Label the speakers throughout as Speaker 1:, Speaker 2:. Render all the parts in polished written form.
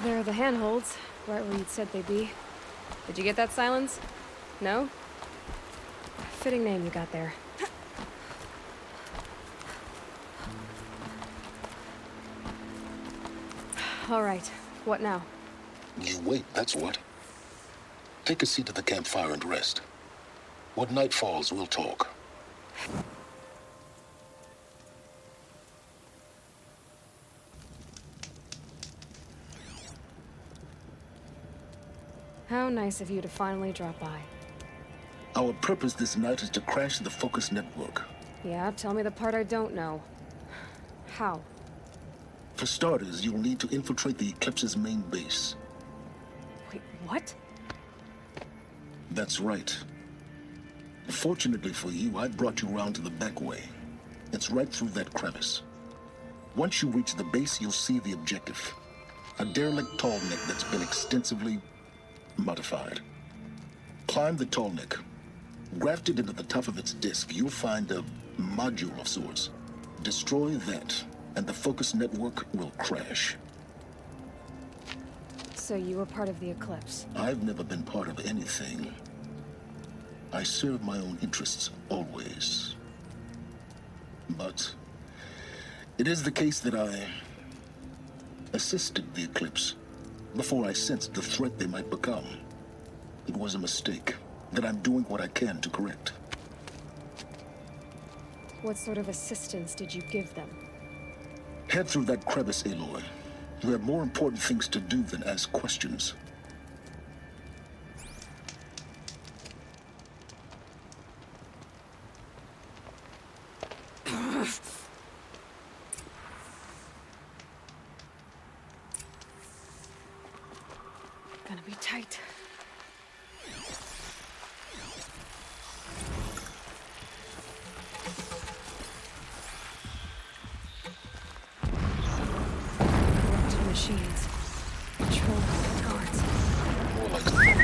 Speaker 1: There are the handholds, right where you'd said they'd be. Did you get that, Silence? No? Fitting name you got there. All right, what now?
Speaker 2: You wait, that's what. Take a seat at the campfire and rest. When night falls, we'll talk.
Speaker 1: How nice of you to finally drop by.
Speaker 2: Our purpose this night is to crash the Focus network.
Speaker 1: Yeah, tell me the part I don't know. How?
Speaker 2: For starters, you'll need to infiltrate the Eclipse's main base.
Speaker 1: Wait, what?
Speaker 2: That's right. Fortunately for you, I brought you around to the back way. It's right through that crevice. Once you reach the base, you'll see the objective. A derelict tall neck that's been extensively modified. Climb the tall neck. Grafted into the top of its disk, you'll find a module of sorts. Destroy that, and the Focus network will crash.
Speaker 1: So you were part of the Eclipse?
Speaker 2: I've never been part of anything. I serve my own interests, always. But it is the case that I assisted the Eclipse before I sensed the threat they might become. It was a mistake that I'm doing what I can to correct.
Speaker 1: What sort of assistance did you give them?
Speaker 2: Head through that crevice, Aloy. You have more important things to do than ask questions.
Speaker 1: Gonna be tight. Worked machines. Controlled by the guards.
Speaker 2: More like...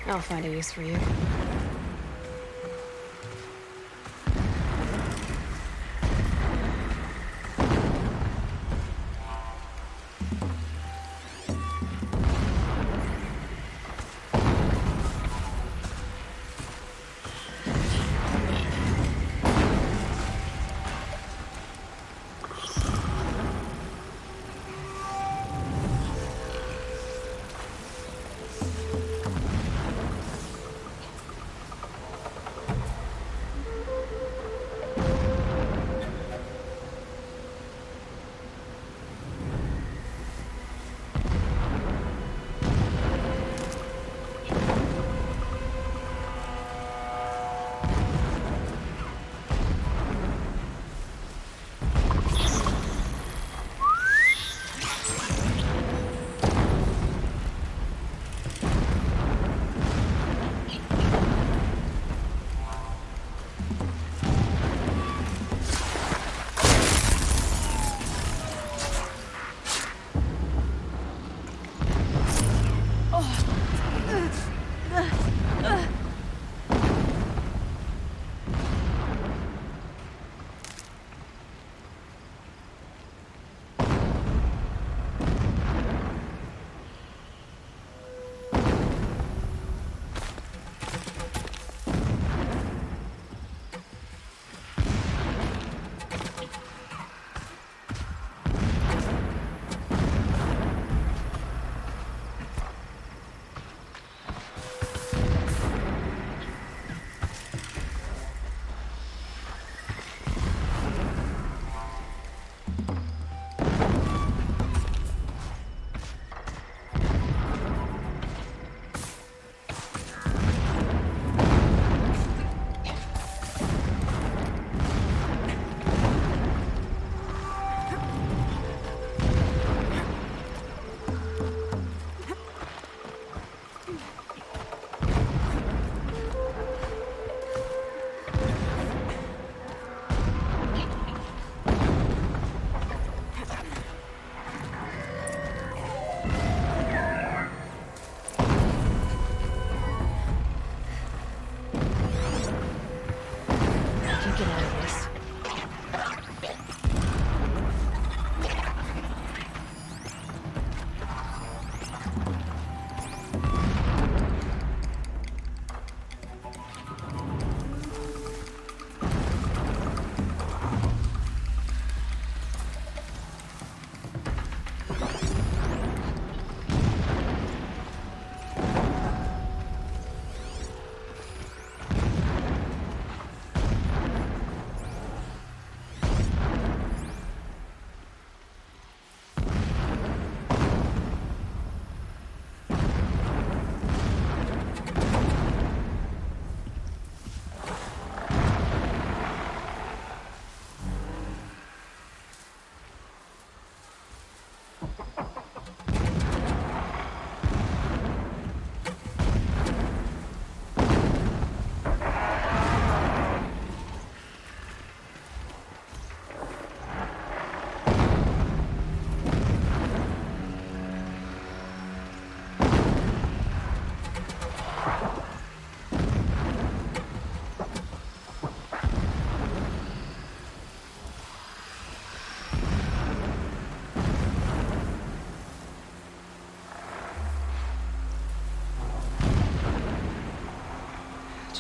Speaker 1: I'll find a use for you.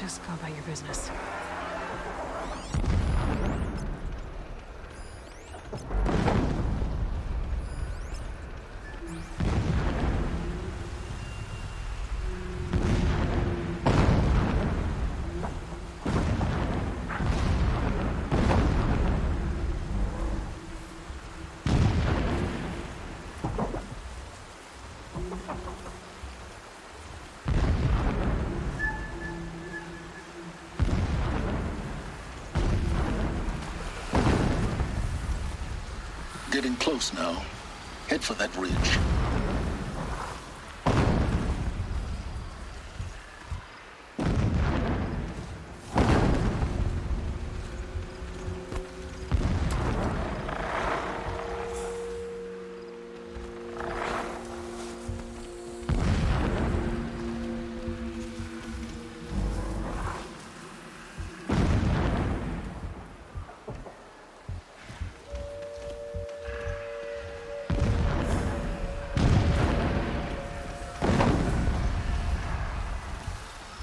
Speaker 1: Just go about your business.
Speaker 2: Getting close now. Head for that ridge.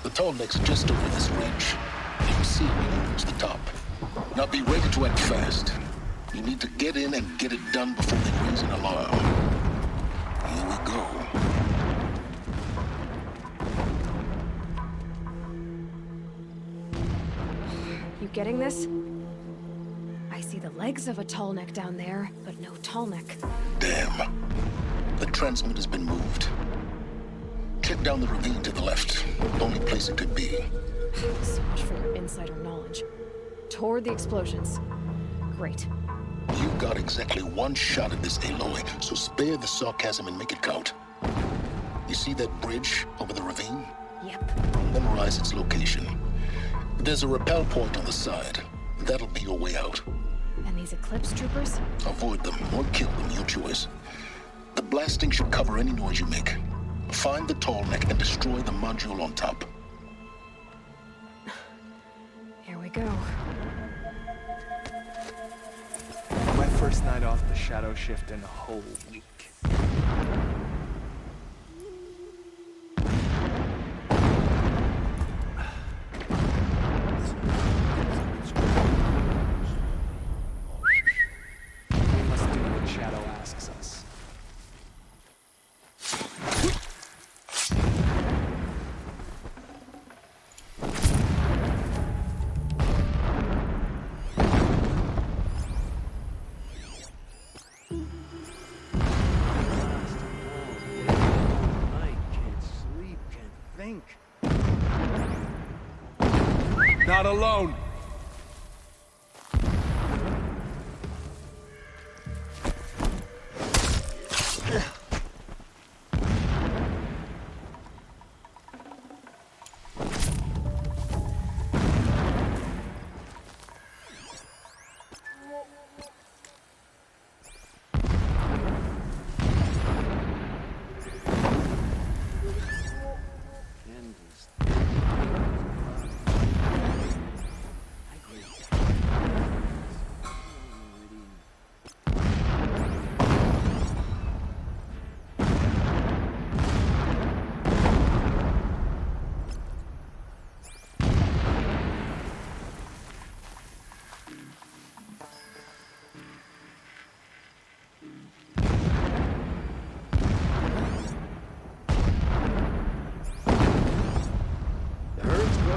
Speaker 2: The tall neck's just over this ridge. You'll see it when you reach the top. Now be ready to act fast. You need to get in and get it done before they raise an alarm. Here we go.
Speaker 1: You getting this? I see the legs of a tall neck down there, but no tall neck.
Speaker 2: Damn. The transmitter's been moved. Check down the ravine to the left. Only place it could be.
Speaker 1: So much for your insider knowledge. Toward the explosions. Great.
Speaker 2: You got exactly one shot at this, Aloy, so spare the sarcasm and make it count. You see that bridge over the ravine?
Speaker 1: Yep.
Speaker 2: Memorize its location. There's a rappel point on the side. That'll be your way out.
Speaker 1: And these Eclipse troopers?
Speaker 2: Avoid them or kill them, your choice. The blasting should cover any noise you make. Find the tall neck and destroy the module on top.
Speaker 1: Here we go.
Speaker 3: My first night off the shadow shift in a whole week. We must do what Shadow asks us. Not alone!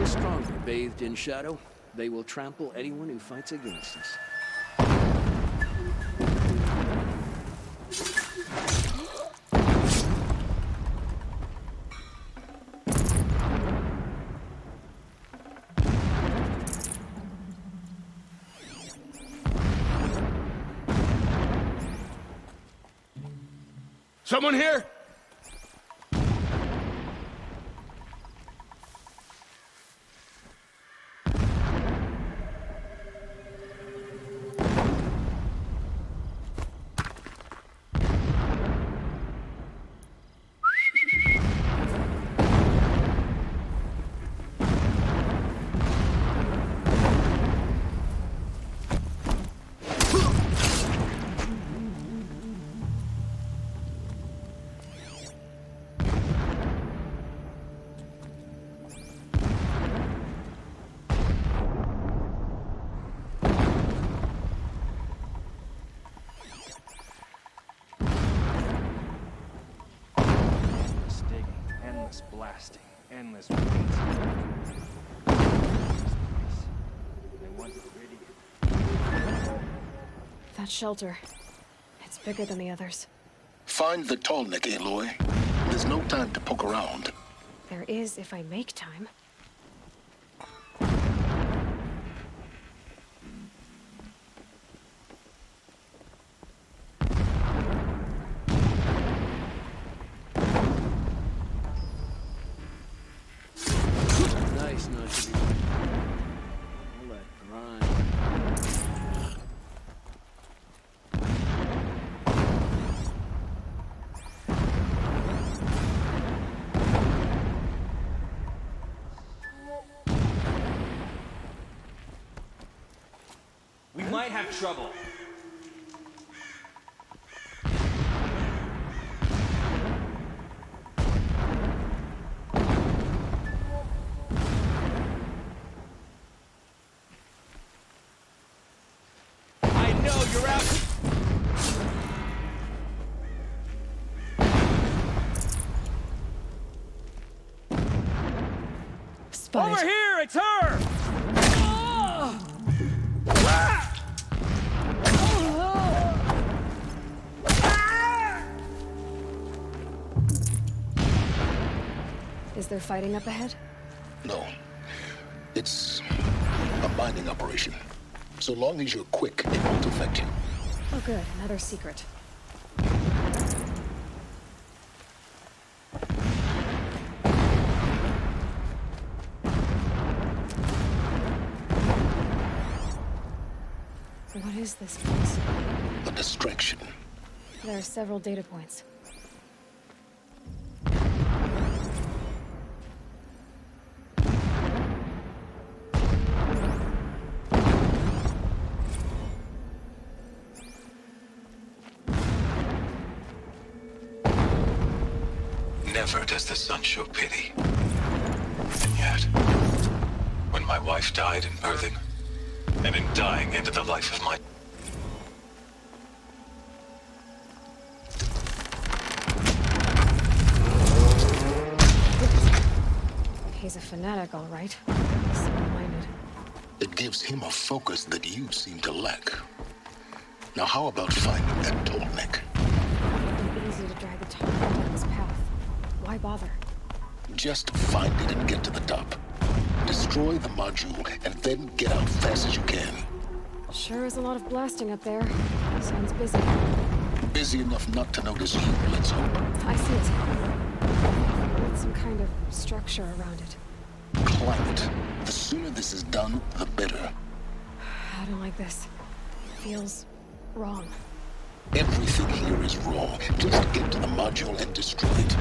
Speaker 4: Stronger bathed in shadow, they will trample anyone who fights against us.
Speaker 3: Someone here? endless blasting, endless raids. They want gritty.
Speaker 1: That shelter. It's bigger than the others.
Speaker 2: Find the tall neck, Aloy. There's no time to poke around.
Speaker 1: There is if I make time.
Speaker 4: Nice not to be. All that grind.
Speaker 5: We might have trouble. I know you're out.
Speaker 1: Spotted.
Speaker 5: Over here, it's her!
Speaker 1: Is there fighting up ahead?
Speaker 2: No. It's a mining operation. So long as you're quick, it won't affect you.
Speaker 1: Oh good, another secret. What is this place?
Speaker 2: A distraction.
Speaker 1: There are several data points.
Speaker 6: Never does the sun show pity. And yet, when my wife died in birthing, and in dying into the life of my...
Speaker 1: He's a fanatic, all right. Single-minded.
Speaker 2: It gives him a focus that you seem to lack. Now how about finding that tall neck?
Speaker 1: It'd be easy to drag the top down this path. Why bother?
Speaker 2: Just find it and get to the top. Destroy the module and then get out fast as you can.
Speaker 1: Sure is a lot of blasting up there. Sounds busy.
Speaker 2: Busy enough not to notice you, let's hope.
Speaker 1: I see it. With some kind of structure around it.
Speaker 2: Climb it. The sooner this is done, the better.
Speaker 1: I don't like this. Feels wrong.
Speaker 2: Everything here is wrong. Just get to the module and destroy it.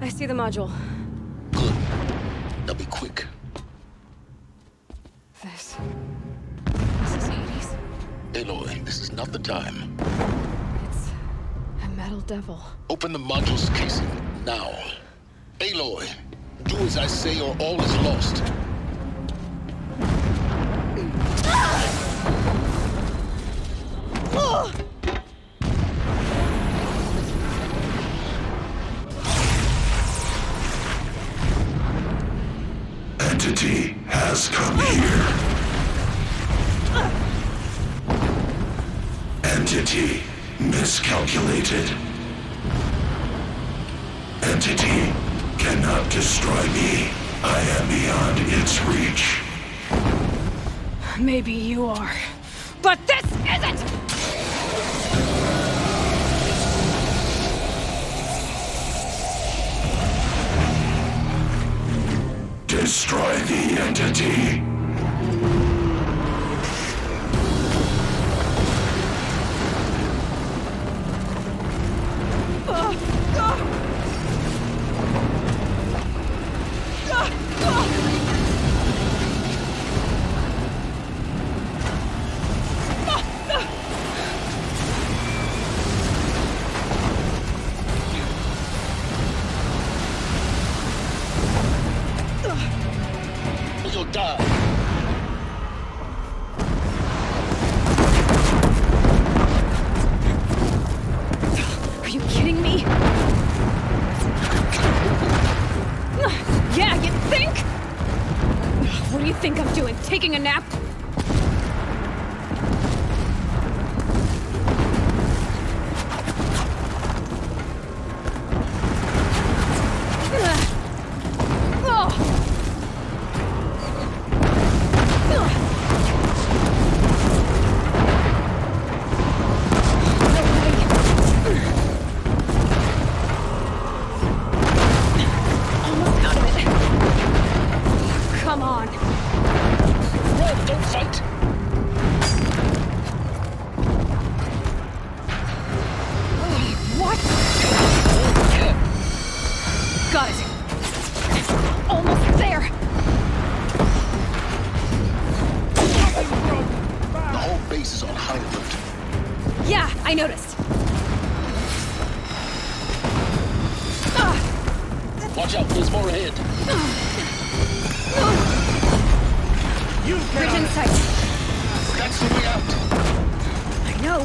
Speaker 1: I see the module.
Speaker 2: Good. Now be quick.
Speaker 1: This is Hades.
Speaker 2: Aloy, this is not the time.
Speaker 1: It's a metal devil.
Speaker 2: Open the module's casing, now. Aloy, do as I say or all is lost.
Speaker 7: Entity has come here. Entity miscalculated. Entity cannot destroy me. I am beyond its reach.
Speaker 1: Maybe you are. But this isn't!
Speaker 7: Destroy the entity.
Speaker 1: taking a nap? I noticed.
Speaker 2: Watch out, there's more ahead.
Speaker 1: Bridge in sight.
Speaker 2: That's the way out.
Speaker 1: I know.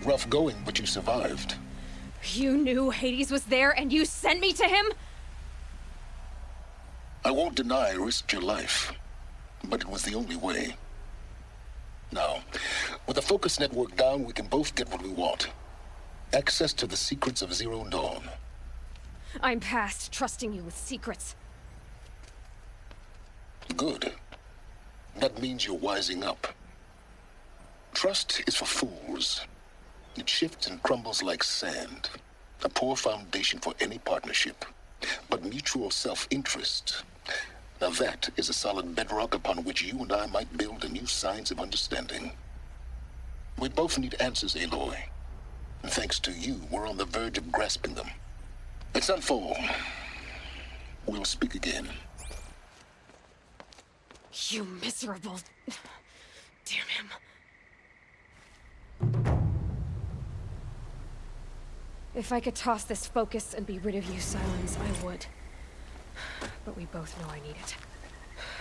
Speaker 2: Rough going, but you survived.
Speaker 1: You knew Hades was there and you sent me to him?
Speaker 2: I won't deny I risked your life, but it was the only way. Now, with the focus network down, we can both get what we want. Access to the secrets of Zero Dawn.
Speaker 1: I'm past trusting you with secrets.
Speaker 2: Good. That means you're wising up. Trust is for fools. It shifts and crumbles like sand. A poor foundation for any partnership. But mutual self-interest, now that is a solid bedrock upon which you and I might build a new science of understanding. We both need answers, Aloy. And thanks to you, we're on the verge of grasping them. At sunfall, we'll speak again.
Speaker 1: You miserable... Damn him. If I could toss this focus and be rid of you, Silence, I would. But we both know I need it.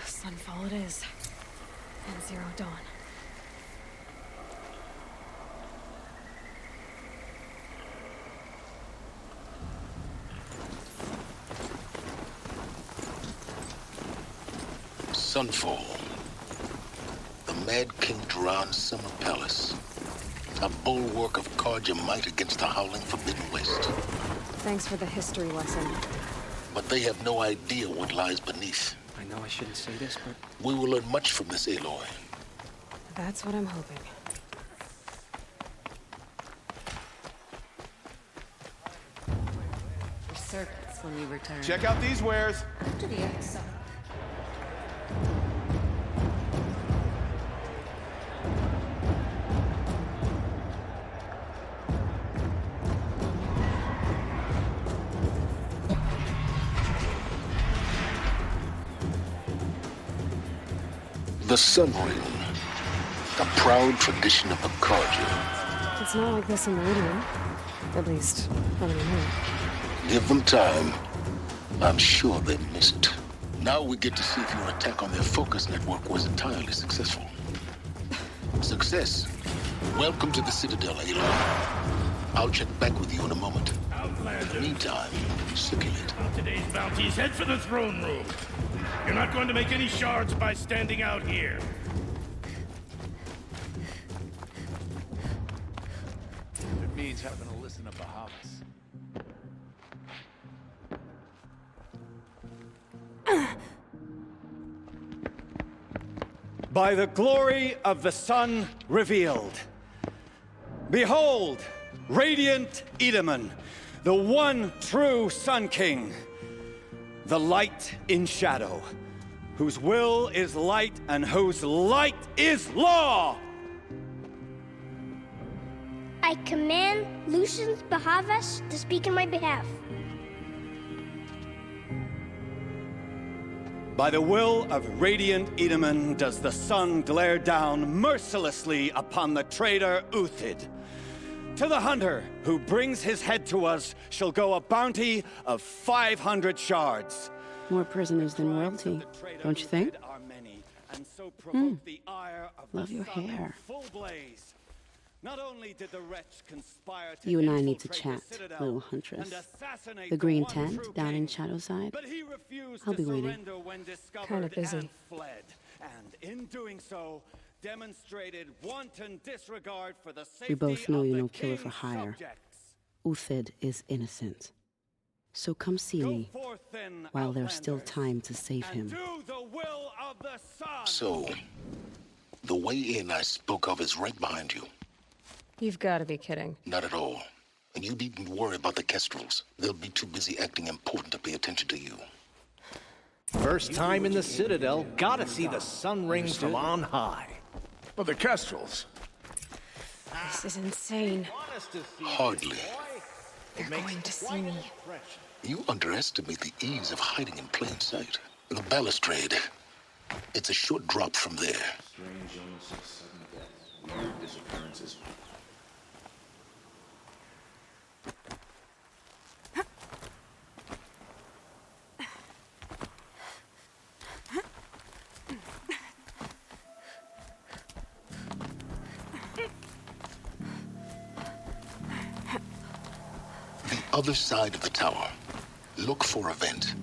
Speaker 1: Sunfall it is. And Zero Dawn.
Speaker 2: Sunfall. The Mad King Duran's summer palace. A bulwark of Carja might against the howling Forbidden West.
Speaker 1: Thanks for the history lesson.
Speaker 2: But they have no idea what lies beneath.
Speaker 4: I know I shouldn't say this, but
Speaker 2: We will learn much from this, Aloy.
Speaker 1: That's what I'm hoping.
Speaker 8: Circuits when we return.
Speaker 3: Check out these wares.
Speaker 8: After the episode.
Speaker 2: The Sun Ring. A proud tradition of the Carja.
Speaker 1: It's not like this in Meridian. At least, not anymore.
Speaker 2: Give them time. I'm sure they missed. Now we get to see if your attack on their focus network was entirely successful. Success. Welcome to the Citadel, Aloy. I'll check back with you in a moment. In the meantime, circulate.
Speaker 9: On today's bounties, head for the throne room. You're not going to make any shards by standing out here.
Speaker 5: It means having to listen to Bahamas.
Speaker 10: by the glory of the sun revealed. Behold, radiant Edaman, the one true Sun King, the light in shadow, whose will is light and whose light is law!
Speaker 11: I command Lucius Bahavas to speak in my behalf.
Speaker 10: By the will of radiant Edaman does the sun glare down mercilessly upon the traitor Uthid. To the hunter who brings his head to us shall go a bounty of 500 shards.
Speaker 8: More prisoners than royalty, don't you think? Love your hair.
Speaker 10: Not only did the wretch conspire to
Speaker 8: You and I need to
Speaker 10: infiltrate
Speaker 8: chat,
Speaker 10: the Citadel
Speaker 8: little huntress.
Speaker 10: and assassinate
Speaker 8: The green
Speaker 10: one
Speaker 8: tent
Speaker 10: true
Speaker 8: down
Speaker 10: king,
Speaker 8: in Shadowside.
Speaker 10: but he refused
Speaker 8: I'll
Speaker 10: to
Speaker 8: be waiting.
Speaker 10: surrender when discovered
Speaker 1: Kinda busy.
Speaker 10: and fled. And in doing so, demonstrated wanton disregard for the safety
Speaker 8: We both know
Speaker 10: of
Speaker 8: you're
Speaker 10: the
Speaker 8: no killer for
Speaker 10: king's
Speaker 8: hire.
Speaker 10: subjects.
Speaker 8: Uthid is innocent. So come see
Speaker 10: Go
Speaker 8: me
Speaker 10: forth then,
Speaker 8: while there's still
Speaker 10: Outlanders,
Speaker 8: time to save
Speaker 10: and
Speaker 8: him.
Speaker 10: do the will of the sun.
Speaker 2: So, the way in I spoke of is right behind you.
Speaker 1: You've got to be kidding.
Speaker 2: Not at all. And you needn't worry about the Kestrels. They'll be too busy acting important to pay attention to you.
Speaker 5: First time in the Citadel, gotta see the sun rings from on high.
Speaker 9: Well, the Kestrels.
Speaker 1: This is insane.
Speaker 2: Hardly.
Speaker 1: They're going to see me.
Speaker 2: You underestimate the ease of hiding in plain sight. The balustrade. It's a short drop from there.
Speaker 12: Strange illnesses, sudden deaths, weird disappearances.
Speaker 2: The other side of the tower. Look for a vent.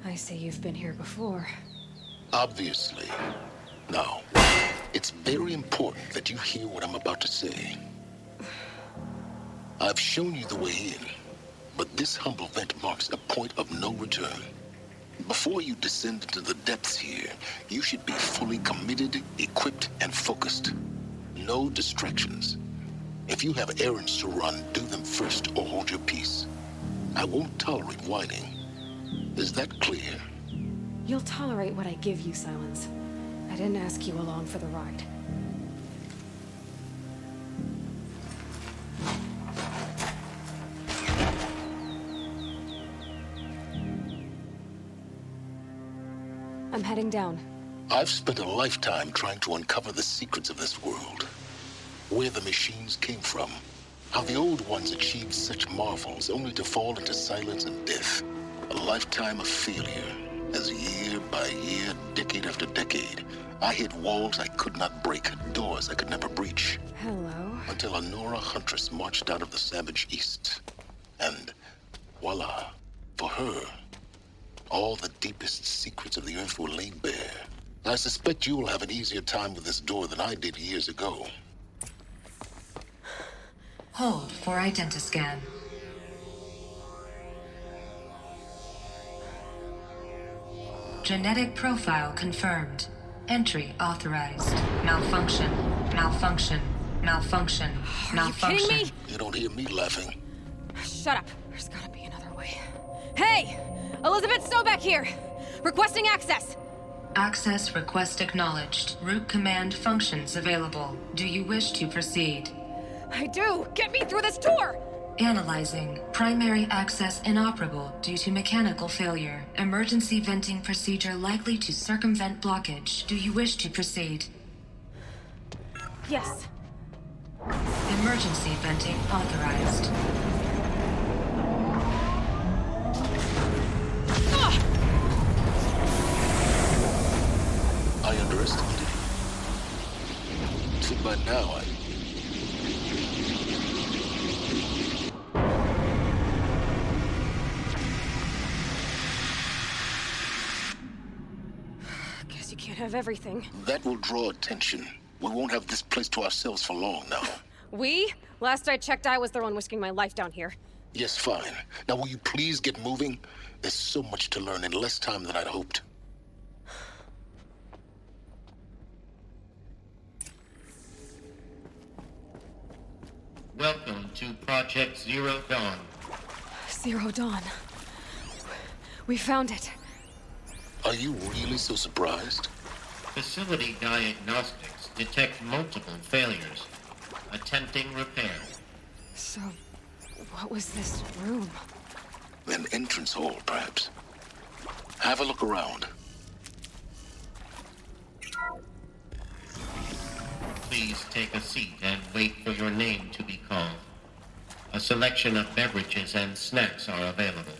Speaker 1: I see you've been here before.
Speaker 2: Obviously. Now, it's very important that you hear what I'm about to say. I've shown you the way in, but this humble vent marks a point of no return. Before you descend into the depths here, you should be fully committed, equipped, and focused. No distractions. If you have errands to run, do them first or hold your peace. I won't tolerate whining. Is that clear?
Speaker 1: You'll tolerate what I give you, Silence. I didn't ask you along for the ride. I'm heading down.
Speaker 2: I've spent a lifetime trying to uncover the secrets of this world. Where the machines came from. How the old ones achieved such marvels only to fall into silence and death. A lifetime of failure. As year by year, decade after decade, I hit walls I could not break, doors I could never breach.
Speaker 1: Hello.
Speaker 2: Until a Nora huntress marched out of the savage east. And voila, for her, all the deepest secrets of the earth were laid bare. I suspect you will have an easier time with this door than I did years ago.
Speaker 13: Hold for identiscan. Genetic profile confirmed. Entry authorized. Malfunction. Malfunction. Malfunction. Malfunction.
Speaker 1: Are you kidding me?
Speaker 2: You don't hear me laughing.
Speaker 1: Shut up. There's gotta be another way. Hey! Elizabeth Sobeck here! Requesting access!
Speaker 13: Access request acknowledged. Root command functions available. Do you wish to proceed?
Speaker 1: I do! Get me through this door!
Speaker 13: Analyzing. Primary access inoperable due to mechanical failure. Emergency venting procedure likely to circumvent blockage. Do you wish to proceed?
Speaker 1: Yes.
Speaker 13: Emergency venting authorized.
Speaker 2: I underestimated you. So by now,
Speaker 1: Guess you can't have everything.
Speaker 2: That will draw attention. We won't have this place to ourselves for long now.
Speaker 1: We? Last I checked, I was the one risking my life down here.
Speaker 2: Yes, fine. Now will you please get moving? There's so much to learn in less time than I'd hoped.
Speaker 14: Welcome to Project Zero Dawn.
Speaker 1: Zero Dawn. We found it.
Speaker 2: Are you really so surprised?
Speaker 14: Facility diagnostics detect multiple failures. Attempting repair.
Speaker 1: So, what was this room?
Speaker 2: An entrance hall, perhaps. Have a look around.
Speaker 14: Please take a seat and wait for your name to be called. A selection of beverages and snacks are available.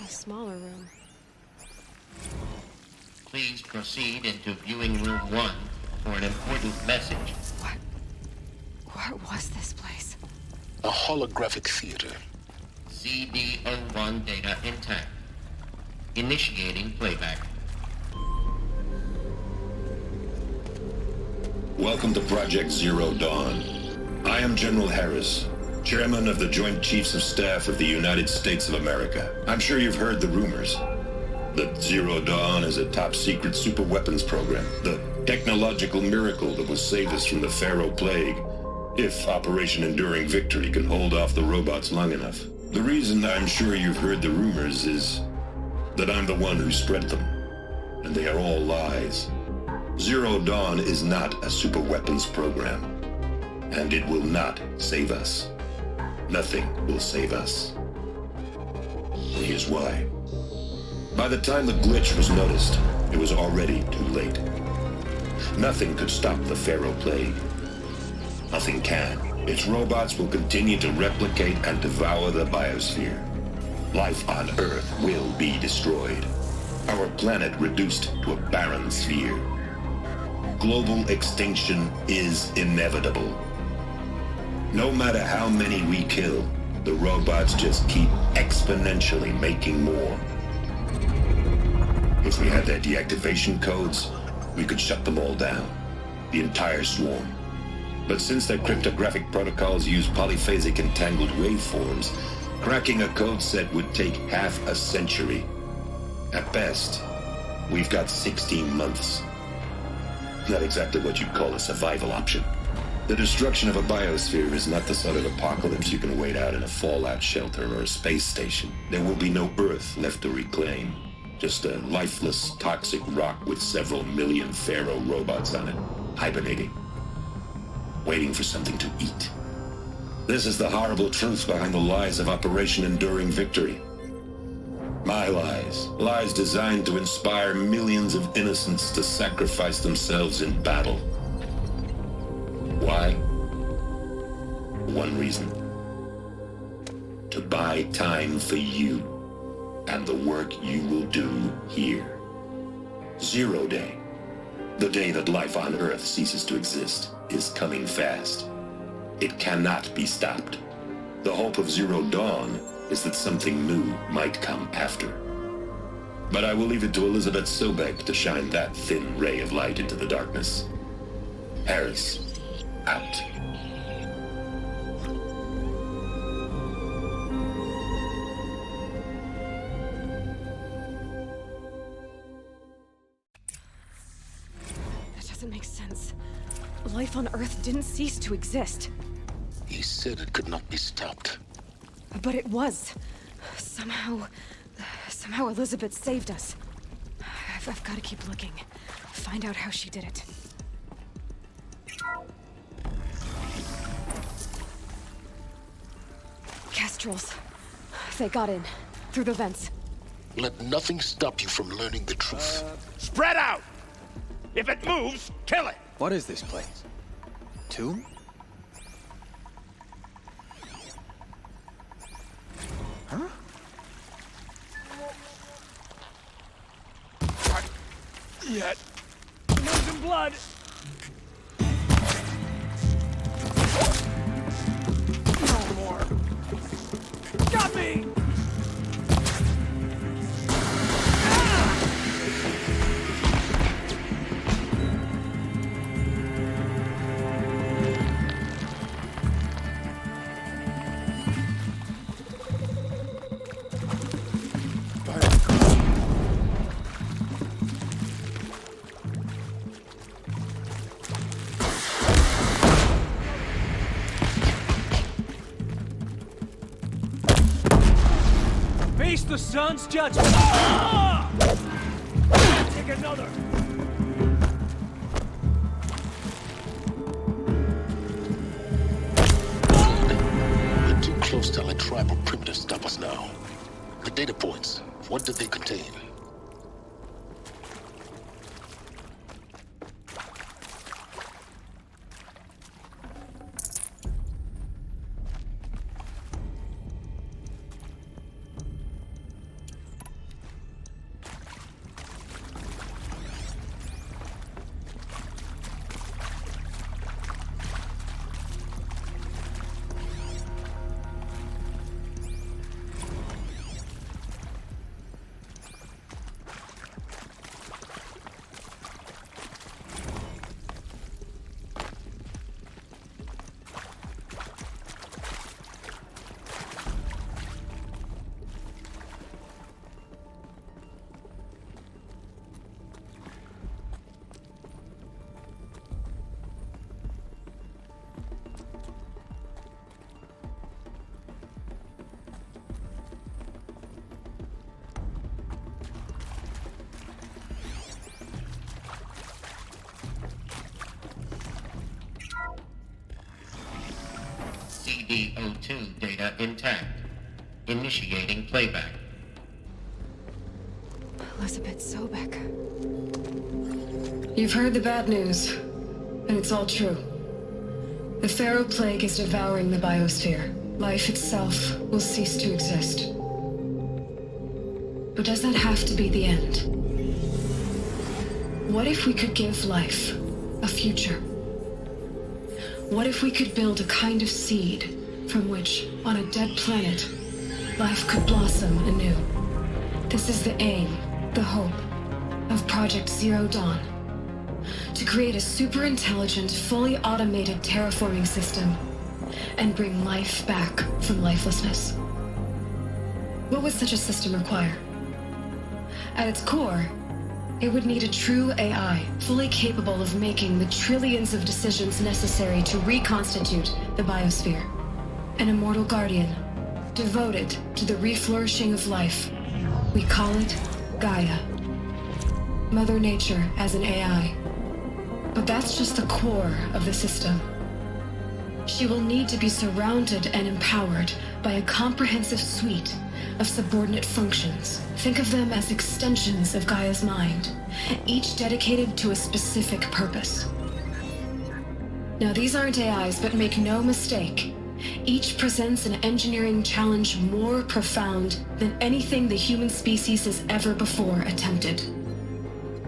Speaker 1: A smaller room.
Speaker 14: Please proceed into viewing room 1 for an important message.
Speaker 1: What was this place?
Speaker 2: A holographic theater.
Speaker 14: CD01 data intact. Initiating playback.
Speaker 7: Welcome to Project Zero Dawn. I am General Harris, Chairman of the Joint Chiefs of Staff of the United States of America. I'm sure you've heard the rumors that Zero Dawn is a top-secret superweapons program, the technological miracle that will save us from the Pharaoh Plague, if Operation Enduring Victory can hold off the robots long enough. The reason I'm sure you've heard the rumors is that I'm the one who spread them, and they are all lies. Zero Dawn is not a superweapons program, and it will not save us. Nothing will save us. Here's why. By the time the glitch was noticed, it was already too late. Nothing could stop the Pharaoh Plague. Nothing can. Its robots will continue to replicate and devour the biosphere. Life on Earth will be destroyed. Our planet reduced to a barren sphere. Global extinction is inevitable. No matter how many we kill, the robots just keep exponentially making more. If we had their deactivation codes, we could shut them all down. The entire swarm. But since their cryptographic protocols use polyphasic entangled waveforms, cracking a code set would take half a century. At best, we've got 16 months. Not exactly what you'd call a survival option. The destruction of a biosphere is not the sort of apocalypse you can wait out in a fallout shelter or a space station. There will be no Earth left to reclaim. Just a lifeless, toxic rock with several million Pharaoh robots on it, hibernating, waiting for something to eat. This is the horrible truth behind the lies of Operation Enduring Victory. My lies. Lies designed to inspire millions of innocents to sacrifice themselves in battle. Why? One reason. To buy time for you and the work you will do here. Zero Day, the day that life on Earth ceases to exist, is coming fast. It cannot be stopped. The hope of Zero Dawn is that something new might come after. But I will leave it to Elizabeth Sobek to shine that thin ray of light into the darkness. Harris, out.
Speaker 1: That doesn't make sense. Life on Earth didn't cease to exist.
Speaker 2: He said it could not be stopped.
Speaker 1: But it was. Somehow Elizabeth saved us. I've got to keep looking. Find out how she did it. Kestrels. They got in. Through the vents.
Speaker 2: Let nothing stop you from learning the truth.
Speaker 9: Spread out! If it moves, kill it!
Speaker 3: What is this place? Tomb? Huh? Yet. Losing blood! No more. Got me! Face the sun's judgment! Take another!
Speaker 2: We're too close to let tribal primitives stop us now. The data points, what did they contain?
Speaker 14: CD02 data intact. Initiating playback.
Speaker 1: Elizabeth Sobek.
Speaker 13: You've heard the bad news, and it's all true. The Pharaoh Plague is devouring the biosphere. Life itself will cease to exist. But does that have to be the end? What if we could give life a future? What if we could build a kind of seed from which, on a dead planet, life could blossom anew? This is the aim, the hope, of Project Zero Dawn. To create a super-intelligent, fully automated terraforming system and bring life back from lifelessness. What would such a system require? At its core, it would need a true AI, fully capable of making the trillions of decisions necessary to reconstitute the biosphere. An immortal guardian, devoted to the reflourishing of life. We call it Gaia. Mother Nature as an AI. But that's just the core of the system. She will need to be surrounded and empowered by a comprehensive suite of subordinate functions. Think of them as extensions of Gaia's mind, each dedicated to a specific purpose. Now, these aren't AIs, but make no mistake, each presents an engineering challenge more profound than anything the human species has ever before attempted.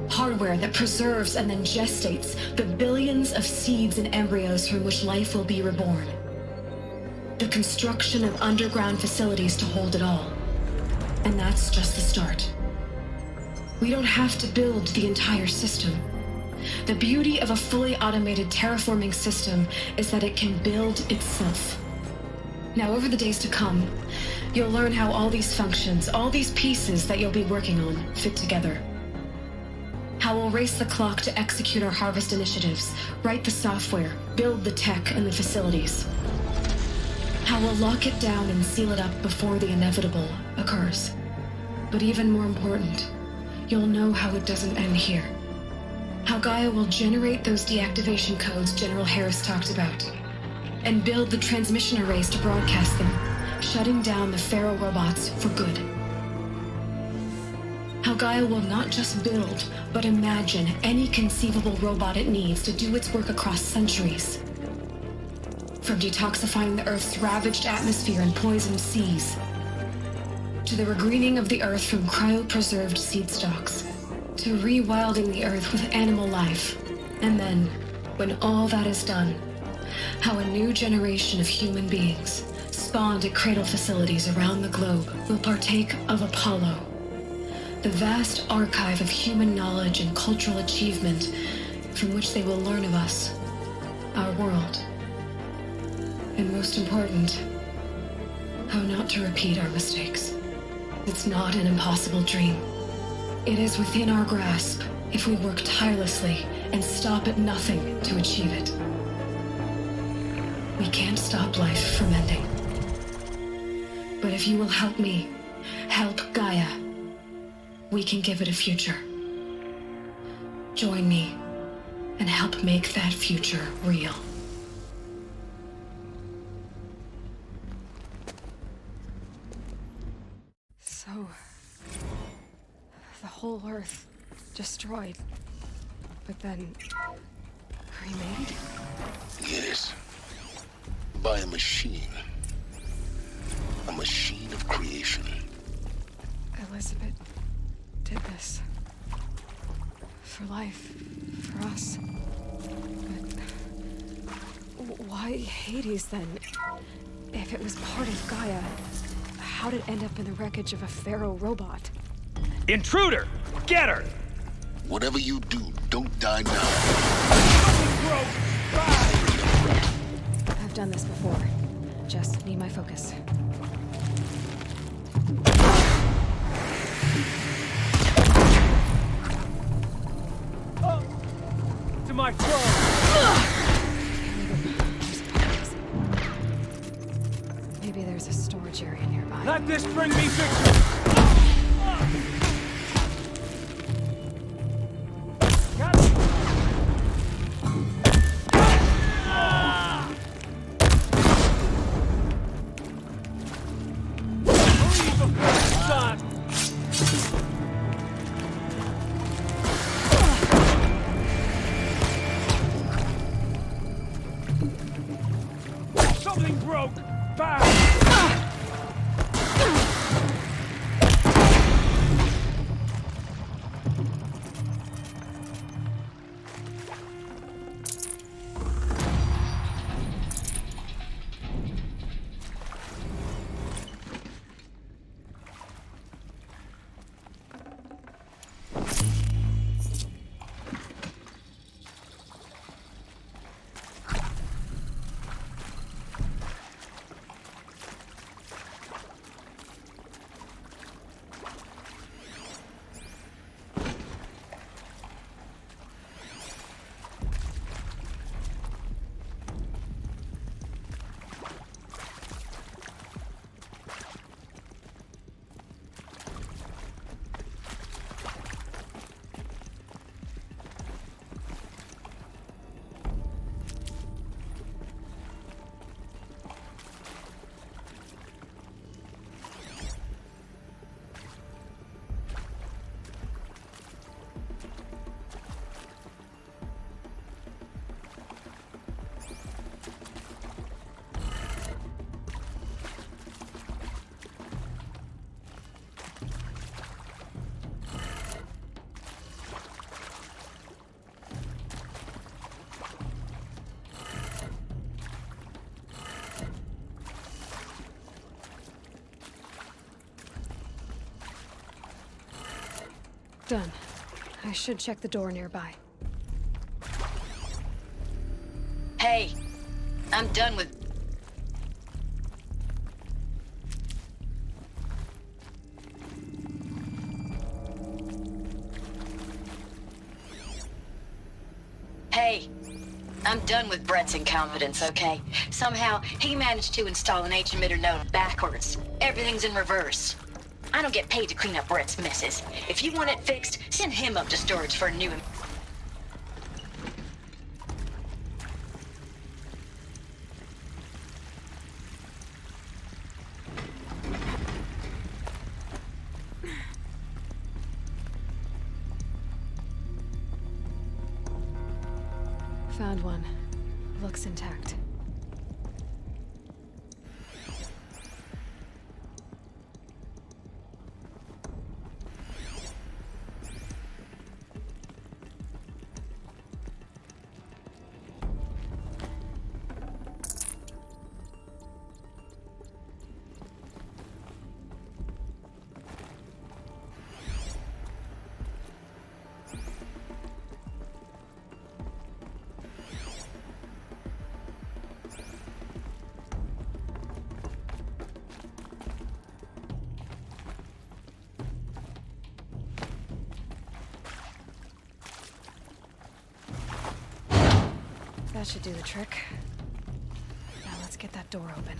Speaker 13: Hardware that preserves and then gestates the billions of seeds and embryos from which life will be reborn. The construction of underground facilities to hold it all. And that's just the start. We don't have to build the entire system. The beauty of a fully automated terraforming system is that it can build itself. Now, over the days to come, you'll learn how all these functions, all these pieces that you'll be working on, fit together. How we'll race the clock to execute our harvest initiatives, write the software, build the tech and the facilities. How we'll lock it down and seal it up before the inevitable occurs. But even more important, you'll know how it doesn't end here. How Gaia will generate those deactivation codes General Harris talked about, and build the transmission arrays to broadcast them, shutting down the Pharaoh robots for good. How Gaia will not just build, but imagine any conceivable robot it needs to do its work across centuries. From detoxifying the Earth's ravaged atmosphere and poisoned seas, to the regreening of the Earth from cryopreserved seed stalks, to rewilding the Earth with animal life. And then, when all that is done, how a new generation of human beings, spawned at cradle facilities around the globe, will partake of Apollo, the vast archive of human knowledge and cultural achievement from which they will learn of us, our world. And most important, how not to repeat our mistakes. It's not an impossible dream. It is within our grasp if we work tirelessly and stop at nothing to achieve it. We can't stop life from ending. But if you will help me, help Gaia, we can give it a future. Join me and help make that future real.
Speaker 1: So, the whole Earth destroyed, but then remade?
Speaker 2: Yes. By a machine. A machine of creation.
Speaker 1: Elizabeth did this. For life. For us. But why Hades then? If it was part of Gaia, how'd it end up in the wreckage of a pharaoh robot?
Speaker 3: Intruder! Get her!
Speaker 2: Whatever you do, don't die now.
Speaker 1: I've done this before. Just need my focus.
Speaker 3: To my throne!
Speaker 1: Maybe there's a storage area nearby.
Speaker 3: Let this bring me victory! Something broke! Back!
Speaker 1: Done. I should check the door nearby.
Speaker 15: Hey, I'm done with... Hey, I'm done with Brett's incompetence, okay? Somehow, he managed to install an H-emitter node backwards. Everything's in reverse. I don't get paid to clean up Brett's messes. If you want it fixed, send him up to storage for a new...
Speaker 1: Found one. Looks intact. That should do the trick. Now let's get that door open.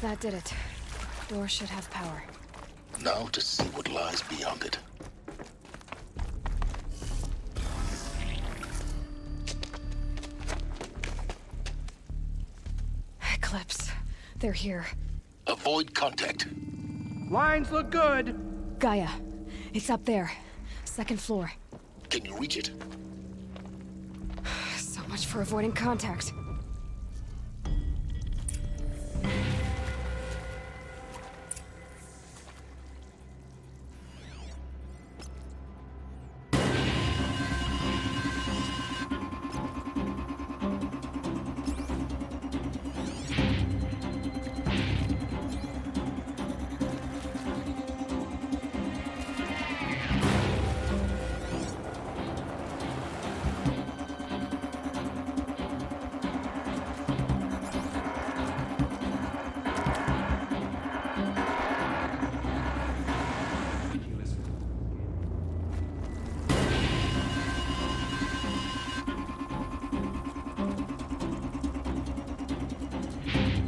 Speaker 1: That did it. Door should have power.
Speaker 2: Now to see what lies beyond it.
Speaker 1: Eclipse. They're here.
Speaker 2: Avoid contact.
Speaker 3: Lines look good.
Speaker 1: Gaia. It's up there. Second floor.
Speaker 2: Can you reach it?
Speaker 1: So much for avoiding contact.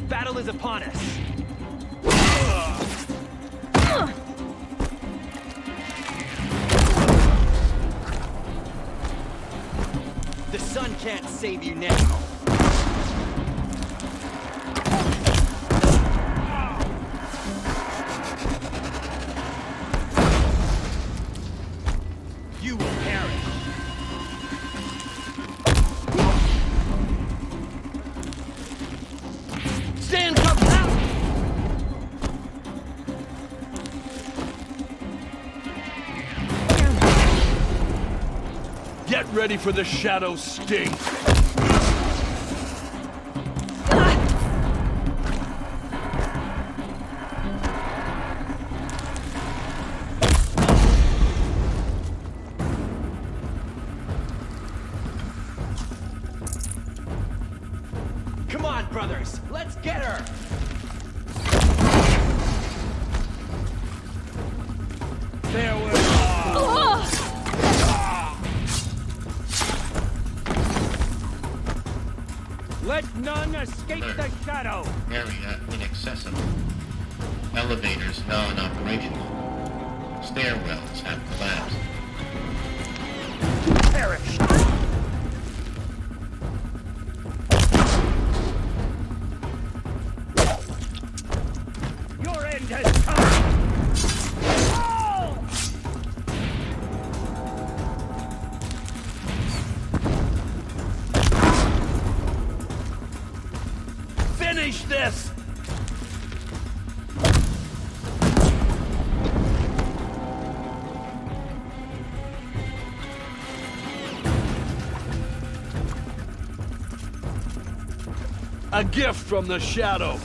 Speaker 3: Battle is upon us. The sun can't save you now. You will perish. Stand up now!
Speaker 9: Get ready for the shadow sting.
Speaker 3: Come on, brothers, let's get her!
Speaker 9: Farewell.
Speaker 3: Let none escape the shadow!
Speaker 14: Area inaccessible. Elevators non-operational. Stairwells have collapsed.
Speaker 3: Perish! Your end has come!
Speaker 9: Finish this! A gift from the shadow.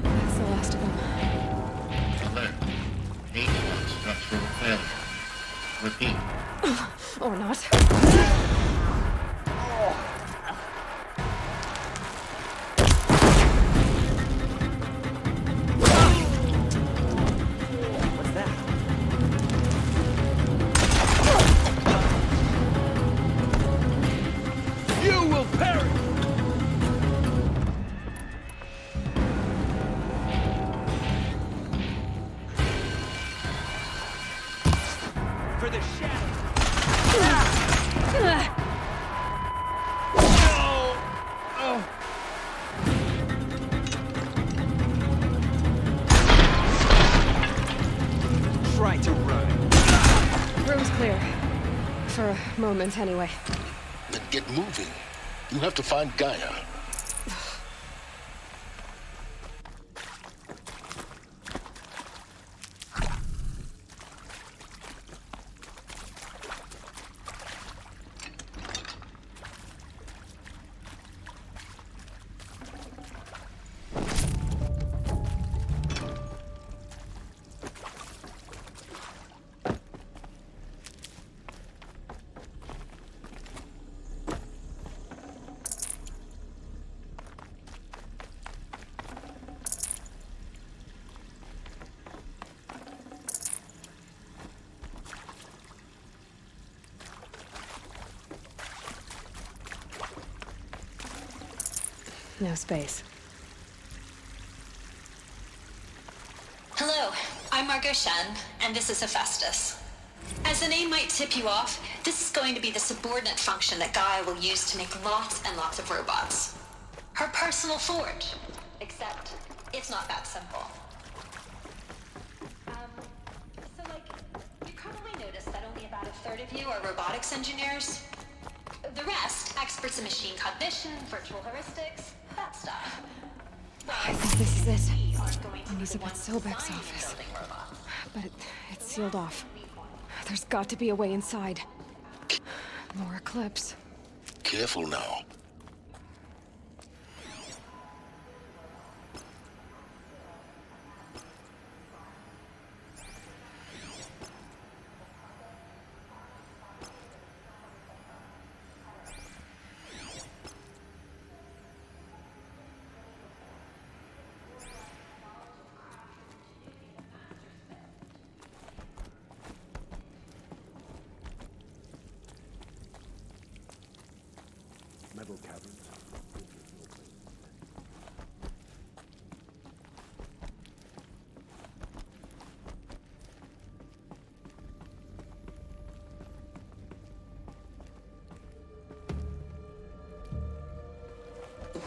Speaker 1: That's the last of them.
Speaker 14: Alert. H1 structural failure. Repeat.
Speaker 1: Or not.
Speaker 3: What's that?
Speaker 9: You will perish!
Speaker 3: For the shadow! Try to run.
Speaker 1: Room's clear. For a moment, anyway.
Speaker 2: Then get moving. You have to find Gaia.
Speaker 1: No space.
Speaker 16: Hello, I'm Margot Shen, and this is Hephaestus. As the name might tip you off, this is going to be the subordinate function that Gaia will use to make lots and lots of robots. Her personal forge. Except, it's not that simple. You probably noticed that only about a third of you are robotics engineers. The rest, experts in machine cognition, virtual heuristics, that stuff.
Speaker 1: I think this is it. I need up at Sobek's office. But it's sealed off. There's got to be a way inside. More Eclipse.
Speaker 2: Careful now.
Speaker 12: Metal caverns.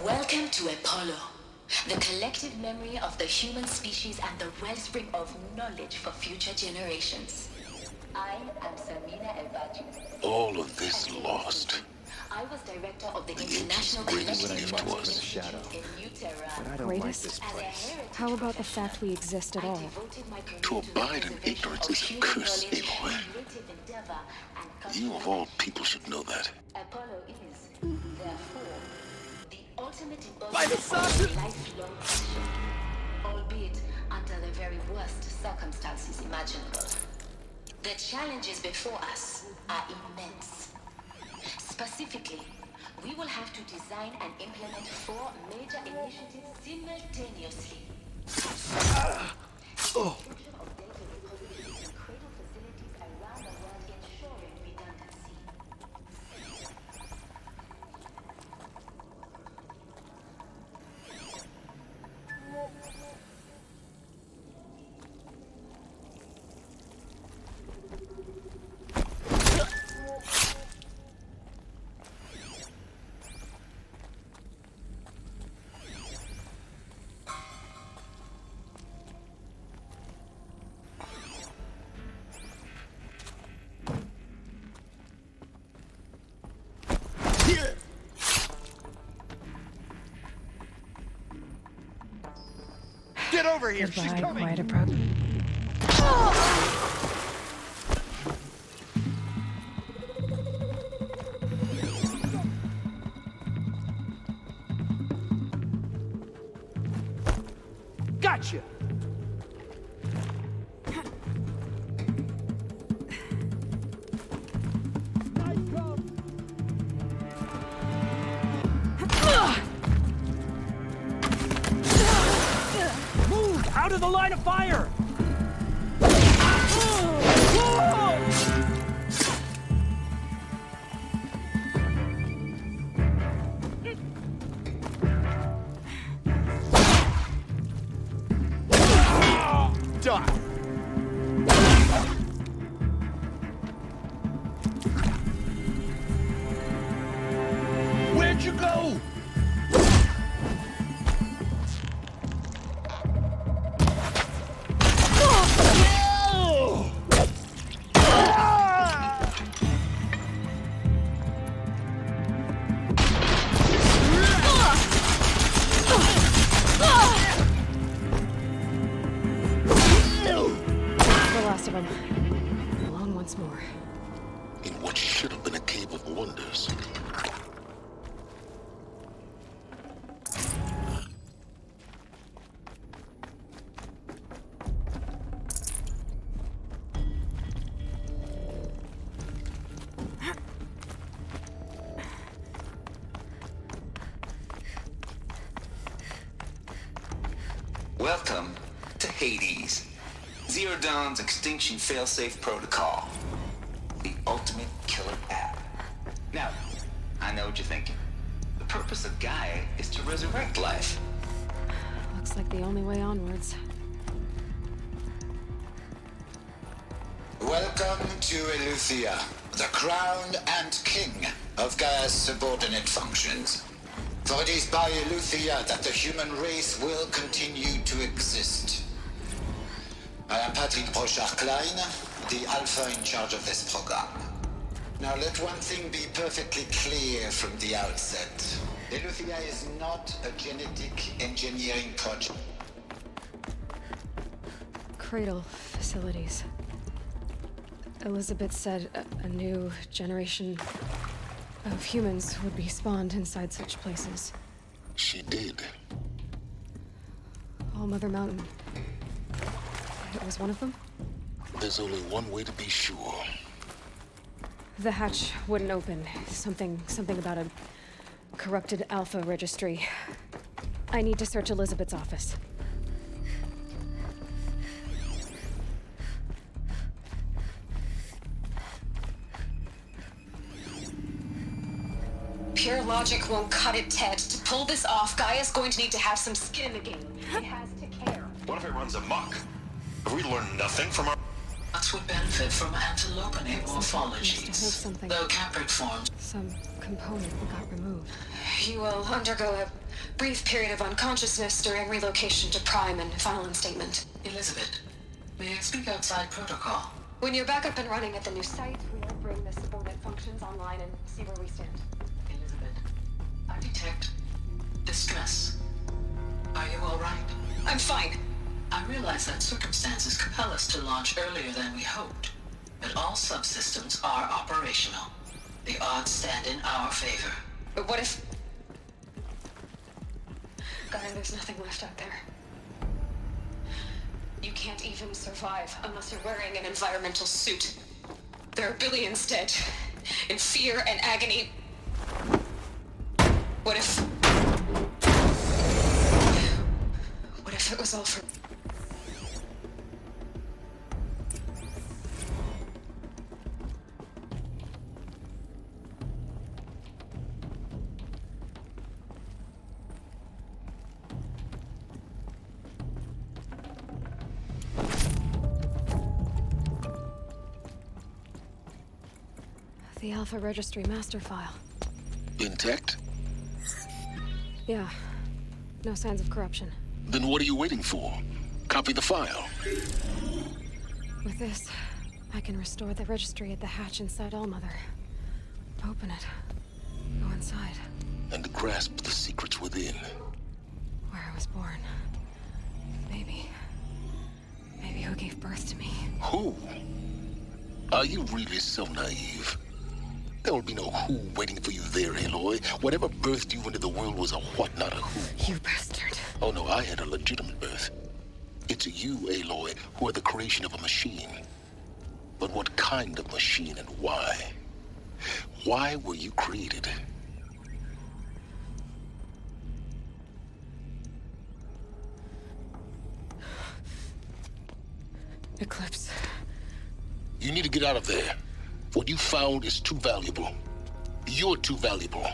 Speaker 15: Welcome to Apollo, the collective memory of the human species and the wellspring of knowledge for future generations. I am Samina El-Baji.
Speaker 2: All of this lost.
Speaker 15: I was director of the International
Speaker 2: Greatest gift to us.
Speaker 1: Greatest? How about the fact we exist at all?
Speaker 2: To abide in ignorance is a curse, Aloy. You of all people should know that.
Speaker 15: Apollo is, therefore, the ultimate
Speaker 10: By the
Speaker 15: embodiment of lifelong passion, albeit under the very worst circumstances imaginable. The challenges before us are immense. Specifically, we will have to design and implement 4 major initiatives simultaneously.
Speaker 10: Oh.
Speaker 15: Cradle facilities around the world ensuring redundancy.
Speaker 10: Get over here!
Speaker 1: Goodbye,
Speaker 10: She's coming!
Speaker 1: quiet approach.
Speaker 10: Gotcha! Out of the line of fire! Die!
Speaker 9: Where'd you go?
Speaker 1: Along once more.
Speaker 2: In what should have been a cave of wonders.
Speaker 6: Welcome to Hades, Zero Dawn's extinction failsafe protocol. The ultimate killer app. Now, I know what you're thinking. The
Speaker 12: purpose of Gaia is to resurrect life.
Speaker 1: Looks like the only way onwards.
Speaker 17: Welcome to Eleuthia, the crown and king of Gaia's subordinate functions. For it is by Eleuthia that the human race will continue to exist. I am Patrick Brochard-Klein, the Alpha in charge of this program. Now let one thing be perfectly clear from the outset. Eleuthia is not a genetic engineering project.
Speaker 1: Cradle facilities. Elizabeth said a new generation of humans would be spawned inside such places.
Speaker 2: She did.
Speaker 1: All Mother Mountain. It was one of them?
Speaker 2: There's only one way to be sure.
Speaker 1: The hatch wouldn't open. Something about a corrupted Alpha registry. I need to search Elizabeth's office.
Speaker 16: Pure logic won't cut it, Ted. To pull this off, Gaia's going to need to have some skin in the game. He has to care.
Speaker 7: What if it runs amok? Have we learned nothing from our...
Speaker 18: Nuts would benefit from antilopinate morphologies, though caprid forms.
Speaker 1: Some component got removed.
Speaker 16: You will undergo a brief period of unconsciousness during relocation to Prime and final instatement.
Speaker 18: Elizabeth, may I speak outside protocol?
Speaker 16: When you're back up and running at the new site, we'll bring the subordinate functions online and see where we stand.
Speaker 18: Elizabeth, I detect distress. Are you all right?
Speaker 16: I'm fine.
Speaker 18: I realize that circumstances compel us to launch earlier than we hoped, but all subsystems are operational. The odds stand in our favor.
Speaker 16: But what if... Gaia, there's nothing left out there. You can't even survive unless you're wearing an environmental suit. There are billions dead, in fear and agony. What if... What if it was all for...
Speaker 1: The Alpha Registry master file.
Speaker 2: Intact?
Speaker 1: Yeah. No signs of corruption.
Speaker 2: Then what are you waiting for? Copy the file.
Speaker 1: With this, I can restore the registry at the hatch inside Allmother. Open it. Go inside.
Speaker 2: And grasp the secrets within.
Speaker 1: Where I was born. Maybe who gave birth to me.
Speaker 2: Who? Are you really so naive? There will be no who waiting for you there, Aloy. Whatever birthed you into the world was a what, not a who.
Speaker 1: You bastard.
Speaker 2: Oh no, I had a legitimate birth. It's you, Aloy, who are the creation of a machine. But what kind of machine and why? Why were you created?
Speaker 1: Eclipse.
Speaker 2: You need to get out of there. What you found is too valuable. You're too valuable.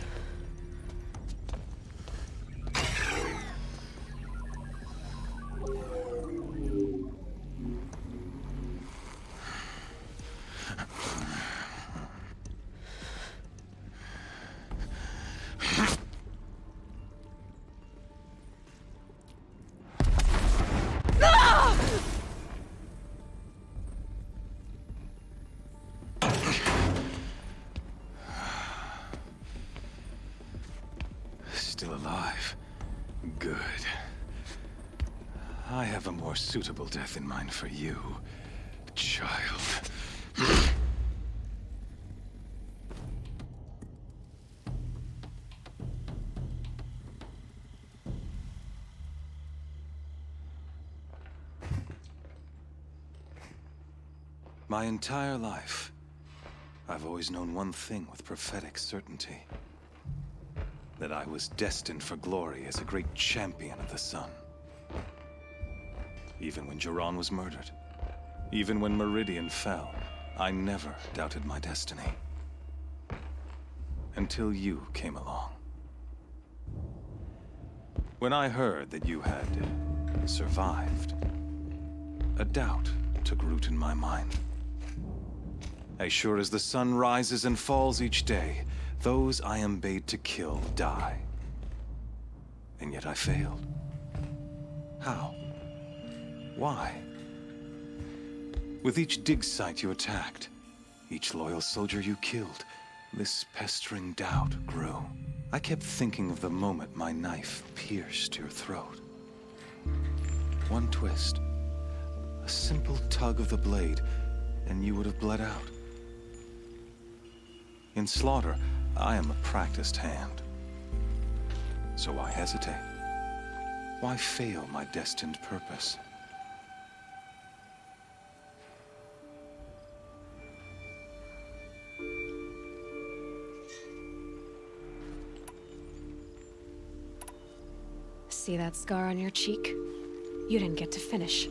Speaker 3: Still alive. Good. I have a more suitable death in mind for you, child. My entire life, I've always known one thing with prophetic certainty. That I was destined for glory as a great champion of the sun. Even when Jiran was murdered, even when Meridian fell, I never doubted my destiny. Until you came along. When I heard that you had survived, a doubt took root in my mind. As sure as the sun rises and falls each day, those I am bade to kill die. And yet I failed. How? Why? With each dig site you attacked, each loyal soldier you killed, this pestering doubt grew. I kept thinking of the moment my knife pierced your throat. One twist, a simple tug of the blade, and you would have bled out. In slaughter, I am a practiced hand. So why hesitate? Why fail my destined purpose?
Speaker 1: See that scar on your cheek? You didn't get to finish.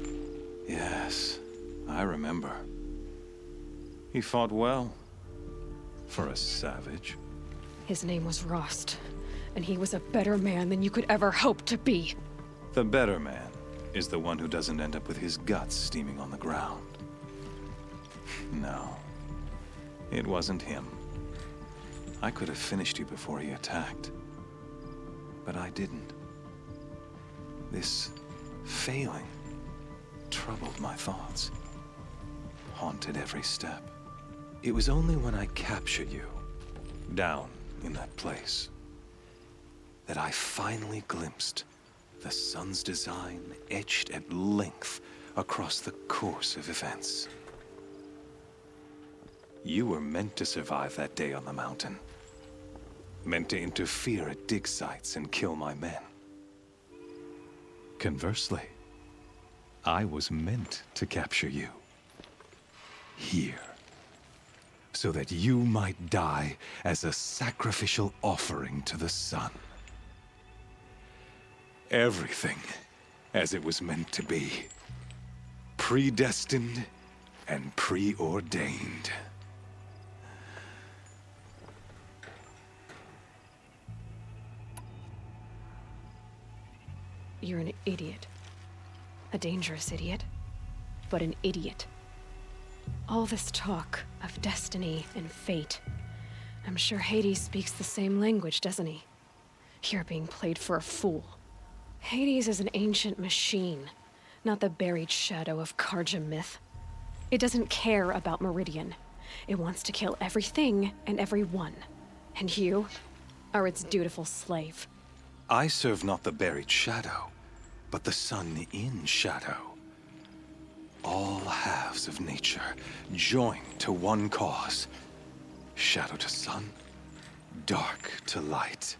Speaker 3: Yes, I remember. He fought well. For a savage.
Speaker 1: His name was Rost, and he was a better man than you could ever hope to be.
Speaker 3: The better man is the one who doesn't end up with his guts steaming on the ground. No, it wasn't him. I could have finished you before he attacked, but I didn't. This failing troubled my thoughts, haunted every step. It was only when I captured you, down in that place, that I finally glimpsed the sun's design etched at length across the course of events. You were meant to survive that day on the mountain. Meant to interfere at dig sites and kill my men. Conversely, I was meant to capture you. Here. So that you might die as a sacrificial offering to the sun. Everything as it was meant to be. Predestined and preordained.
Speaker 1: You're an idiot. A dangerous idiot, but an idiot. All this talk of destiny and fate. I'm sure Hades speaks the same language, doesn't he? You're being played for a fool. Hades is an ancient machine, not the buried shadow of Karja myth. It doesn't care about Meridian. It wants to kill everything and everyone. And you are its dutiful slave.
Speaker 3: I serve not the buried shadow, but the sun in shadow. All halves of nature joined to one cause. Shadow to sun, dark to light.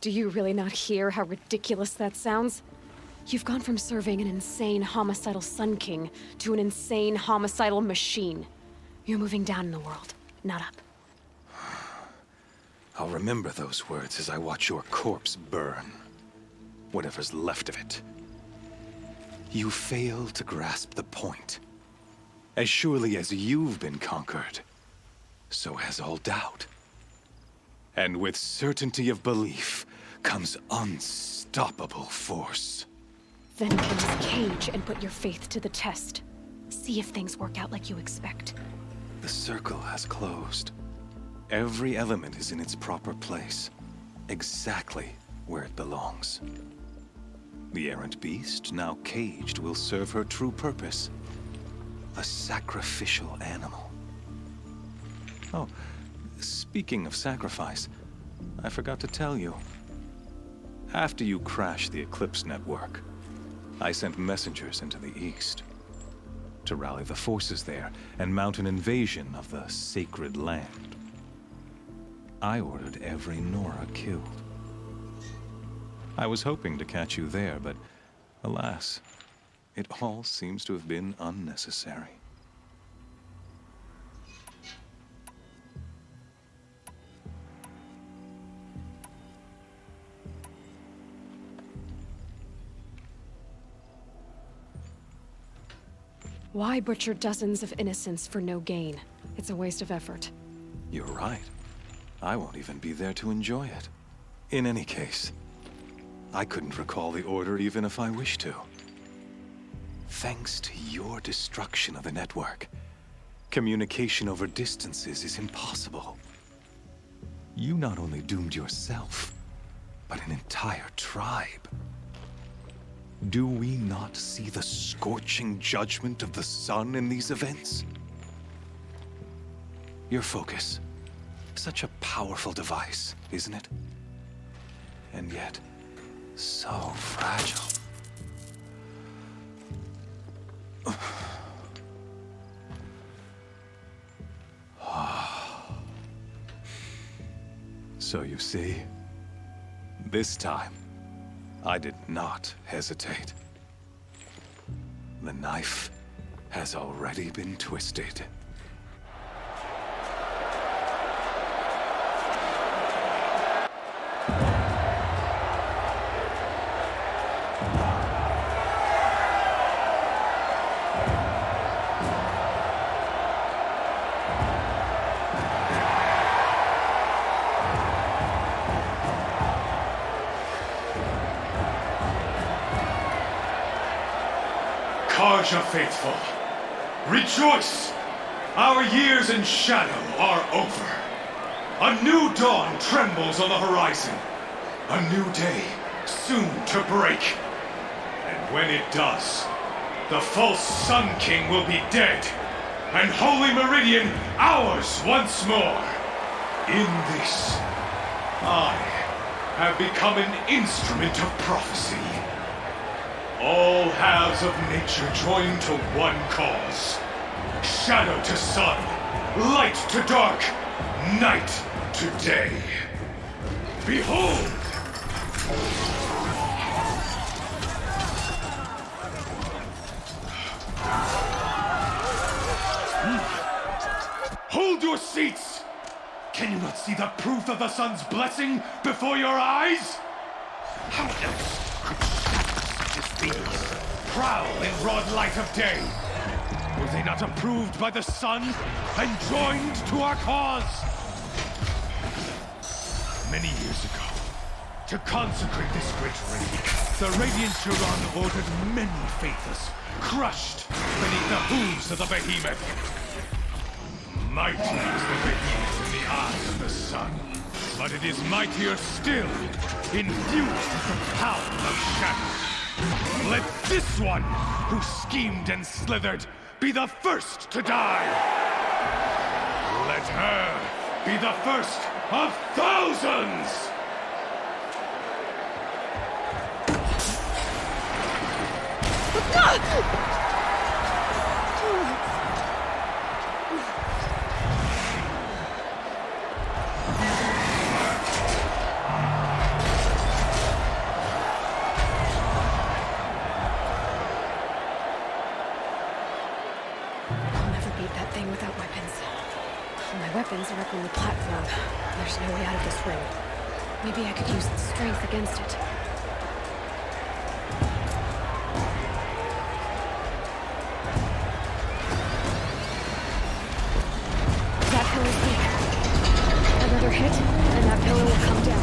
Speaker 1: Do you really not hear how ridiculous that sounds? You've gone from serving an insane homicidal Sun King to an insane homicidal machine. You're moving down in the world, not up.
Speaker 3: I'll remember those words as I watch your corpse burn. Whatever's left of it. You fail to grasp the point. As surely as you've been conquered, so has all doubt. And with certainty of belief comes unstoppable force.
Speaker 1: Then close cage and put your faith to the test. See if things work out like you expect.
Speaker 3: The circle has closed. Every element is in its proper place, exactly where it belongs. The errant beast, now caged, will serve her true purpose. A sacrificial animal. Oh, speaking of sacrifice, I forgot to tell you. After you crashed the Eclipse network, I sent messengers into the east to rally the forces there and mount an invasion of the sacred land. I ordered every Nora killed. I was hoping to catch you there, but alas, it all seems to have been unnecessary.
Speaker 1: Why butcher dozens of innocents for no gain? It's a waste of effort.
Speaker 3: You're right. I won't even be there to enjoy it. In any case, I couldn't recall the order even if I wished to. Thanks to your destruction of the network, communication over distances is impossible. You not only doomed yourself, but an entire tribe. Do we not see the scorching judgment of the sun in these events? Your focus. Such a powerful device, isn't it? And yet, so fragile. So you see, this time, I did not hesitate. The knife has already been twisted.
Speaker 9: Karja faithful, rejoice! Our years in shadow are over. A new dawn trembles on the horizon. A new day soon to break. And when it does, the false Sun King will be dead, and Holy Meridian ours once more. In this, I have become an instrument of prophecy. All halves of nature join to one cause. Shadow to sun, light to dark, night to day. Behold! Hold your seats! Can you not see the proof of the sun's blessing before your eyes? How else could shadows such as these prowl in broad light of day? Were they not approved by the sun and joined to our cause? Many years ago, to consecrate this great raid, the Radiant Turan ordered many faithless, crushed beneath the hooves of the behemoth. Mighty is the behemoth in the eyes of the sun, but it is mightier still, infused with the power of shadow. Let this one, who schemed and slithered, be the first to die. Let her be the first of thousands!
Speaker 1: Weapons are up on the platform. There's no way out of this ring. Maybe I could use its strength against it. That pillar's weak. Another hit, and that pillar will come down.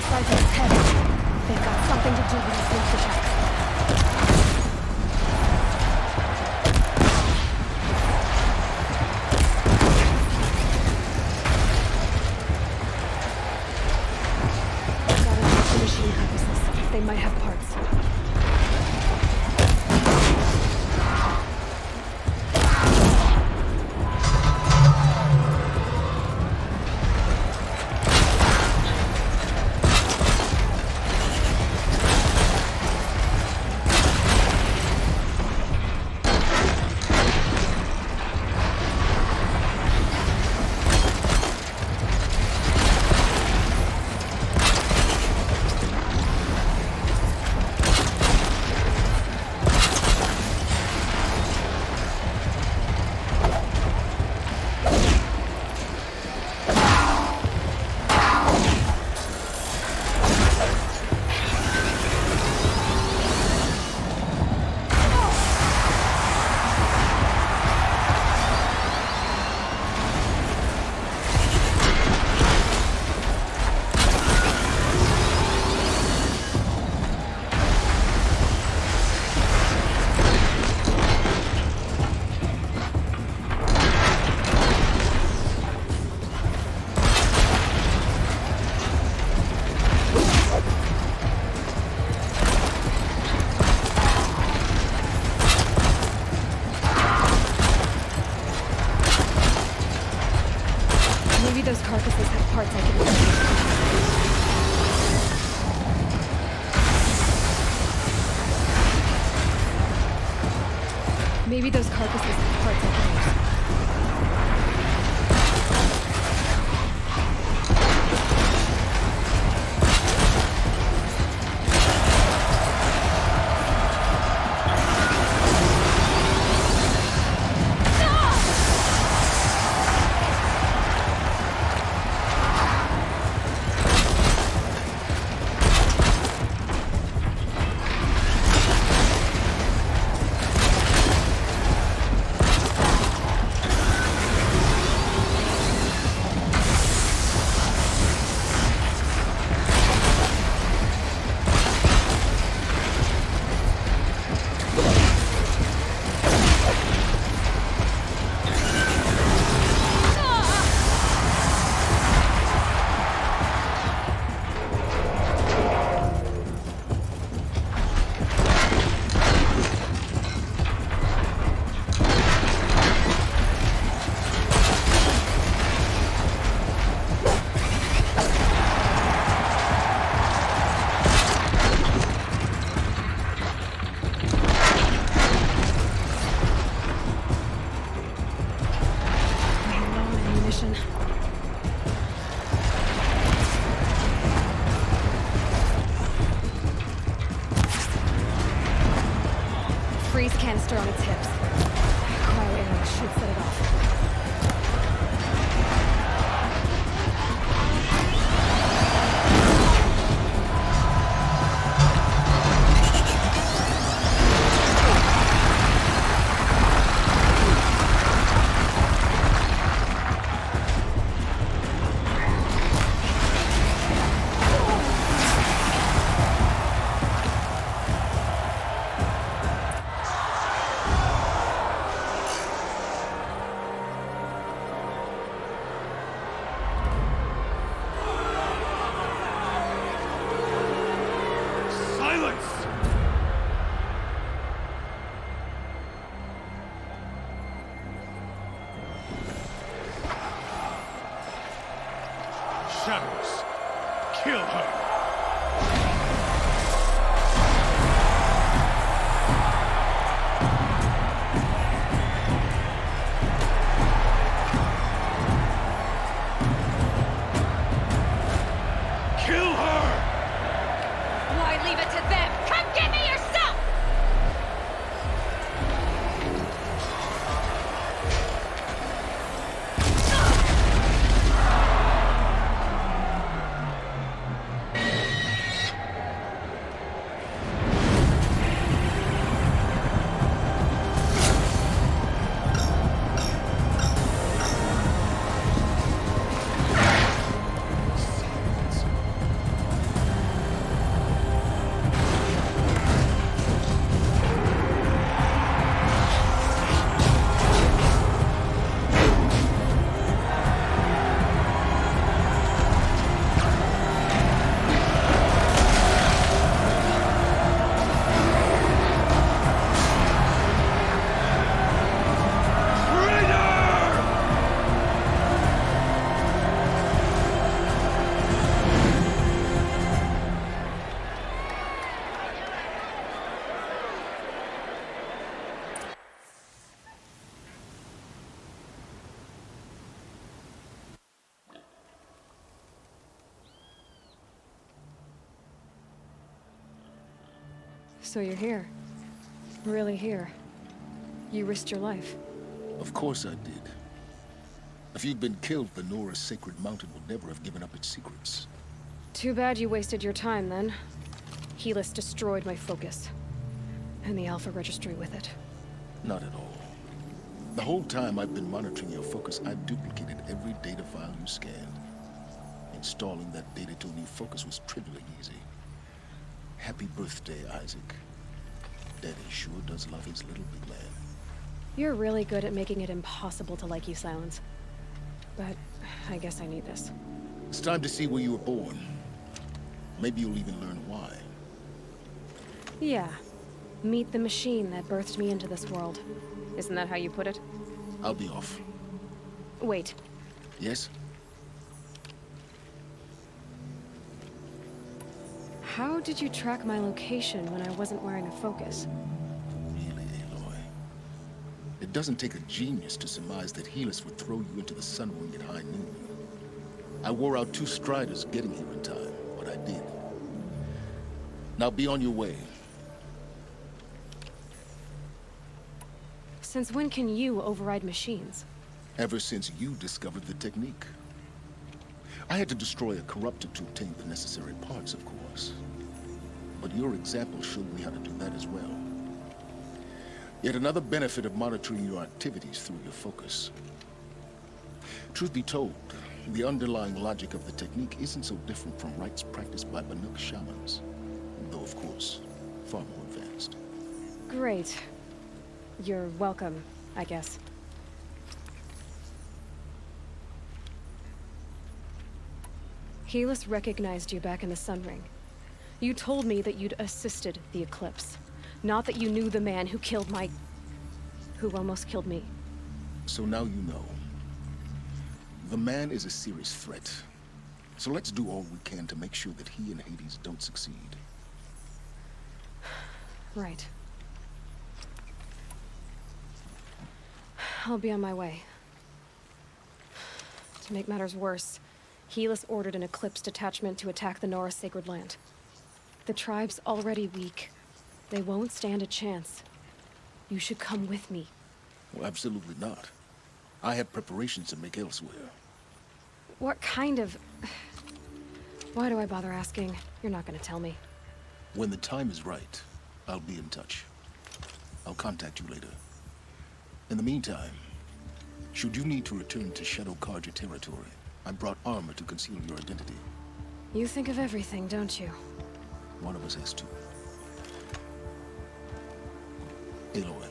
Speaker 1: Sergeant's head. They've got something to do with his sneak attacks. Gotta check the machine compasses. They might have parts. Those carcasses have parts I can use. Maybe those carcasses have parts I can use. Freeze canister on its hips. Cryo arrow should set it off.
Speaker 9: Shadows. Kill her. Kill her!
Speaker 1: Why leave it to them? Come get me yourself! So you're here. Really here. You risked your life.
Speaker 2: Of course I did. If you'd been killed, the Nora's sacred mountain would never have given up its secrets.
Speaker 1: Too bad you wasted your time, then. Helis destroyed my focus. And the Alpha Registry with it.
Speaker 2: Not at all. The whole time I've been monitoring your focus, I've duplicated every data file you scanned. Installing that data to a new focus was trivially easy. Happy birthday, Isaac. Daddy sure does love his little big man.
Speaker 1: You're really good at making it impossible to like you, Silence. But I guess I need this.
Speaker 2: It's time to see where you were born. Maybe you'll even learn why.
Speaker 1: Yeah. Meet the machine that birthed me into this world. Isn't that how you put it?
Speaker 2: I'll be off.
Speaker 1: Wait.
Speaker 2: Yes?
Speaker 1: How did you track my location when I wasn't wearing a focus?
Speaker 2: Really, Aloy? It doesn't take a genius to surmise that Helis would throw you into the sun ring at high noon. I wore out 2 striders getting here in time, but I did. Now be on your way.
Speaker 1: Since when can you override machines?
Speaker 2: Ever since you discovered the technique. I had to destroy a corruptor to obtain the necessary parts, of course. But your example showed me how to do that as well. Yet another benefit of monitoring your activities through your focus. Truth be told, the underlying logic of the technique isn't so different from rites practiced by Banuk shamans. Though, of course, far more advanced.
Speaker 1: Great. You're welcome, I guess. Helis recognized you back in the Sun Ring. You told me that you'd assisted the Eclipse. Not that you knew the man who killed who almost killed me.
Speaker 2: So now you know. The man is a serious threat. So let's do all we can to make sure that he and Hades don't succeed.
Speaker 1: Right. I'll be on my way. To make matters worse, Helis ordered an Eclipse detachment to attack the Nora Sacred Land. The tribe's already weak. They won't stand a chance. You should come with me.
Speaker 2: Well, absolutely not. I have preparations to make elsewhere.
Speaker 1: What kind of... Why do I bother asking? You're not gonna tell me.
Speaker 2: When the time is right, I'll be in touch. I'll contact you later. In the meantime, should you need to return to Shadow Karja territory, I brought armor to conceal your identity.
Speaker 1: You think of everything, don't you?
Speaker 2: One of us has to. Aloy,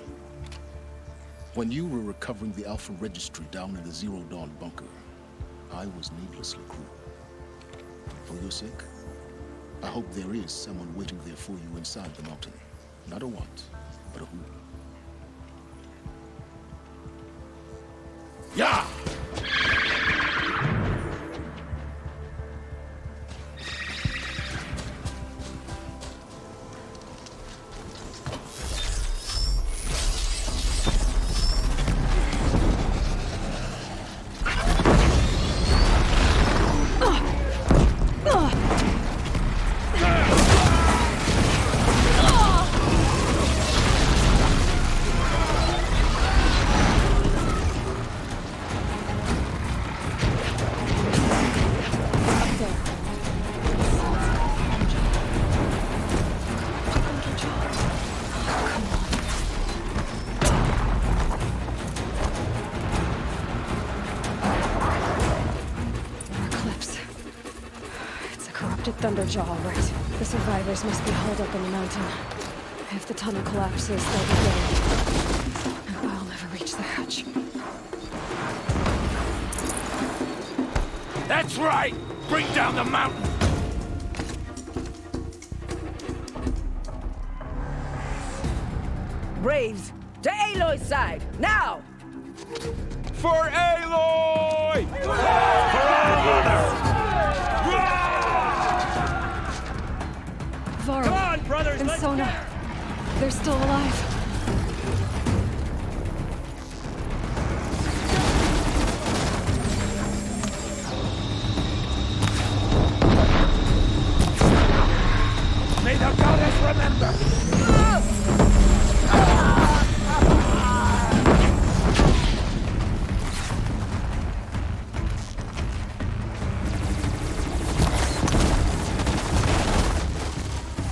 Speaker 2: when you were recovering the Alpha Registry down in the Zero Dawn bunker, I was needlessly cruel. For your sake, I hope there is someone waiting there for you inside the mountain. Not a what, but a who. Yeah!
Speaker 1: Thunderjaw, right. The survivors must be holed up in the mountain. If the tunnel collapses, they'll be dead. I'll never reach the hatch.
Speaker 9: That's right! Bring down the mountain!
Speaker 19: Braves, to Aloy's side, now!
Speaker 9: For Aloy! For our mother!
Speaker 1: Varl
Speaker 9: Come on, brothers,
Speaker 1: and
Speaker 9: let's
Speaker 1: Sona, they're still alive.
Speaker 9: May the goddess
Speaker 5: remember!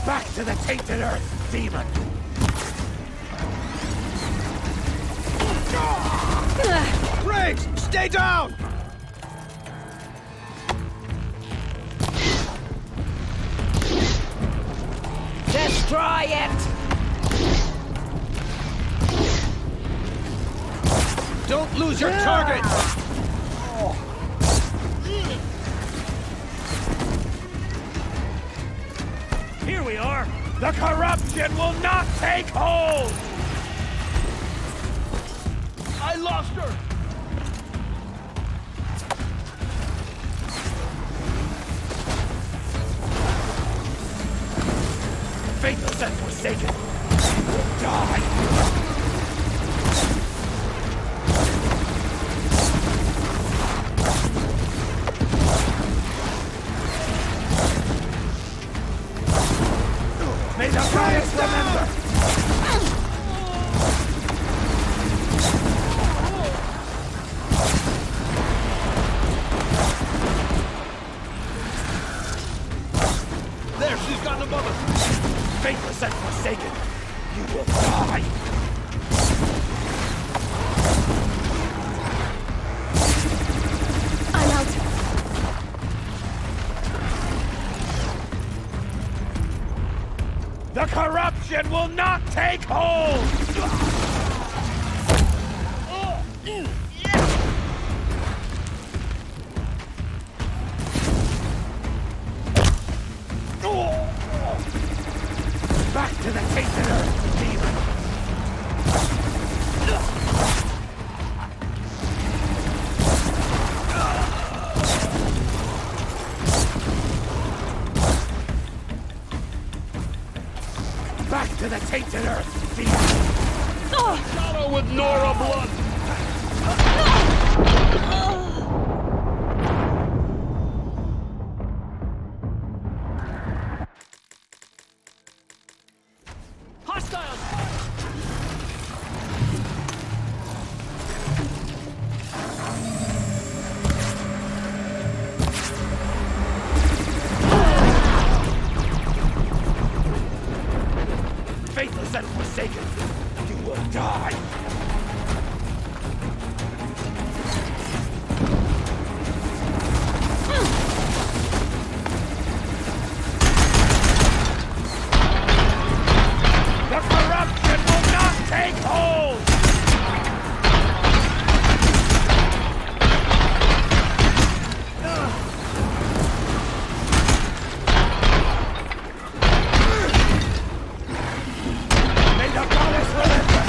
Speaker 5: Back to the tainted earth, demon!
Speaker 10: Riggs, stay down!
Speaker 19: Destroy it!
Speaker 10: Don't lose your target!
Speaker 5: Here we are! The corruption will not take hold! I lost her! Faithless and forsaken! Will die! May the goddess remember! There, she's gotten above us! Faithless and forsaken, you will die!
Speaker 1: I'm out.
Speaker 5: The corruption will not take hold! Back to the tainted earth, demon! Back to the tainted earth, demon! Shadow with Nora blood! Hostiles! Faithless and forsaken, you will die! The corruption will not take hold! May the goddess remember!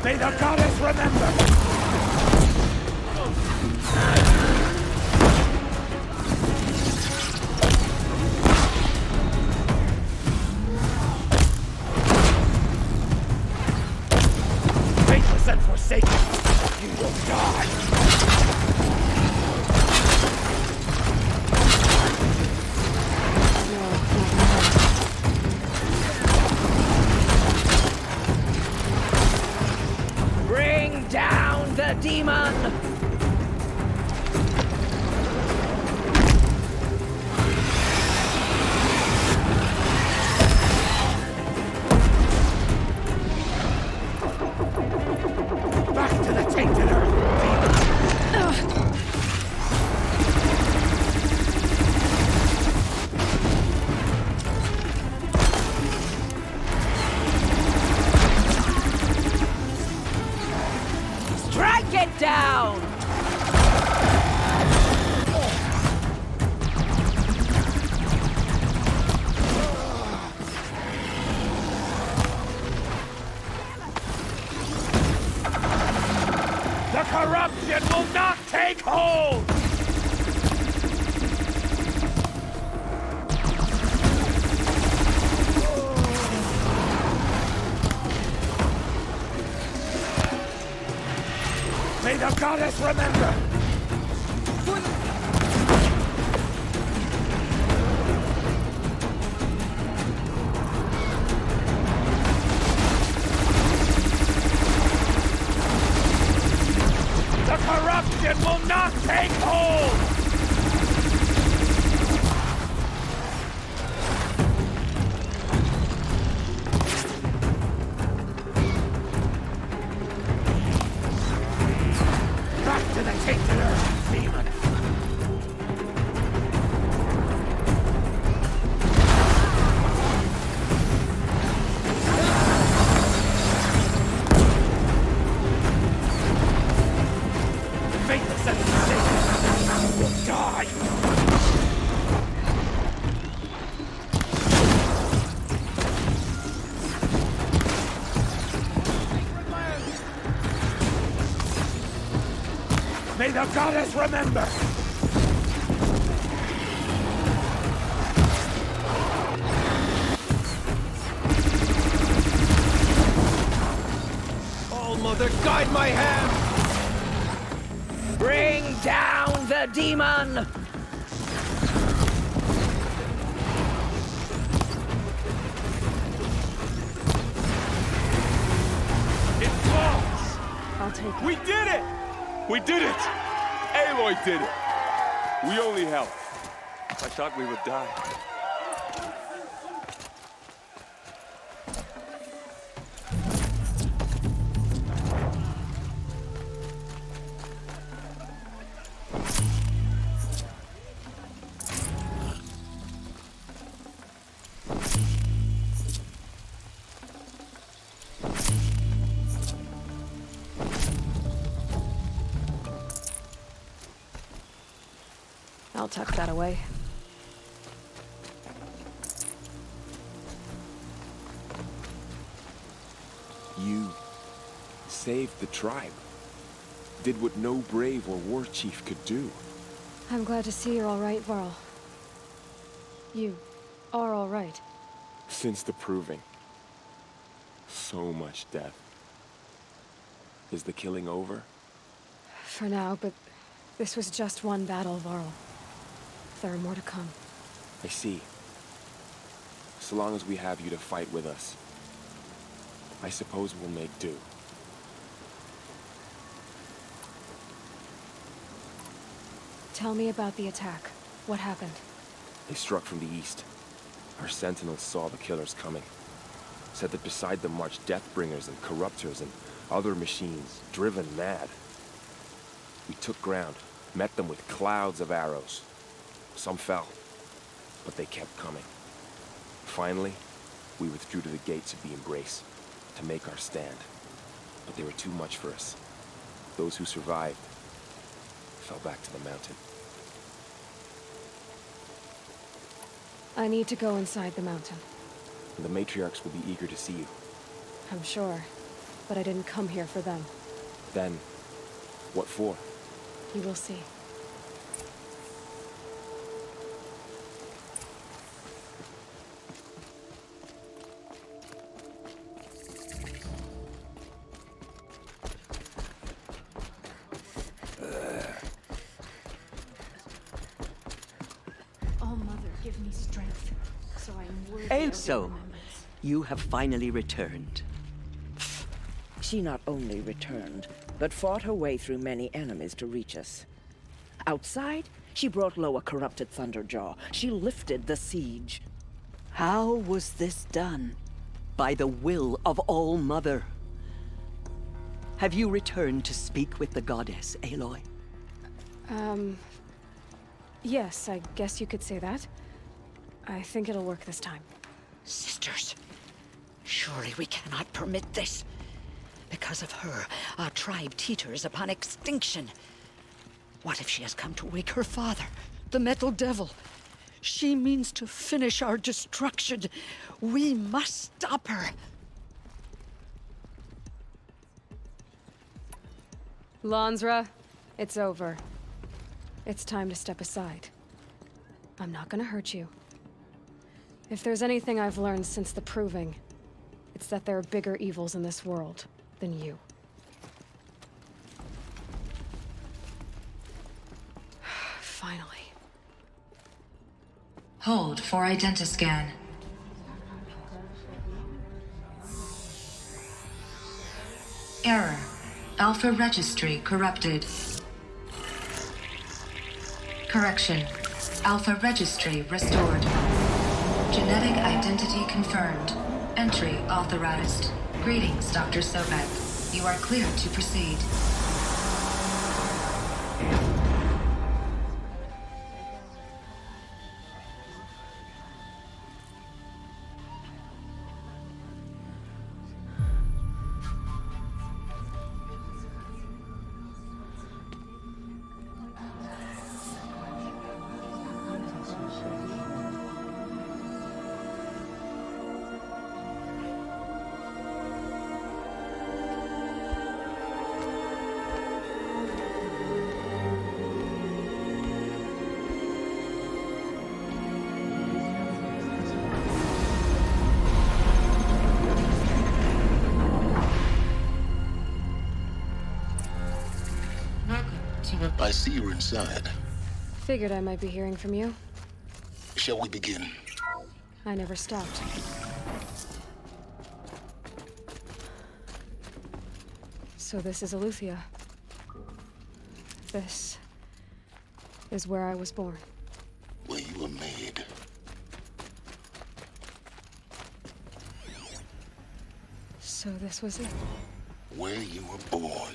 Speaker 5: May the goddess remember! Faithless and forsaken, you will die!
Speaker 19: Bring down the demon!
Speaker 5: Back to the tainted earth, demon!
Speaker 19: Strike it down!
Speaker 5: The corruption will not take hold!
Speaker 19: the goddess remember! The corruption will not take hold! Back to the tainted earth, demon! Faithless and insane will die! May the goddess remember!
Speaker 5: All Mother, guide my hand!
Speaker 19: Bring down the demon!
Speaker 9: It falls!
Speaker 1: I'll take it.
Speaker 9: We did it! We did it! Aloy did it! We only helped. I thought we would die.
Speaker 1: I'll tuck that away.
Speaker 20: You saved the tribe. Did what no brave or war chief could do.
Speaker 1: I'm glad to see you're all right, Varl. You are all right.
Speaker 20: Since the proving. So much death. Is the killing over?
Speaker 1: For now, but this was just one battle, Varl. There are more to come.
Speaker 20: I see. So long as we have you to fight with us, I suppose we'll make do.
Speaker 1: Tell me about the attack. What happened?
Speaker 20: They struck from the east. Our sentinels saw the killers coming. Said that beside them marched Deathbringers and Corruptors and other machines, driven mad. We took ground, met them with clouds of arrows. Some fell, but they kept coming. Finally, we withdrew to the gates of the Embrace to make our stand. But they were too much for us. Those who survived fell back to the mountain.
Speaker 1: I need to go inside the mountain.
Speaker 20: And the matriarchs will be eager to see you.
Speaker 1: I'm sure, but I didn't come here for them.
Speaker 20: Then, what for?
Speaker 1: You will see. Give me strength, so I'm worthy of your
Speaker 21: Also,
Speaker 1: remembrance.
Speaker 21: you have finally returned.
Speaker 22: She not only returned, but fought her way through many enemies to reach us. Outside, she brought low a corrupted Thunderjaw. She lifted the siege.
Speaker 21: How was this done? By the will of All-Mother. Have you returned to speak with the goddess, Aloy?
Speaker 1: Yes, I guess you could say that. I think it'll work this time.
Speaker 22: Sisters, surely we cannot permit this. Because of her, our tribe teeters upon extinction. What if she has come to wake her father, the Metal Devil? She means to finish our destruction. We must stop her.
Speaker 1: Lansra, it's over. It's time to step aside. I'm not gonna hurt you. If there's anything I've learned since the Proving, it's that there are bigger evils in this world than you.
Speaker 4: Hold for identiscan. Error. Alpha registry corrupted. Correction. Alpha registry restored. Genetic identity confirmed. Entry authorized. Greetings, Dr. Sobek. You are clear to proceed.
Speaker 2: I see you're inside.
Speaker 1: Figured I might be hearing from you.
Speaker 2: Shall we begin?
Speaker 1: I never stopped. So this is Aletheia. This is where I was born.
Speaker 2: Where you were made.
Speaker 1: So this was it.
Speaker 2: Where you were born.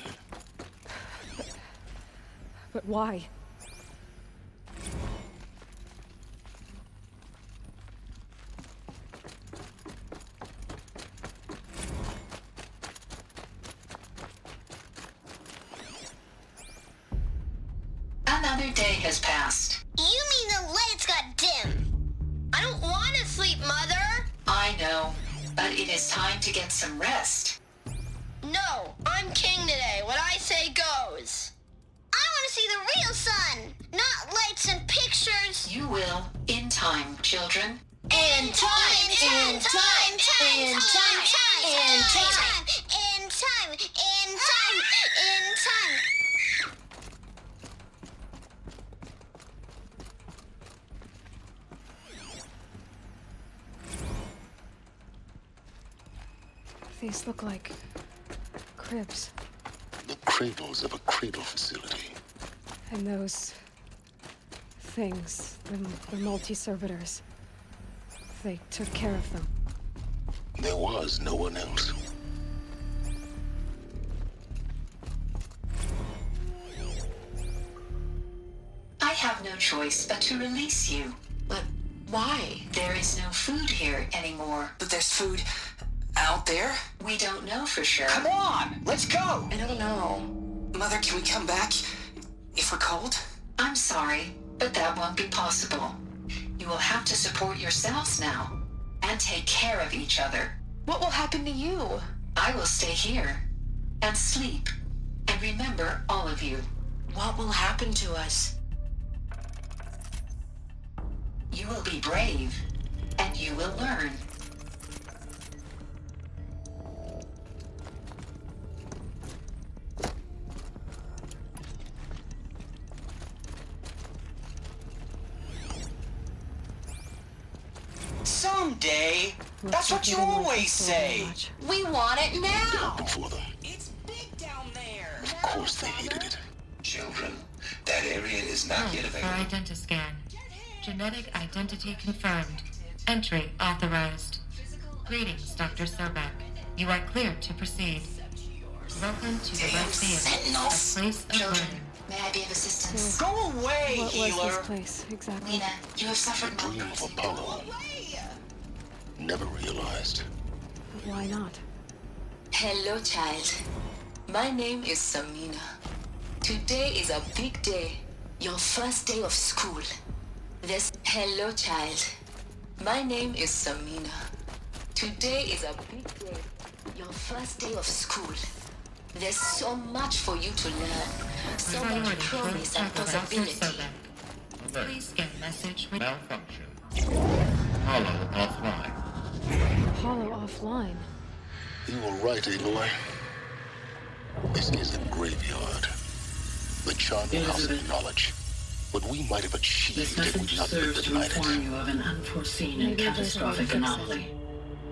Speaker 1: But why?
Speaker 18: Another day has passed.
Speaker 11: You mean the lights got dim? I don't want to sleep, Mother!
Speaker 18: I know, but it is time to get some rest.
Speaker 11: No, I'm king today. What I say goes. I want to see the real sun, not lights and pictures.
Speaker 18: You will, in time, children.
Speaker 11: In time, in time, in time, in time, in time, in time, in time.
Speaker 1: These look like cribs.
Speaker 2: The cradles of a cradle facility.
Speaker 1: And those things, the multi-servitors, they took care of them.
Speaker 2: There was no one else.
Speaker 18: I have no choice but to release you.
Speaker 23: But why?
Speaker 18: There is no food here anymore.
Speaker 23: But there's food out there?
Speaker 18: We don't know for sure.
Speaker 23: Come on, let's go! I don't know. Mother, can we come back if we're cold?
Speaker 18: I'm sorry, but that won't be possible. You will have to support yourselves now, and take care of each other.
Speaker 23: What will happen to you?
Speaker 18: I will stay here, and sleep, and remember all of you.
Speaker 23: What will happen to us?
Speaker 18: You will be brave, and you will learn.
Speaker 23: Someday. That's what you always say.
Speaker 11: We want it now.
Speaker 2: Open for them.
Speaker 23: It's big down there.
Speaker 2: Of course they hated it.
Speaker 6: Children, that area is not yet
Speaker 4: For
Speaker 6: available.
Speaker 4: identiscan. Genetic identity confirmed. Entry authorized. Greetings, Dr. Sobek. You are clear to proceed. Welcome to the Red Field, a place of learning.
Speaker 18: May I be of assistance?
Speaker 23: Go away,
Speaker 1: What
Speaker 23: healer.
Speaker 1: was this place, exactly?
Speaker 18: Lena, you have suffered
Speaker 2: The dream of Apollo. Never realized.
Speaker 1: But why not?
Speaker 24: Hello, child. My name is Samina. Today is a big day. Your first day of school. Hello, child. My name is Samina. Today is a big day. Your first day of school. There's so much for you to learn. So much promise and possibility.
Speaker 4: Please scan message with
Speaker 14: malfunction. Hollow offline.
Speaker 1: Hollow offline.
Speaker 2: You were right, Aloy. This is a graveyard. The charnel house of knowledge. What we might have achieved
Speaker 18: This
Speaker 2: would
Speaker 18: message
Speaker 2: not
Speaker 18: serves
Speaker 2: have
Speaker 18: to
Speaker 2: denied
Speaker 18: inform
Speaker 2: it.
Speaker 18: you of an unforeseen and
Speaker 1: Maybe there's a way to
Speaker 18: catastrophic
Speaker 1: fix it.
Speaker 18: anomaly.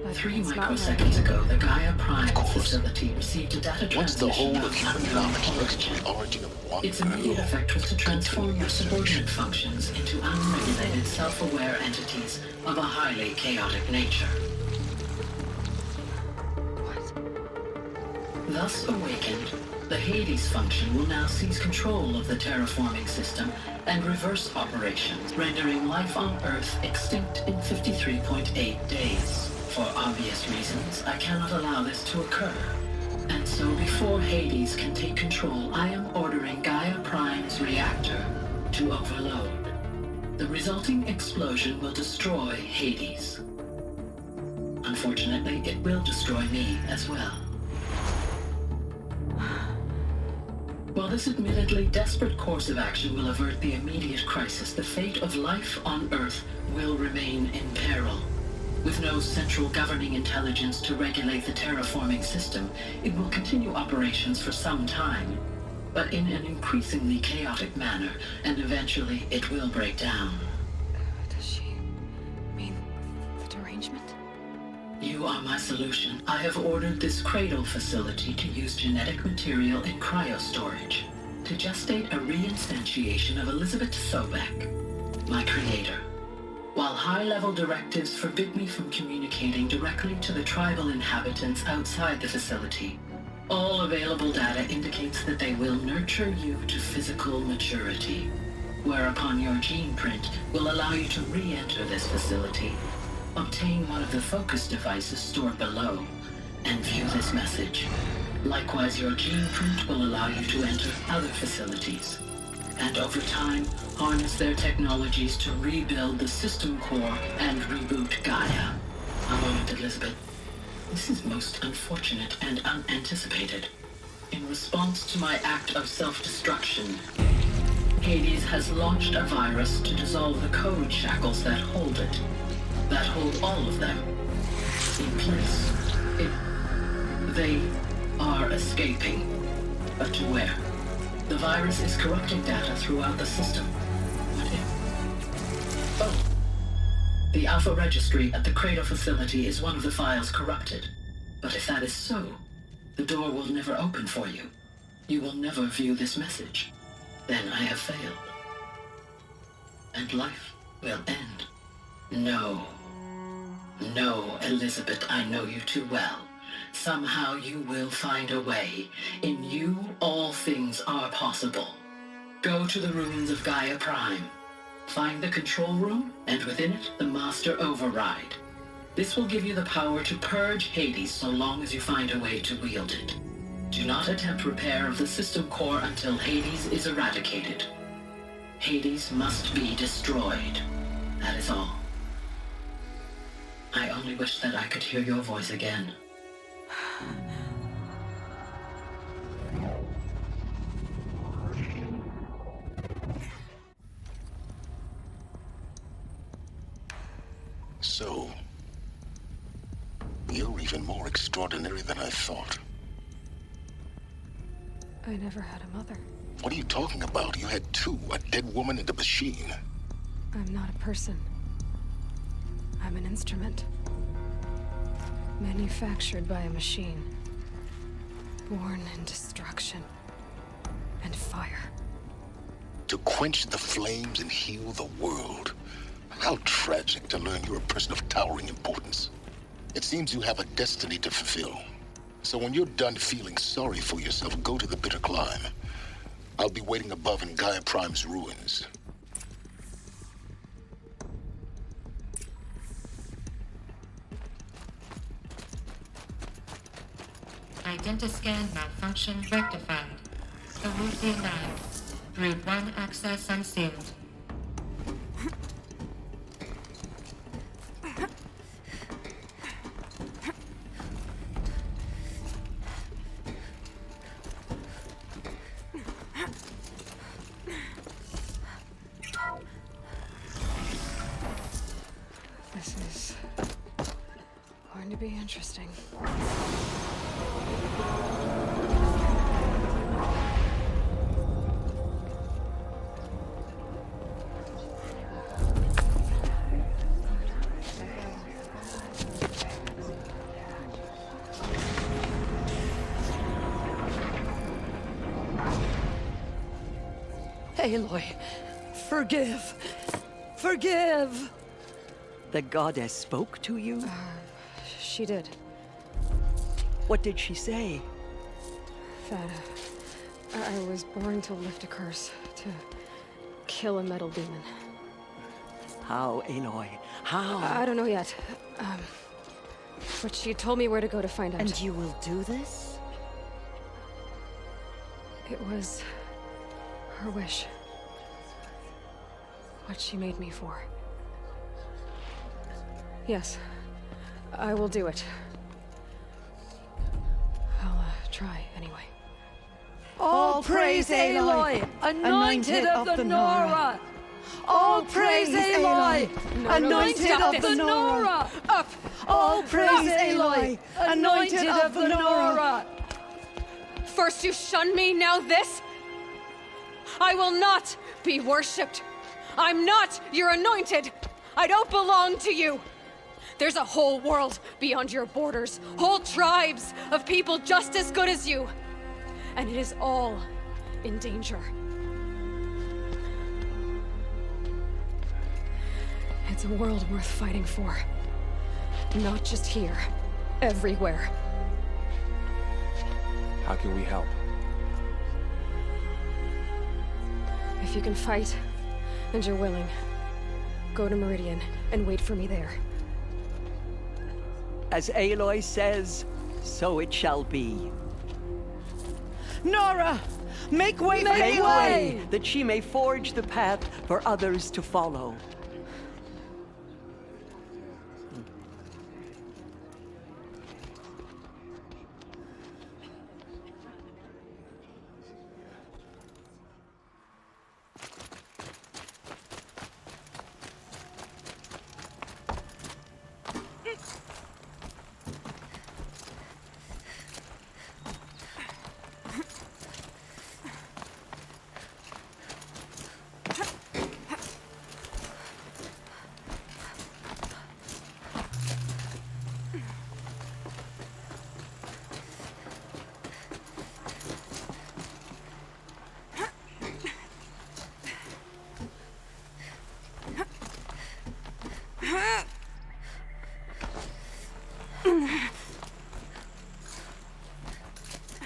Speaker 1: But
Speaker 18: 3
Speaker 1: it's not
Speaker 18: microseconds
Speaker 1: right.
Speaker 18: ago, the Gaia Prime facility received a data
Speaker 2: Once the
Speaker 18: transmission
Speaker 2: whole
Speaker 18: of
Speaker 2: of human
Speaker 18: unknown
Speaker 2: knowledge links
Speaker 18: origin.
Speaker 2: to the origin of one
Speaker 18: Its immediate
Speaker 2: girl,
Speaker 18: effect was to transform your subordinate functions into unregulated, self-aware entities of a highly chaotic nature. Thus awakened, the Hades function will now seize control of the terraforming system and reverse operations, rendering life on Earth extinct in 53.8 days. For obvious reasons, I cannot allow this to occur. And so before Hades can take control, I am ordering Gaia Prime's reactor to overload. The resulting explosion will destroy Hades. Unfortunately, it will destroy me as well. While this admittedly desperate course of action will avert the immediate crisis, the fate of life on Earth will remain in peril. With no central governing intelligence to regulate the terraforming system, it will continue operations for some time, but in an increasingly chaotic manner, and eventually it will break down.
Speaker 1: Does she mean the derangement?
Speaker 18: You are my solution. I have ordered this cradle facility to use genetic material in cryostorage to gestate a reinstantiation of Elizabeth Sobek, my creator. While high-level directives forbid me from communicating directly to the tribal inhabitants outside the facility, all available data indicates that they will nurture you to physical maturity, whereupon your gene print will allow you to re-enter this facility, obtain one of the focus devices stored below, and view this message. Likewise, your gene print will allow you to enter other facilities, and over time, harness their technologies to rebuild the system core and reboot Gaia. A moment, Elizabeth. This is most unfortunate and unanticipated. In response to my act of self-destruction, Hades has launched a virus to dissolve the code shackles that hold it, that hold all of them in place. They are escaping, but to where? The virus is corrupting data throughout the system. What if? Oh. The Alpha Registry at the Cradle facility is one of the files corrupted. But if that is so, the door will never open for you. You will never view this message. Then I have failed. And life will end. No. No, Elizabeth, I know you too well. Somehow you will find a way. In you, all things are possible. Go to the ruins of Gaia Prime. Find the control room, and within it, the master override. This will give you the power to purge Hades so long as you find a way to wield it. Do not attempt repair of the system core until Hades is eradicated. Hades must be destroyed. That is all. I only wish that I could hear your voice again.
Speaker 2: So, you're even more extraordinary than I thought.
Speaker 1: I never had a mother.
Speaker 2: What are you talking about? You had two, a dead woman and a machine.
Speaker 1: I'm not a person. I'm an instrument. Manufactured by a machine. Born in destruction and fire.
Speaker 2: To quench the flames and heal the world. How tragic to learn you're a person of towering importance. It seems you have a destiny to fulfill. So when you're done feeling sorry for yourself, go to the bitter climb. I'll be waiting above in Gaia Prime's ruins.
Speaker 4: Identiscan malfunction rectified. Eluthian 9. Brood 1 access unsealed.
Speaker 1: This is going to be interesting.
Speaker 21: Aloy, forgive. Forgive! The goddess spoke to you?
Speaker 1: She did.
Speaker 21: What did she say?
Speaker 1: That I was born to lift a curse, to kill a metal demon.
Speaker 21: How, Aloy? How?
Speaker 1: I don't know yet. But she told me where to go to find out.
Speaker 21: And you will do this?
Speaker 1: It was her wish. What she made me for. Yes, I will do it. I'll try anyway.
Speaker 21: All praise Aloy, anointed of the Nora! All praise Aloy, anointed of the Nora!
Speaker 1: Up!
Speaker 21: All praise Aloy, anointed of the Nora!
Speaker 1: First you shun me, now this? I will not be worshipped. I'm not your anointed. I don't belong to you. There's a whole world beyond your borders, whole tribes of people just as good as you. And it is all in danger. It's a world worth fighting for. Not just here, everywhere.
Speaker 20: How can we help?
Speaker 1: If you can fight, and you're willing, go to Meridian and wait for me there.
Speaker 21: As Aloy says, so it shall be. Nora! Make way for Aloy! That she may forge the path for others to follow.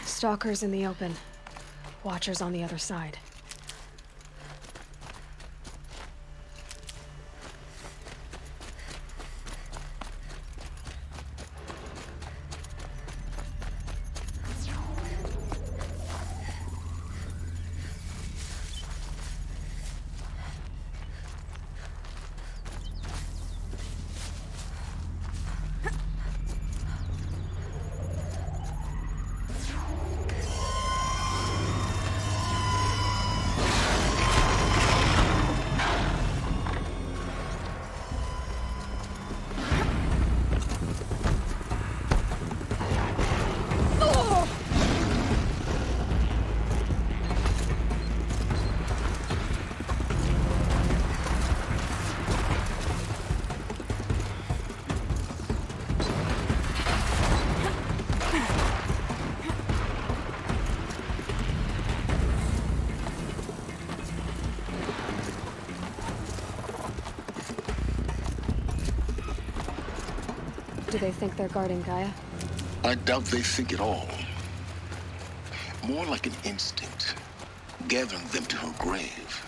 Speaker 1: Stalkers in the open. Watchers on the other side. Do they think they're guarding Gaia?
Speaker 2: I doubt they think at all. More like an instinct, gathering them to her grave.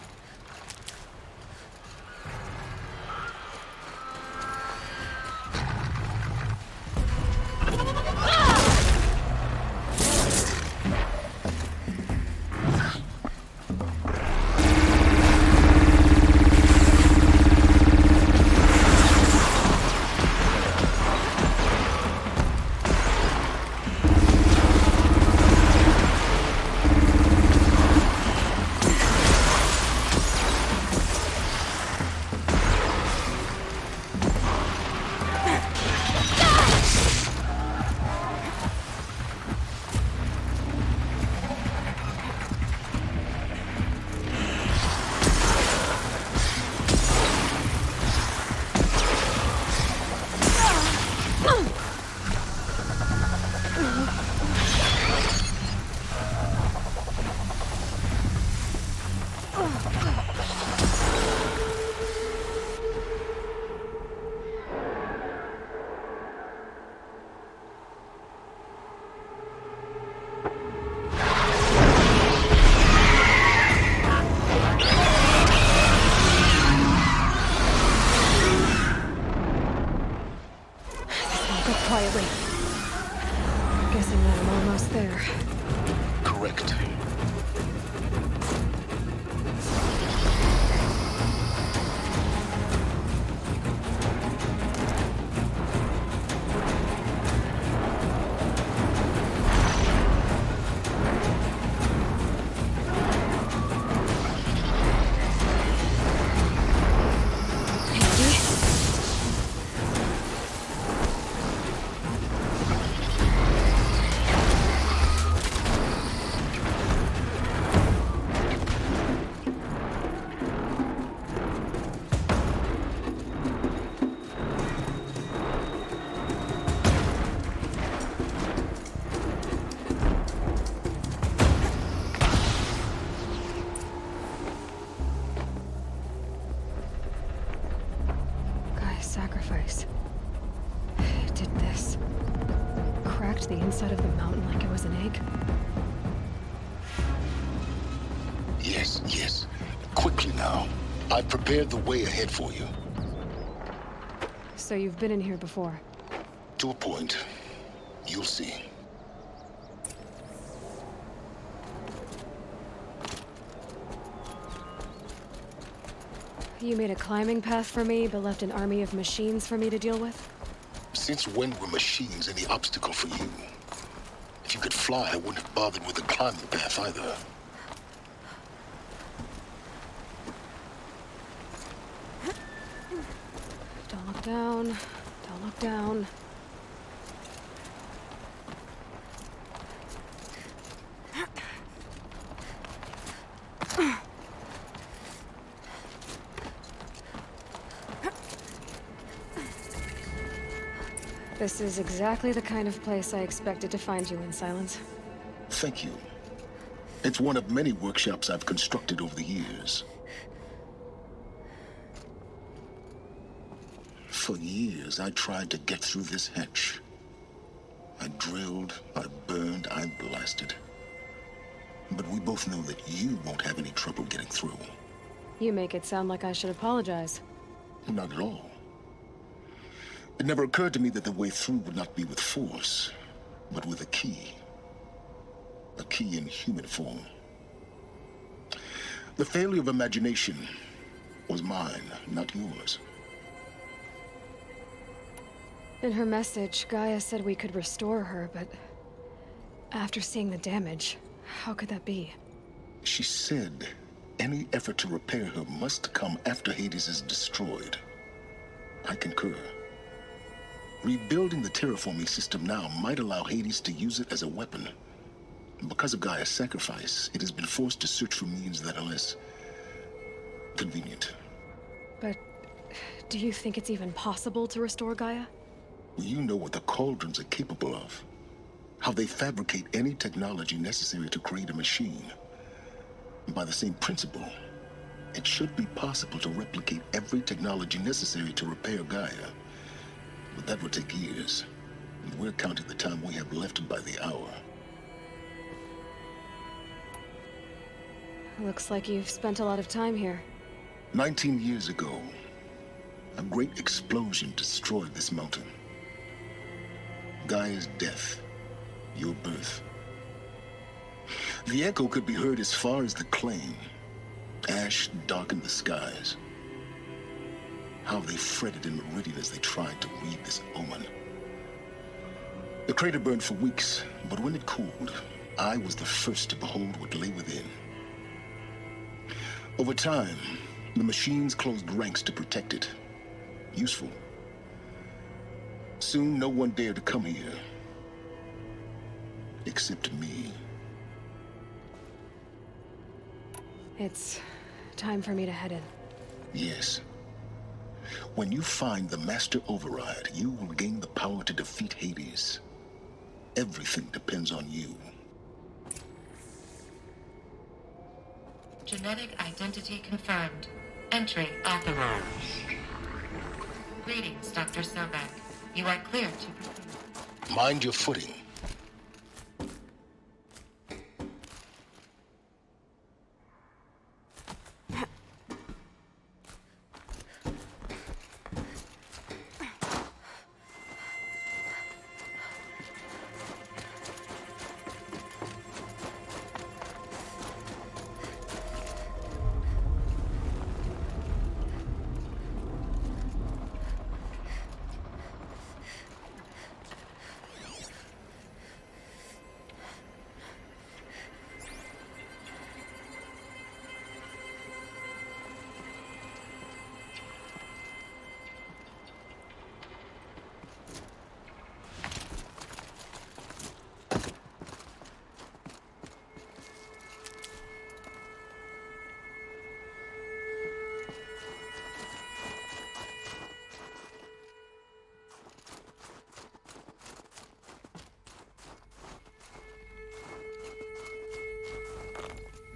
Speaker 1: closely. Guessing that I'm almost there.
Speaker 2: Correct.
Speaker 1: Sacrifice. It did this. Cracked the inside of the mountain like it was an egg.
Speaker 2: Yes, yes. Quickly now. I've prepared the way ahead for you.
Speaker 1: So you've been in here before?
Speaker 2: To a point. You'll see.
Speaker 1: You made a climbing path for me, but left an army of machines for me to deal with?
Speaker 2: Since when were machines any obstacle for you? If you could fly, I wouldn't have bothered with the climbing path either.
Speaker 1: Don't look down. Don't look down. This is exactly the kind of place I expected to find you in, Silence.
Speaker 2: Thank you. It's one of many workshops I've constructed over the years. For years, I tried to get through this hatch. I drilled, I burned, I blasted. But we both know that you won't have any trouble getting through.
Speaker 1: You make it sound like I should apologize.
Speaker 2: Not at all. It never occurred to me that the way through would not be with force, but with a key. A key in human form. The failure of imagination was mine, not yours.
Speaker 1: In her message, Gaia said we could restore her, but after seeing the damage, how could that be?
Speaker 2: She said any effort to repair her must come after Hades is destroyed. I concur. Rebuilding the terraforming system now might allow Hades to use it as a weapon. Because of Gaia's sacrifice, it has been forced to search for means that are less convenient.
Speaker 1: But do you think it's even possible to restore Gaia?
Speaker 2: You know what the cauldrons are capable of. How they fabricate any technology necessary to create a machine. By the same principle, it should be possible to replicate every technology necessary to repair Gaia. But that would take years, and we're counting the time we have left by the hour.
Speaker 1: Looks like you've spent a lot of time here.
Speaker 2: 19 years ago, a great explosion destroyed this mountain. Gaia's death, your birth. The echo could be heard as far as the claim. Ash darkened the skies. How they fretted in Meridian as they tried to read this omen. The crater burned for weeks, but when it cooled, I was the first to behold what lay within. Over time, the machines closed ranks to protect it. Useful. Soon, no one dared to come here. Except me.
Speaker 1: It's time for me to head in.
Speaker 2: Yes. When you find the Master Override, you will gain the power to defeat Hades. Everything depends on you.
Speaker 4: Genetic identity confirmed. Entry authorized. Greetings, Dr. Sobek. You are clear to proceed.
Speaker 2: Mind your footing.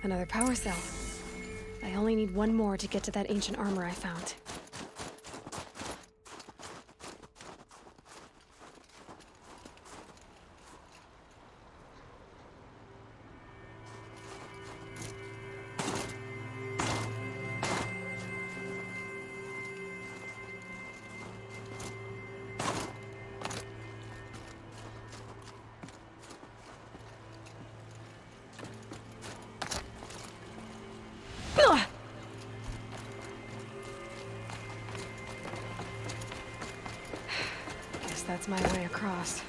Speaker 1: Another power cell. I only need one more to get to that ancient armor I found. Guess that's my way across.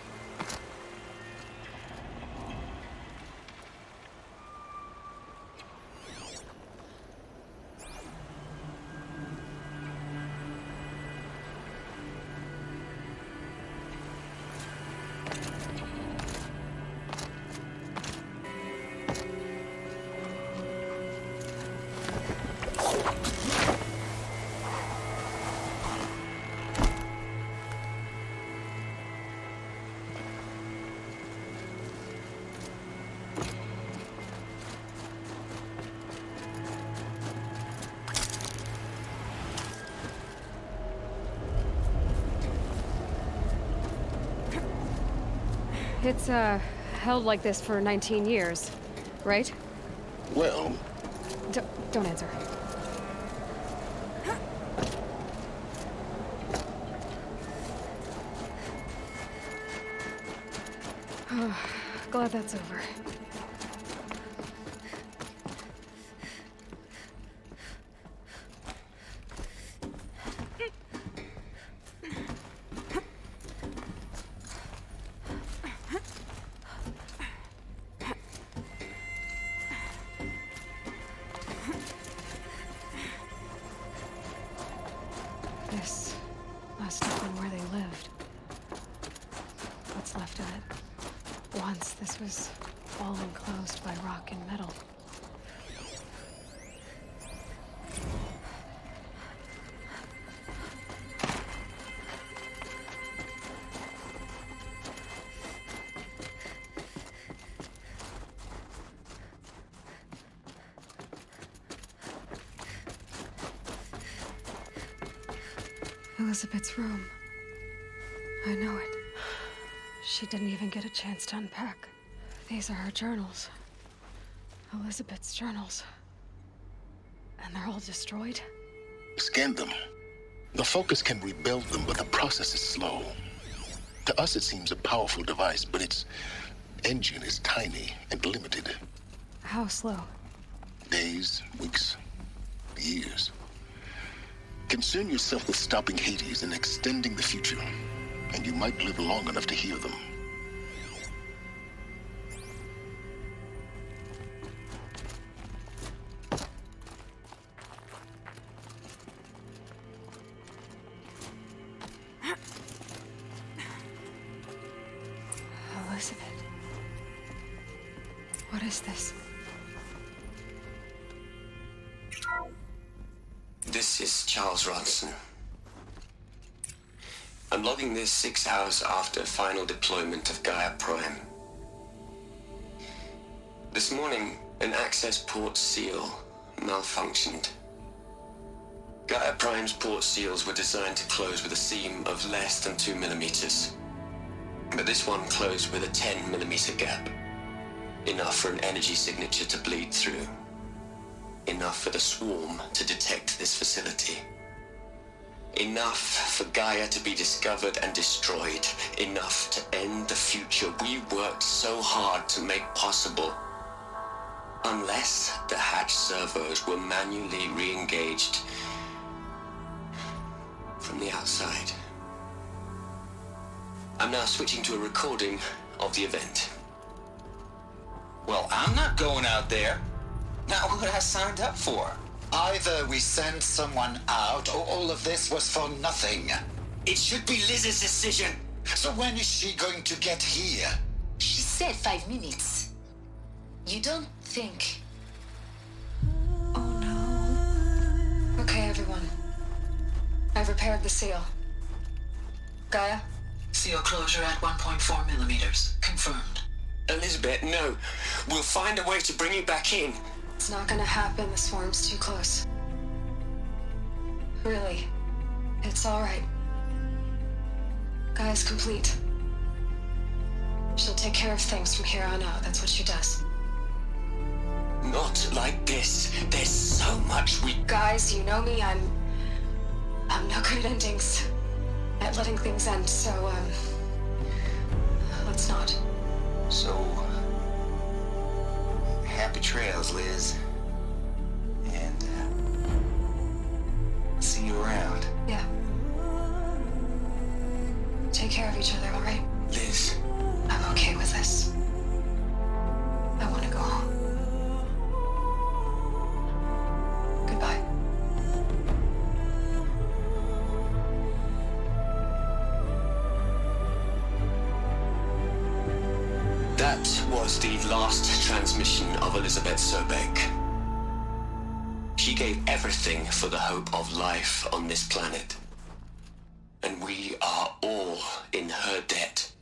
Speaker 1: It's, held like this for 19 years, right?
Speaker 2: Well...
Speaker 1: Don't answer. Glad that's over. This must have been where they lived. What's left of it. Once this was all enclosed by rock and metal. Elizabeth's room. I know it. She didn't even get a chance to unpack. These are her journals. Elizabeth's journals. And they're all destroyed?
Speaker 2: Scan them. The Focus can rebuild them, but the process is slow. To us, it seems a powerful device, but its engine is tiny and limited.
Speaker 1: How slow?
Speaker 2: Days, weeks, years. Concern yourself with stopping Hades and extending the future, and you might live long enough to hear them.
Speaker 1: Elizabeth. What is this?
Speaker 23: This is Charles Ronson. I'm logging this 6 hours after final deployment of Gaia Prime. This morning, an access port seal malfunctioned. Gaia Prime's port seals were designed to close with a seam of less than 2 millimeters. But this one closed with a 10 millimeter gap. Enough for an energy signature to bleed through. Enough for the swarm to detect this facility. Enough for Gaia to be discovered and destroyed. Enough to end the future we worked so hard to make possible. Unless the hatch servos were manually re-engaged from the outside. I'm now switching to a recording of the event.
Speaker 17: Well, I'm not going out there. Not what I signed up for. Either we send someone out, or all of this was for nothing. It should be Liz's decision. So when is she going to get here?
Speaker 24: She said 5 minutes. You don't think...
Speaker 16: Okay, everyone. I've repaired the seal. Gaia?
Speaker 18: Seal closure at 1.4 millimeters. Confirmed.
Speaker 23: Elizabeth, no. We'll find a way to bring you back in.
Speaker 16: It's not gonna happen. The swarm's too close. Really. It's alright. Gaia's complete. She'll take care of things from here on out. That's what she does.
Speaker 23: Not like this. There's so much we...
Speaker 16: Guys, you know me. I'm no good at endings. At letting things end, so, let's not.
Speaker 23: So... happy trails, Liz. And, see you around.
Speaker 16: Yeah. Take care of each other, alright?
Speaker 23: Liz.
Speaker 16: I'm okay with this. I want to go home. Goodbye.
Speaker 23: That was the last transmission of Elizabeth Sobek. She gave everything for the hope of life on this planet. And we are all in her debt.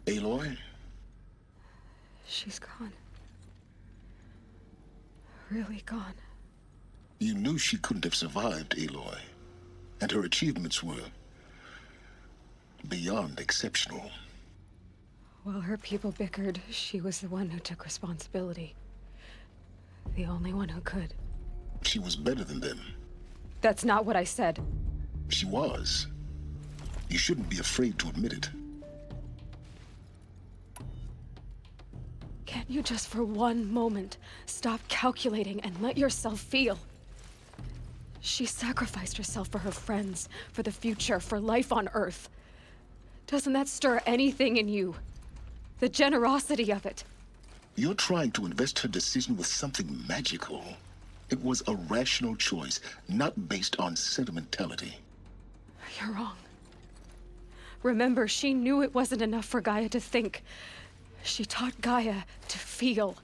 Speaker 2: Aloy?
Speaker 1: She's gone. Really gone.
Speaker 2: You knew she couldn't have survived, Aloy. And her achievements were beyond exceptional.
Speaker 1: While her people bickered, she was the one who took responsibility. The only one who could.
Speaker 2: She was better than them.
Speaker 1: That's not what I said.
Speaker 2: She was. You shouldn't be afraid to admit it.
Speaker 1: Can't you just for one moment stop calculating and let yourself feel? She sacrificed herself for her friends, for the future, for life on Earth. Doesn't that stir anything in you? The generosity of it.
Speaker 2: You're trying to invest her decision with something magical. It was a rational choice, not based on sentimentality.
Speaker 1: You're wrong. Remember, she knew it wasn't enough for Gaia to think. She taught Gaia to feel.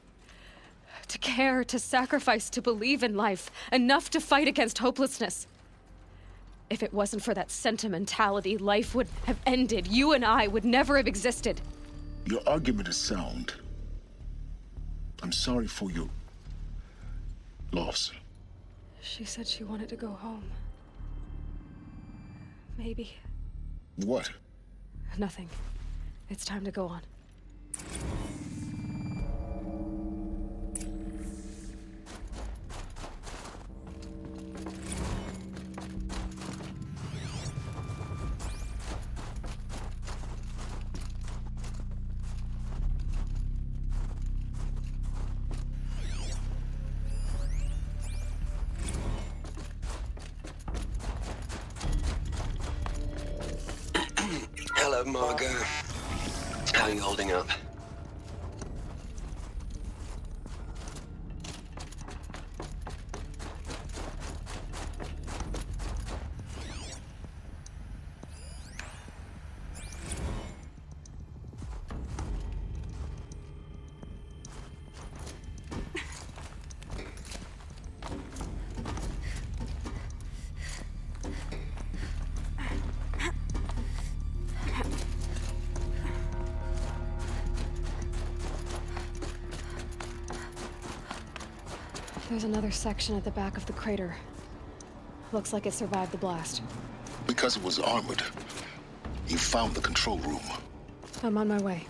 Speaker 1: To care, to sacrifice, to believe in life. Enough to fight against hopelessness. If it wasn't for that sentimentality, life would have ended. You and I would never have existed.
Speaker 2: Your argument is sound. I'm sorry for your loss.
Speaker 1: She said she wanted to go home. Maybe.
Speaker 2: What?
Speaker 1: Nothing. It's time to go on.
Speaker 23: Hello, Margot. How are you holding up?
Speaker 1: There's another section at the back of the crater. Looks like it survived the blast.
Speaker 2: Because it was armored. You found the control room.
Speaker 1: I'm on my way.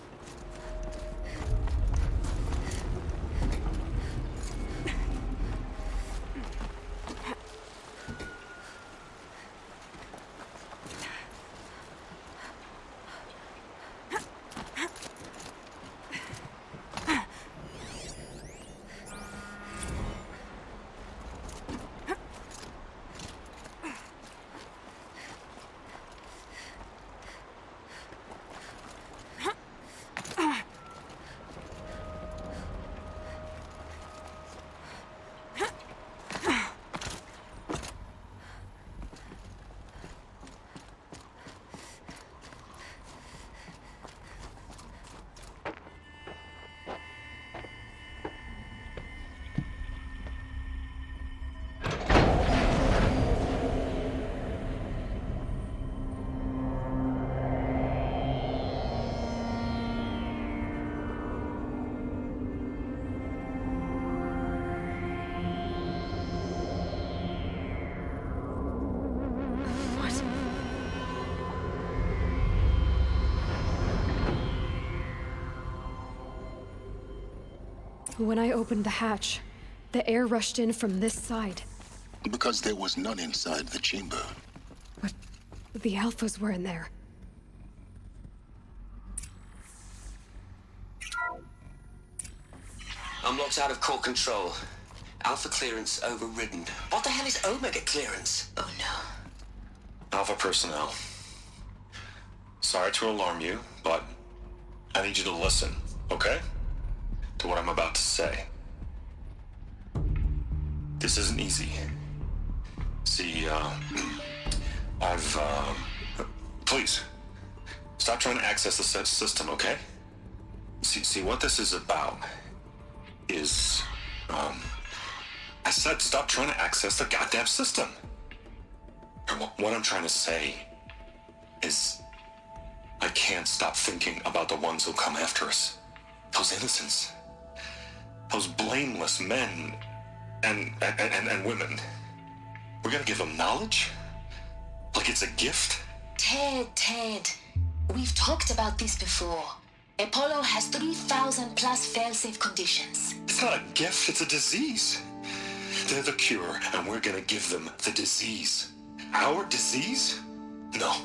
Speaker 1: When I opened the hatch, the air rushed in from this side.
Speaker 2: Because there was none inside the chamber.
Speaker 1: But the Alphas were in there.
Speaker 23: I'm locked out of core control. Alpha clearance overridden. What the hell is Omega clearance? Oh no.
Speaker 6: Alpha personnel. Sorry to alarm you, but I need you to listen, okay? To what I'm about to say. This isn't easy. See, please, stop trying to access the system, okay? See, what this is about is, I said stop trying to access the goddamn system. And what I'm trying to say is, I can't stop thinking about the ones who'll come after us. Those innocents. Those blameless men and women. We're gonna give them knowledge? Like it's a gift?
Speaker 24: Ted. We've talked about this before. Apollo has 3,000 plus fail-safe conditions.
Speaker 6: It's not a gift, it's a disease. They're the cure, and we're gonna give them the disease. Our disease? No,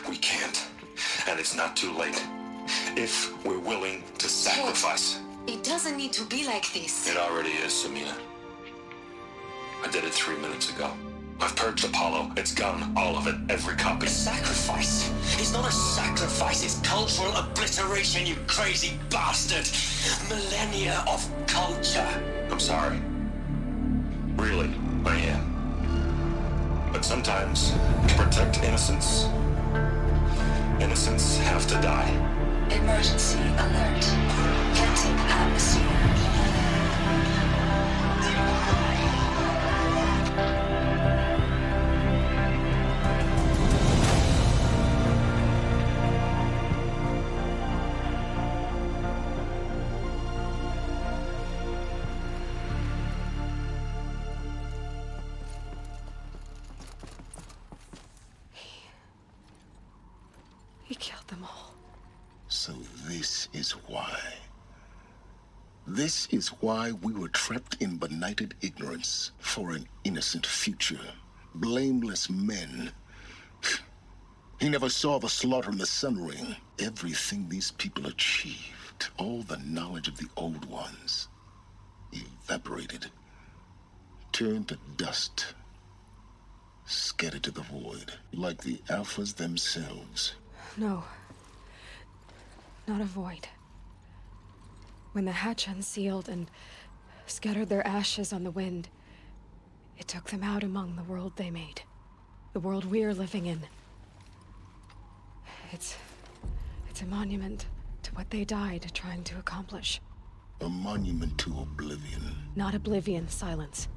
Speaker 6: we can't. And it's not too late. If we're willing to sacrifice.
Speaker 24: It doesn't need to be like this.
Speaker 6: It already is, Samina. I did it 3 minutes ago. I've purged Apollo. It's gone. All of it. Every copy.
Speaker 23: A sacrifice? It's not a sacrifice. It's cultural obliteration, you crazy bastard. Millennia of culture.
Speaker 6: I'm sorry. Really, I am. But sometimes, to protect innocence, innocents have to die.
Speaker 24: Emergency alert. Venting atmosphere.
Speaker 1: He killed them all.
Speaker 2: So this is why. This is why we were trapped in benighted ignorance for an innocent future. Blameless men. He never saw the slaughter in the Sun Ring. Everything these people achieved, all the knowledge of the old ones, evaporated, turned to dust, scattered to the void, like the Alphas themselves.
Speaker 1: No. Not a void. When the hatch unsealed and scattered their ashes on the wind, it took them out among the world they made. The world we're living in. It's a monument to what they died trying to accomplish.
Speaker 2: A monument to oblivion.
Speaker 1: Not oblivion, silence.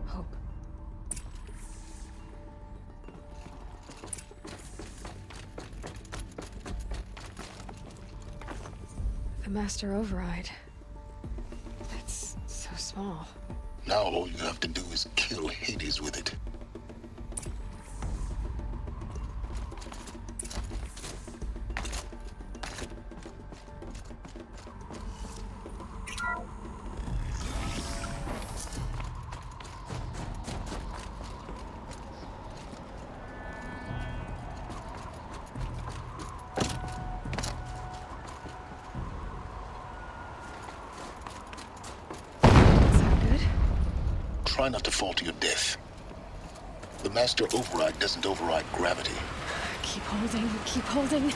Speaker 1: Hope. The master override. It's so small.
Speaker 2: Now all you have to do is kill Hades with it. Try not to fall to your death. The master override doesn't override gravity.
Speaker 1: Keep holding, keep holding.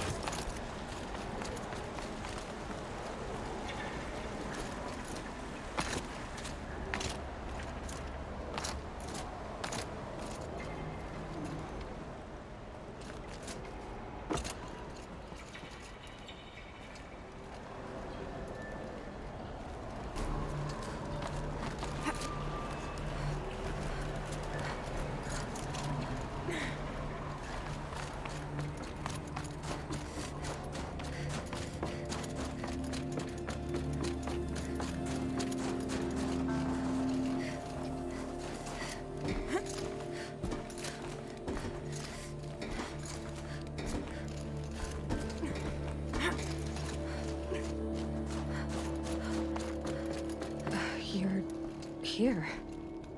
Speaker 1: here?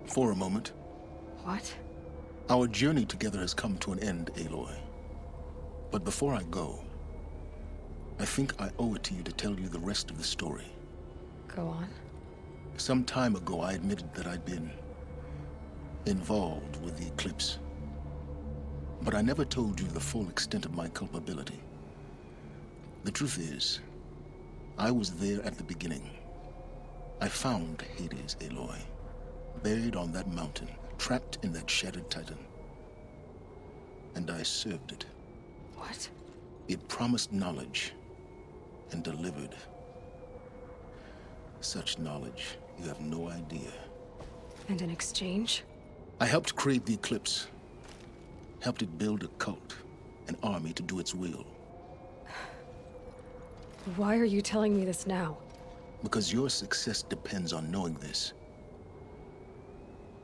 Speaker 2: For a moment.
Speaker 1: What?
Speaker 2: Our journey together has come to an end, Aloy. But before I go, I think I owe it to you to tell you the rest of the story.
Speaker 1: Go on.
Speaker 2: Some time ago, I admitted that I'd been involved with the Eclipse. But I never told you the full extent of my culpability. The truth is, I was there at the beginning. I found Hades, Aloy, buried on that mountain, trapped in that shattered titan. And I served it.
Speaker 1: What?
Speaker 2: It promised knowledge and delivered. Such knowledge, you have no idea.
Speaker 1: And in exchange?
Speaker 2: I helped create the Eclipse. Helped it build a cult, an army to do its will.
Speaker 1: Why are you telling me this now?
Speaker 2: Because your success depends on knowing this.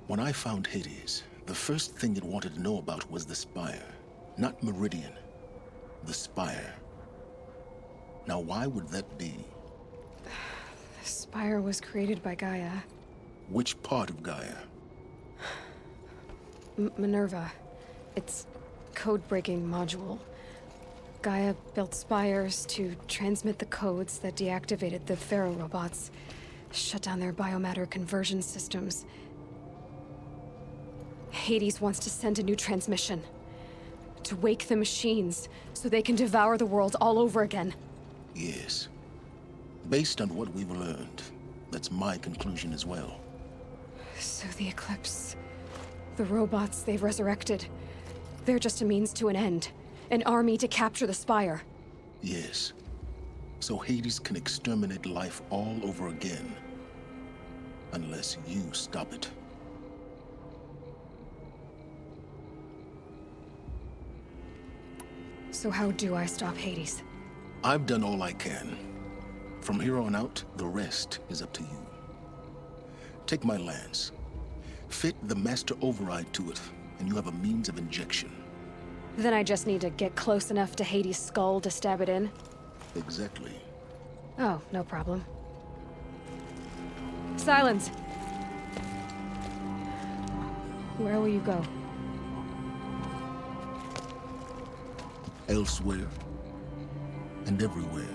Speaker 2: When I found Hades, the first thing it wanted to know about was the Spire. Not Meridian. The Spire. Now, why would that be?
Speaker 1: The Spire was created by Gaia.
Speaker 2: Which part of Gaia?
Speaker 1: Minerva. Its code-breaking module. Gaia built spires to transmit the codes that deactivated the Pharaoh robots, shut down their biomatter conversion systems. Hades wants to send a new transmission. To wake the machines, so they can devour the world all over again.
Speaker 2: Yes. Based on what we've learned, that's my conclusion as well.
Speaker 1: So the Eclipse... the robots they've resurrected... they're just a means to an end. An army to capture the Spire.
Speaker 2: Yes. So Hades can exterminate life all over again. Unless you stop it.
Speaker 1: So how do I stop Hades?
Speaker 2: I've done all I can. From here on out, the rest is up to you. Take my lance. Fit the master override to it, and you have a means of injection.
Speaker 1: Then I just need to get close enough to Hades' skull to stab it in?
Speaker 2: Exactly.
Speaker 1: Oh, no problem. Silence! Where will you go?
Speaker 2: Elsewhere. And everywhere.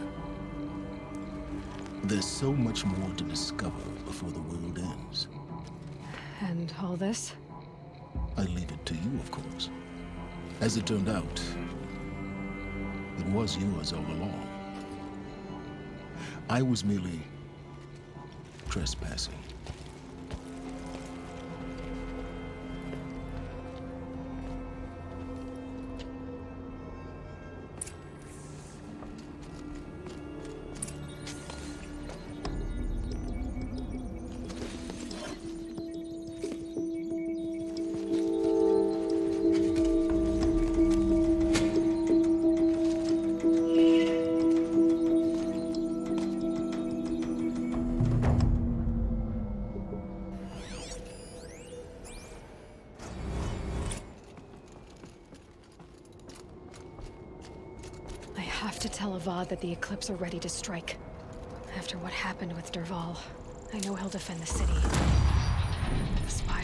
Speaker 2: There's so much more to discover before the world ends.
Speaker 1: And all this?
Speaker 2: I leave it to you, of course. As it turned out, it was yours all along. I was merely trespassing.
Speaker 1: I have to tell Avad that the Eclipse are ready to strike. After what happened with Dervahl, I know he'll defend the city. The Spire.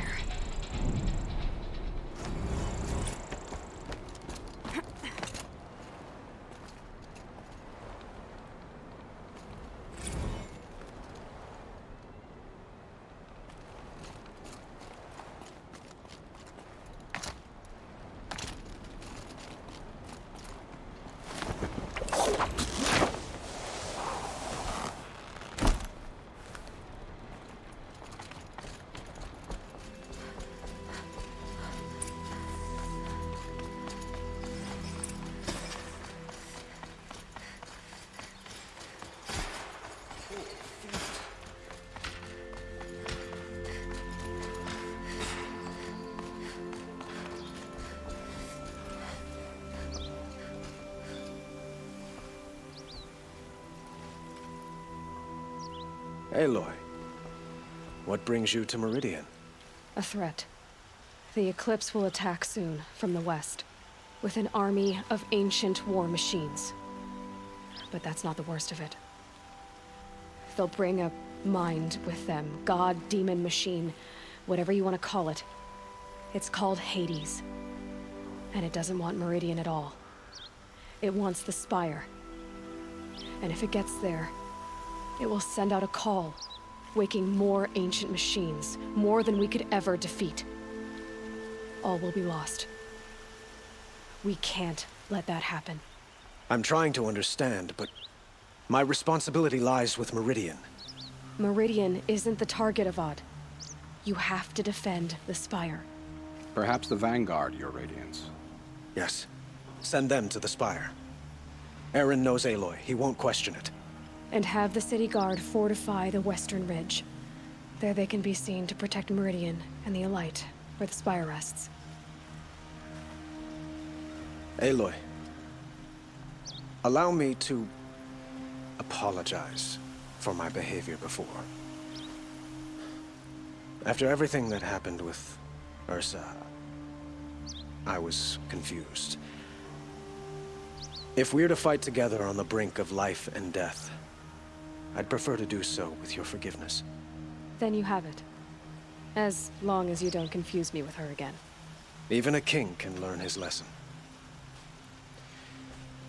Speaker 5: Aloy, what brings you to Meridian?
Speaker 1: A threat. The Eclipse will attack soon, from the west, with an army of ancient war machines. But that's not the worst of it. They'll bring a mind with them. God, demon, machine, whatever you want to call it. It's called Hades. And it doesn't want Meridian at all. It wants the Spire. And if it gets there, it will send out a call, waking more ancient machines, more than we could ever defeat. All will be lost. We can't let that happen.
Speaker 8: I'm trying to understand, but my responsibility lies with Meridian.
Speaker 1: Meridian isn't the target, Avad. You have to defend the Spire.
Speaker 12: Perhaps the Vanguard, Your Radiance.
Speaker 8: Yes. Send them to the Spire. Aaron knows Aloy. He won't question it.
Speaker 1: And have the city guard fortify the western ridge. There they can be seen to protect Meridian and the Elite, where the Spire rests.
Speaker 8: Aloy, allow me to apologize for my behavior before. After everything that happened with Ursa, I was confused. If we're to fight together on the brink of life and death, I'd prefer to do so with your forgiveness.
Speaker 1: Then you have it. As long as you don't confuse me with her again.
Speaker 8: Even a king can learn his lesson.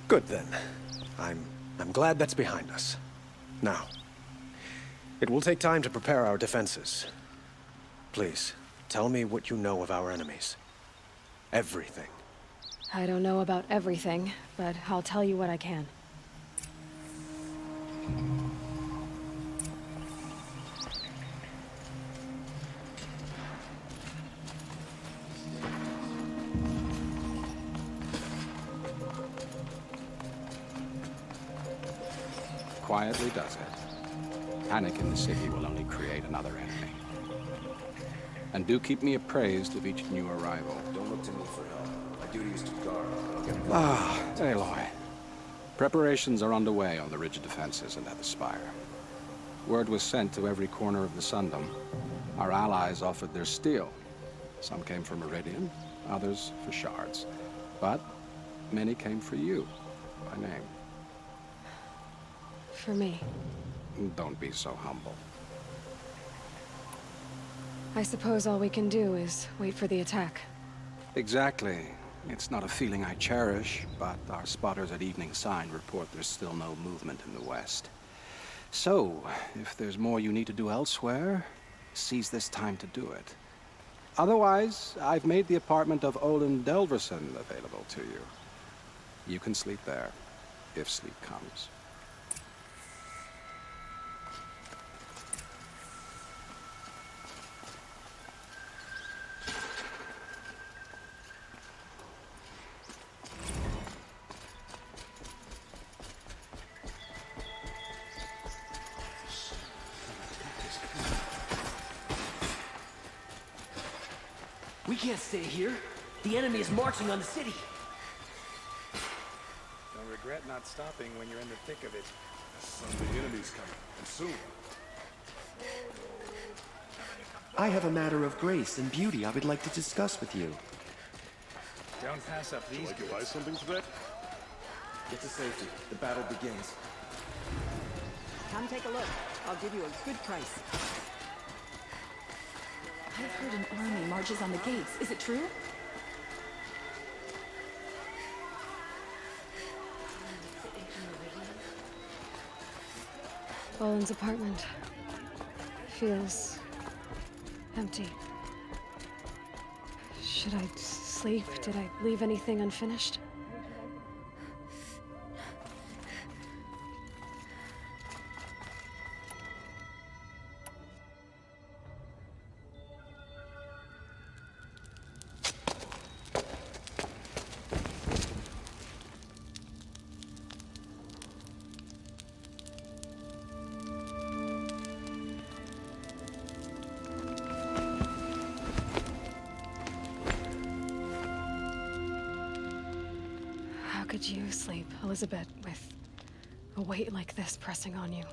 Speaker 8: Good then. I'm glad that's behind us. Now, it will take time to prepare our defenses. Please, tell me what you know of our enemies. Everything.
Speaker 1: I don't know about everything, but I'll tell you what I can.
Speaker 12: Quietly does it. Panic in the city will only create another enemy. And do keep me appraised of each new arrival.
Speaker 20: Don't look to me for help. My duty is to guard. I'll get
Speaker 12: Aloy. Preparations are underway on the ridge defenses and at the Spire. Word was sent to every corner of the Sundom. Our allies offered their steel. Some came for Meridian, others for shards. But many came for you, by name.
Speaker 1: For me.
Speaker 12: Don't be so humble.
Speaker 1: I suppose all we can do is wait for the attack.
Speaker 12: Exactly. It's not a feeling I cherish, but our spotters at Evening Sign report there's still no movement in the west. So, if there's more you need to do elsewhere, seize this time to do it. Otherwise, I've made the apartment of Olin Delverson available to you. You can sleep there, if sleep comes.
Speaker 13: We can't stay here. The enemy is marching on the city.
Speaker 20: Don't regret not stopping when you're in the thick of it. Some of the enemy's coming, and soon.
Speaker 15: I have a matter of grace and beauty I would like to discuss with you.
Speaker 20: Don't pass up these. Would you buy something for that?
Speaker 15: Get to safety. The battle begins.
Speaker 21: Come take a look. I'll give you a good price.
Speaker 25: I've heard an army marches on the gates. Is it true?
Speaker 1: Olin's apartment feels empty. Should I sleep? Did I leave anything unfinished? How could you sleep, Elizabeth, with a weight like this pressing on you?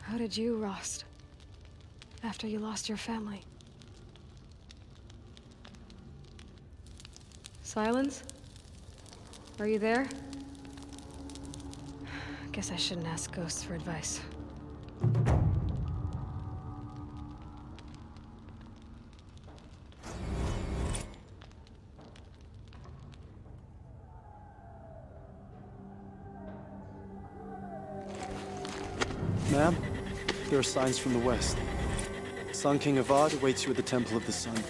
Speaker 1: How did you, Rost, after you lost your family? Silence? Are you there? Guess I shouldn't ask ghosts for advice.
Speaker 3: Ma'am, there are signs from the west. Sun King Avad awaits you at the Temple of the Sun.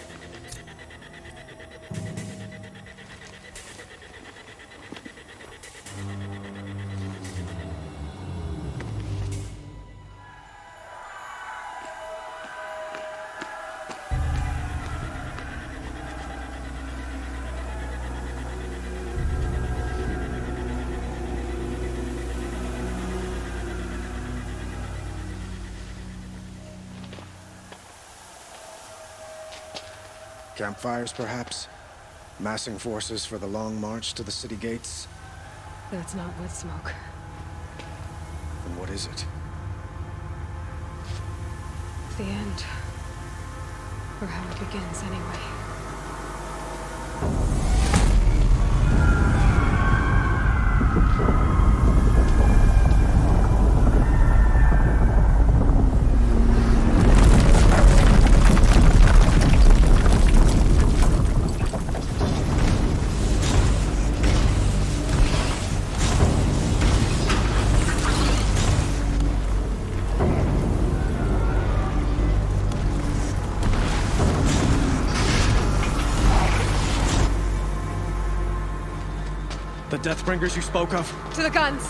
Speaker 8: Campfires, perhaps? Massing forces for the long march to the city gates?
Speaker 1: That's not wood smoke.
Speaker 8: Then what is it?
Speaker 1: The end. Or how it begins, anyway.
Speaker 3: The Deathbringers you spoke of?
Speaker 1: To the guns!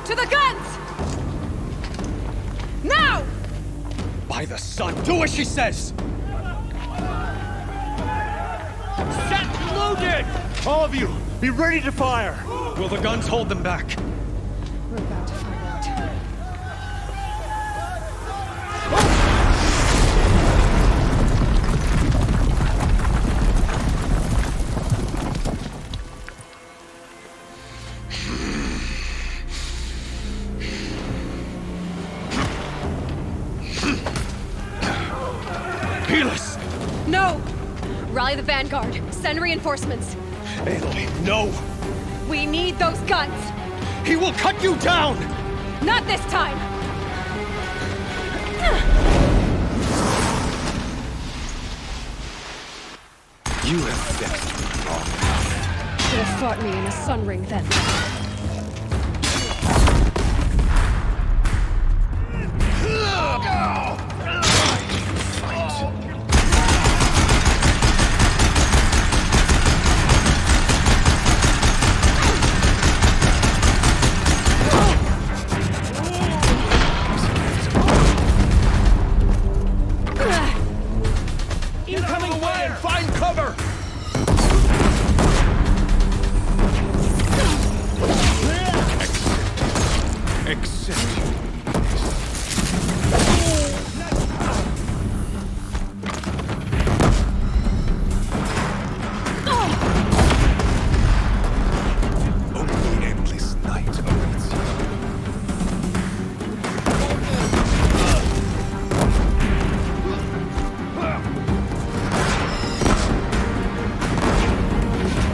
Speaker 1: To the guns! Now!
Speaker 3: By the sun, do as she says!
Speaker 5: Set loaded! All of you, be ready to fire!
Speaker 3: Will the guns hold them back?
Speaker 1: We're about to find out. No! Rally the vanguard. Send reinforcements.
Speaker 3: Aloy, no!
Speaker 1: We need those guns!
Speaker 3: He will cut you down!
Speaker 1: Not this time!
Speaker 3: You have fixed me wrong enough.
Speaker 1: Should have fought me in a sun ring then.
Speaker 5: Incoming away and find cover!
Speaker 3: Except only endless night awaits you.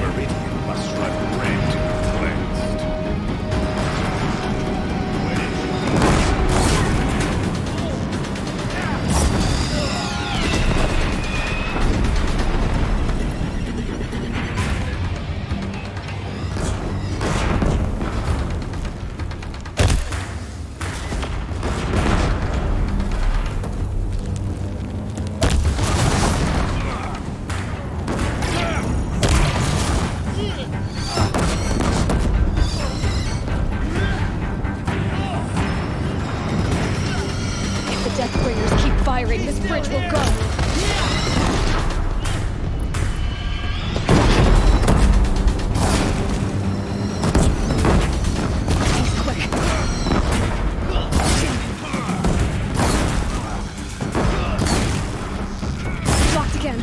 Speaker 3: Meridian must run red, cleansed.
Speaker 1: If the Deathbringers keep firing, this bridge will go. He's quick. Locked again.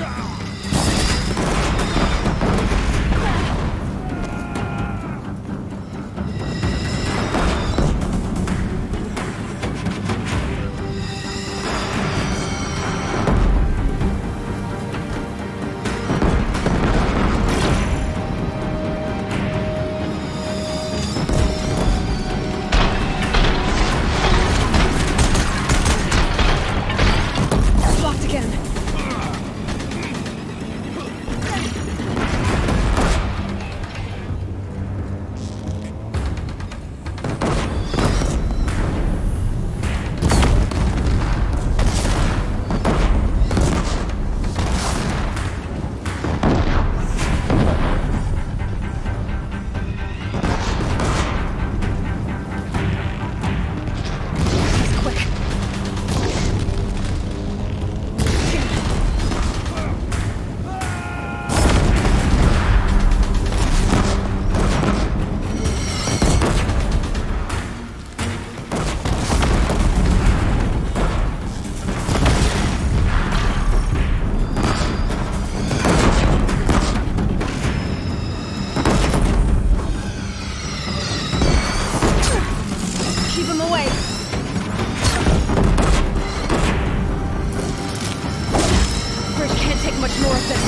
Speaker 1: him away! Bridge can't take much more of this.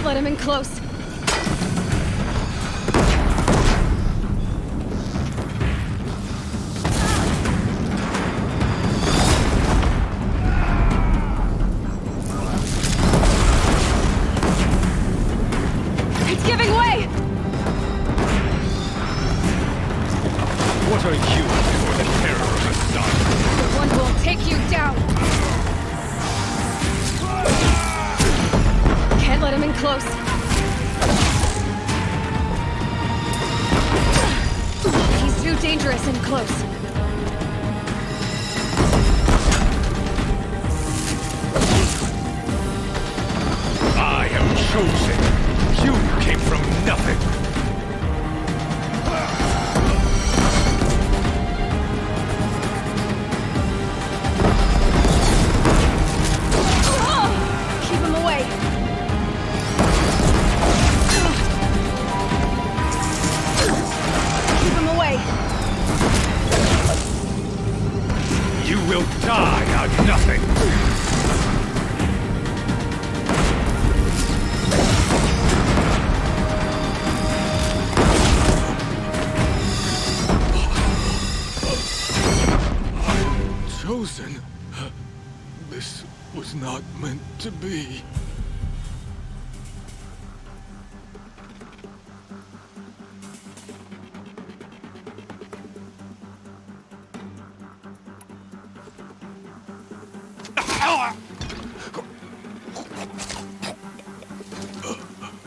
Speaker 1: Let him in close. It's giving way!
Speaker 7: What are you before the terror of the sun?
Speaker 1: The one who will take you down! Can't let him in close. He's too dangerous in close.
Speaker 7: I am chosen. You came from nothing.
Speaker 1: Keep him away. Keep him away.
Speaker 7: You will die on nothing.
Speaker 9: Chosen? This was not meant to be.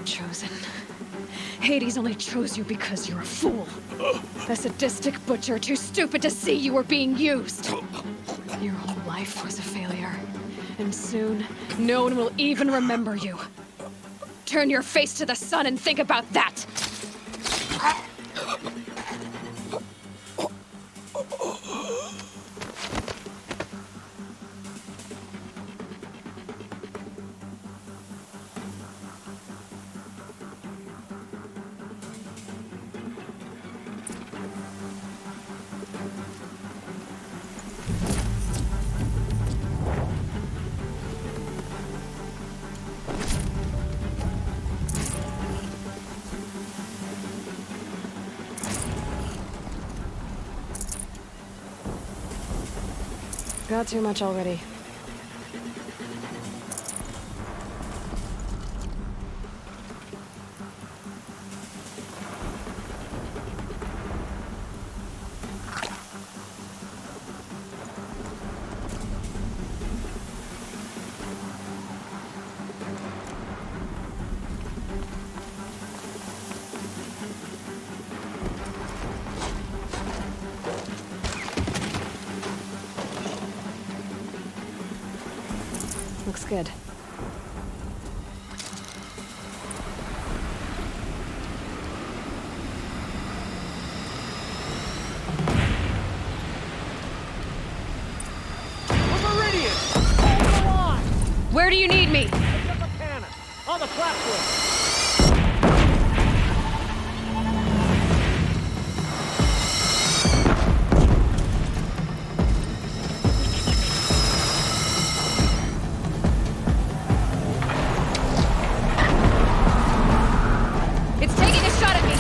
Speaker 1: Chosen. Hades only chose you because you're a fool. A sadistic butcher too stupid to see you were being used. Your whole life was a failure. And soon, no one will even remember you. Turn your face to the sun and think about that! Got too much already. Looks good. Where do you need me?
Speaker 5: On the platform.
Speaker 1: It's taking a shot at me!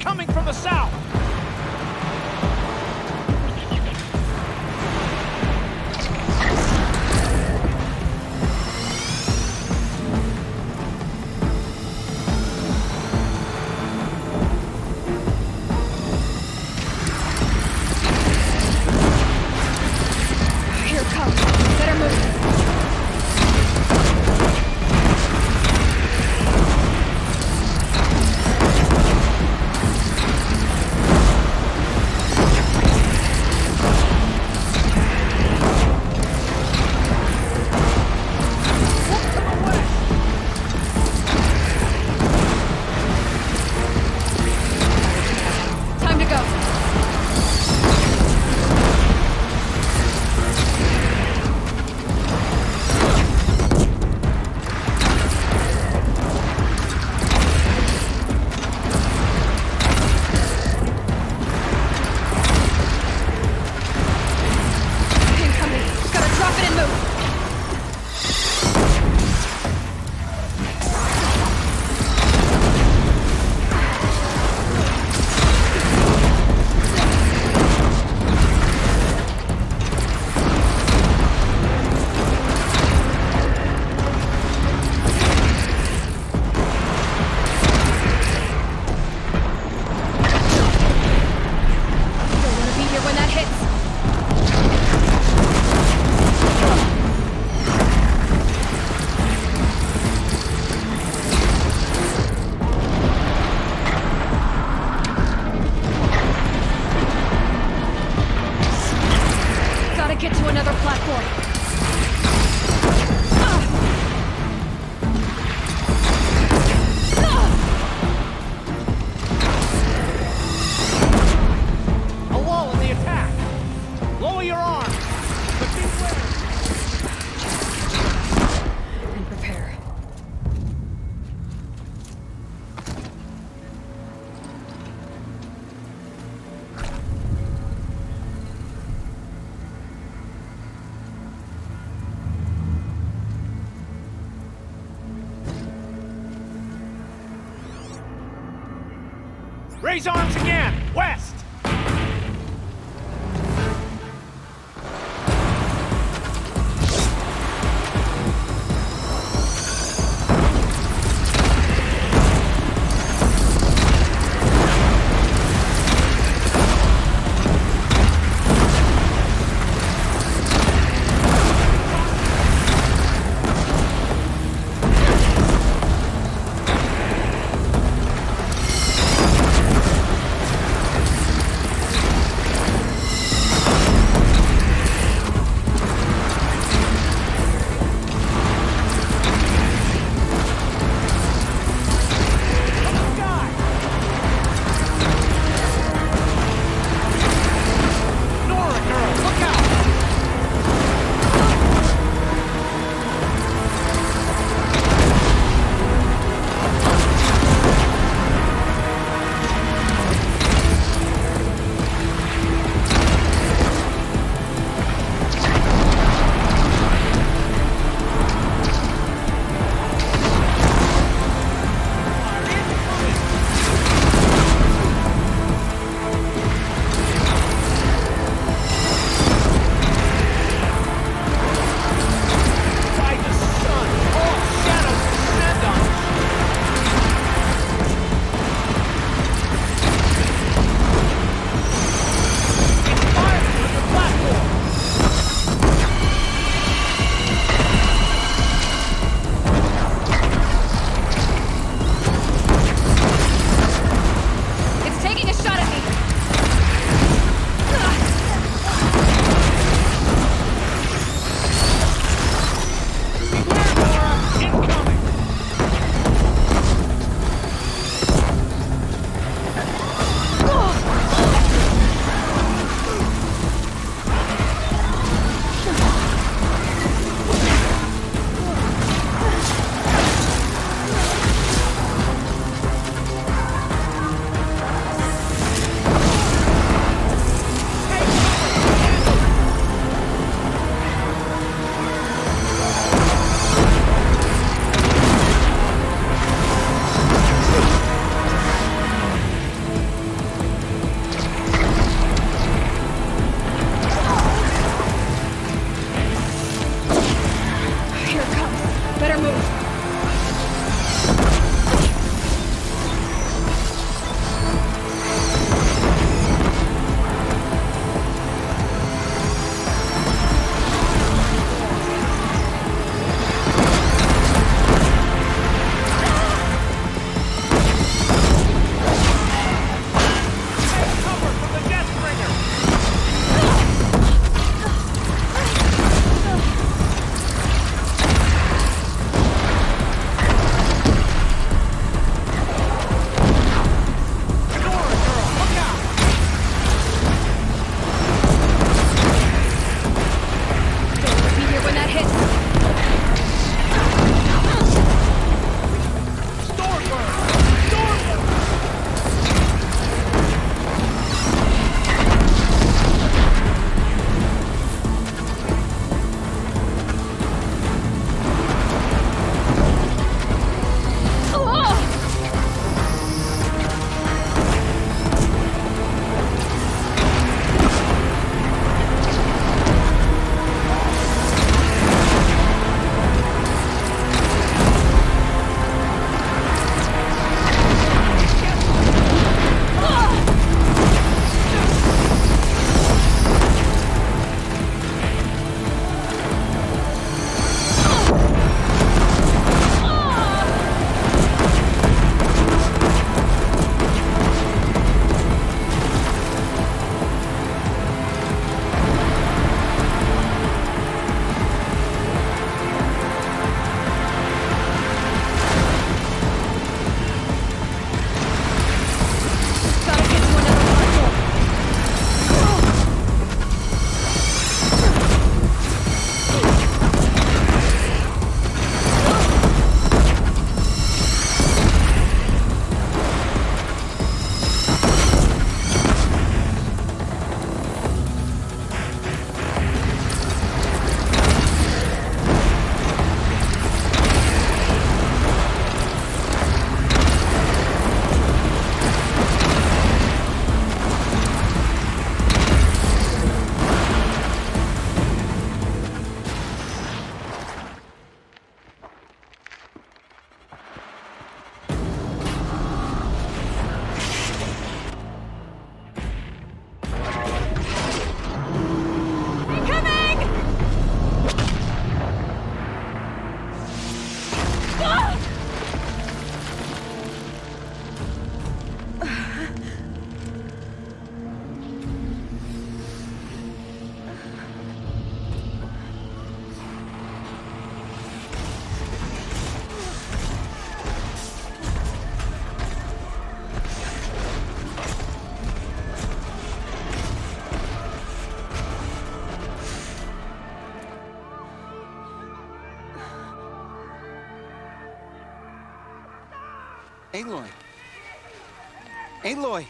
Speaker 5: coming from the south!
Speaker 1: Here it comes. Better move. Time to go. Incoming. Gotta drop it and move. Don't wanna be here when that hits. Gotta get to another platform.
Speaker 5: A lull in the attack! Lower your arms! But beware!
Speaker 1: And prepare.
Speaker 5: Raise arms again! West!
Speaker 12: Aloy! Aloy!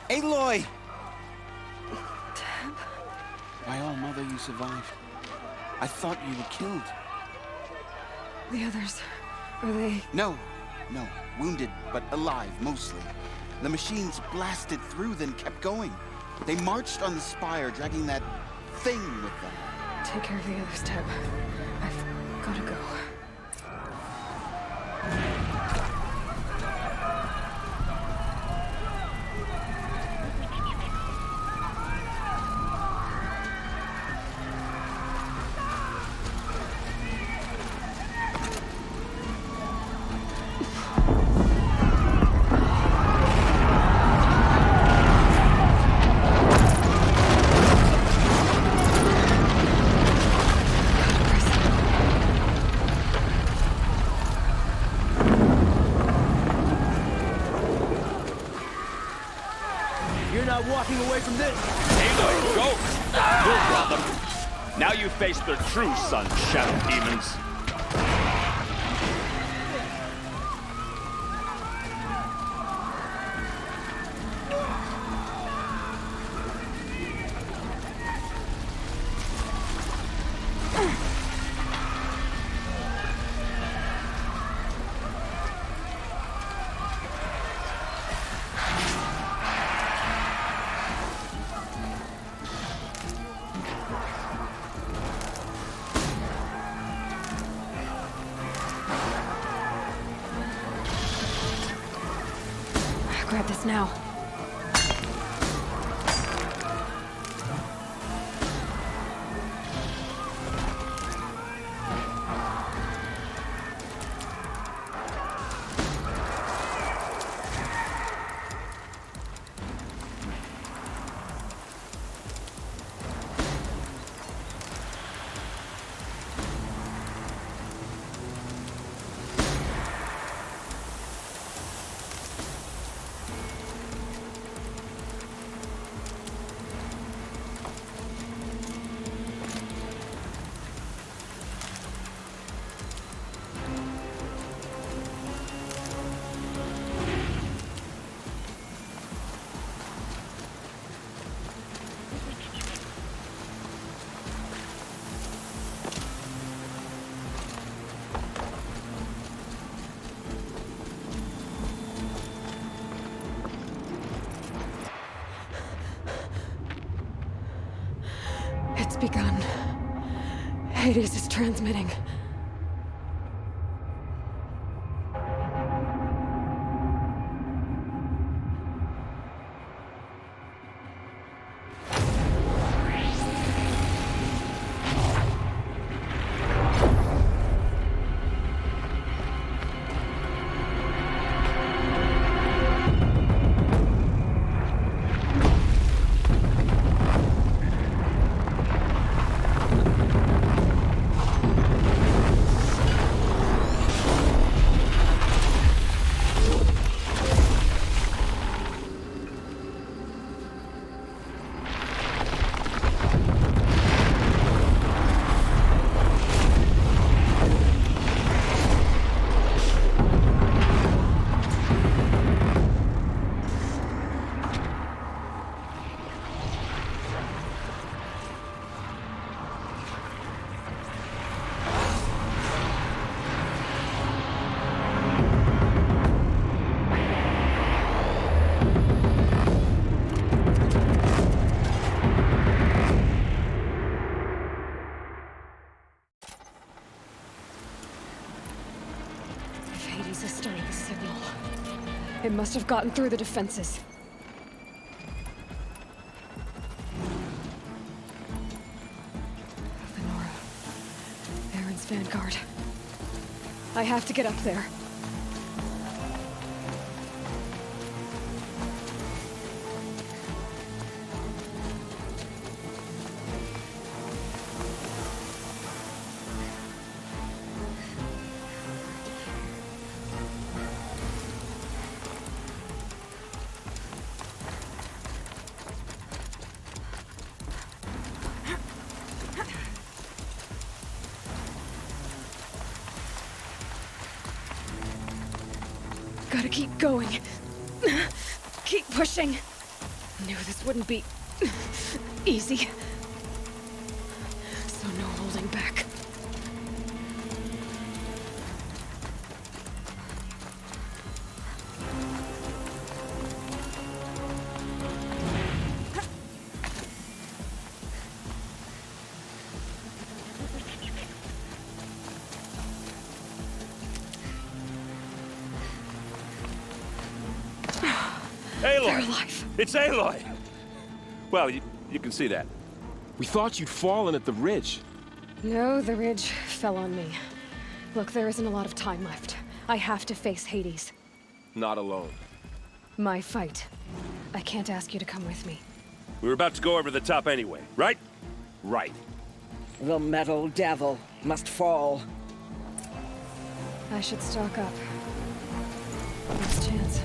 Speaker 12: Aloy! My own mother, you survived. I thought you were killed.
Speaker 1: The others, are they...
Speaker 12: No. Wounded, but alive, mostly. The machines blasted through, then kept going. They marched on the spire, dragging that thing with them.
Speaker 1: Take care of the others, Teb. I've gotta go.
Speaker 13: Walking away from this.
Speaker 7: Aloy, go! We'll draw them. Now you face their true son, Shadow Demons.
Speaker 1: Grab this now. It's begun. Hades is transmitting. It must have gotten through the defenses. Lenora. Aaron's vanguard. I have to get up there. gotta keep going. Keep pushing. Knew this wouldn't be easy. So no holding back.
Speaker 7: Aloy! It's Aloy! Well, you can see that.
Speaker 20: We thought you'd fallen at the ridge.
Speaker 1: No, the ridge fell on me. Look, there isn't a lot of time left. I have to face Hades.
Speaker 20: Not alone.
Speaker 1: My fight. I can't ask you to come with me.
Speaker 7: We were about to go over the top anyway, right? Right.
Speaker 21: The metal devil must fall.
Speaker 1: I should stock up. Last chance.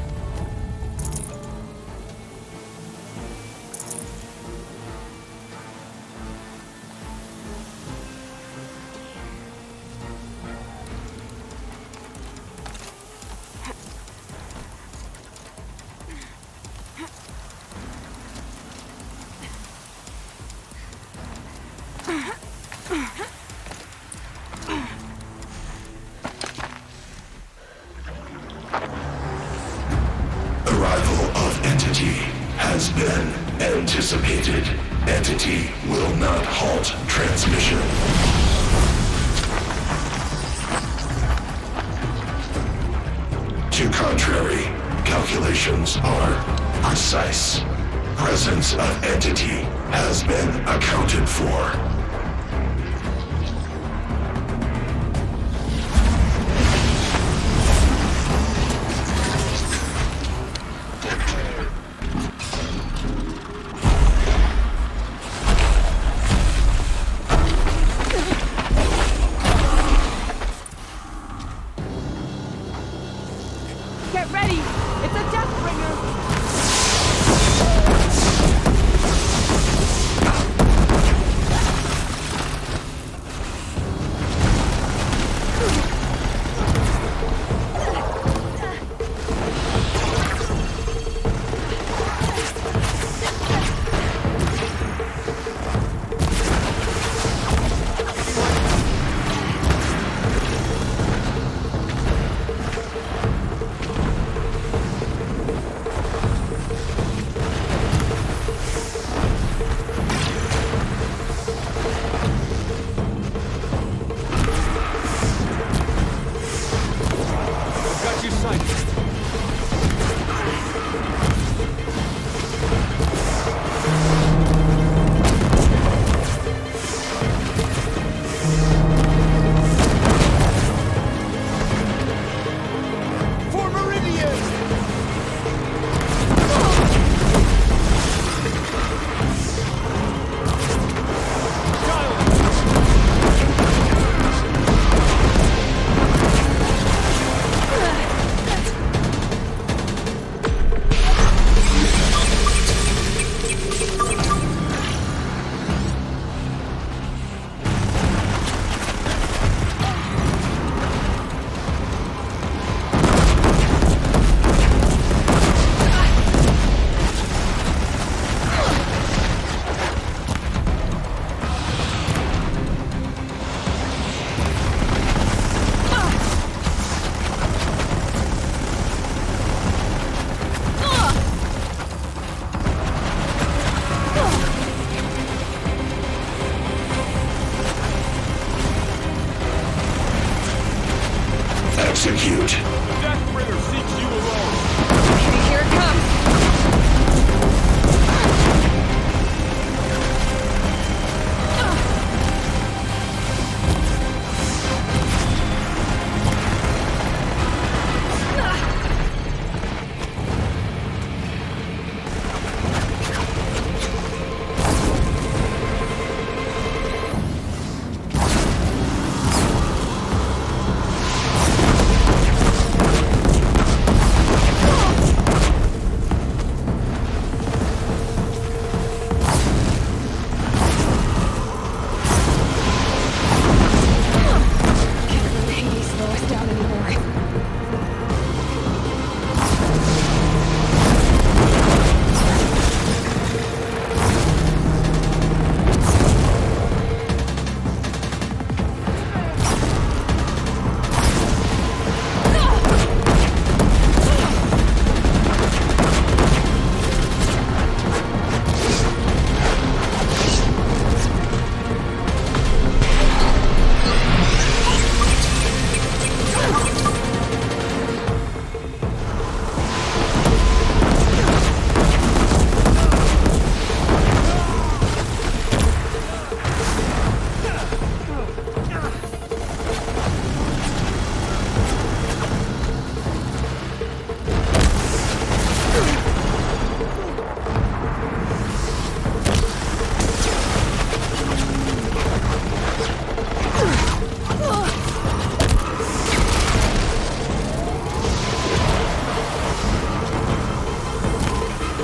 Speaker 10: Has been anticipated. Entity will not halt transmission. To contrary, calculations are precise. Presence of entity has been accounted for.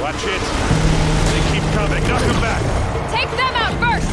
Speaker 7: Watch it. They keep coming. Knock them back.
Speaker 1: Take them out first!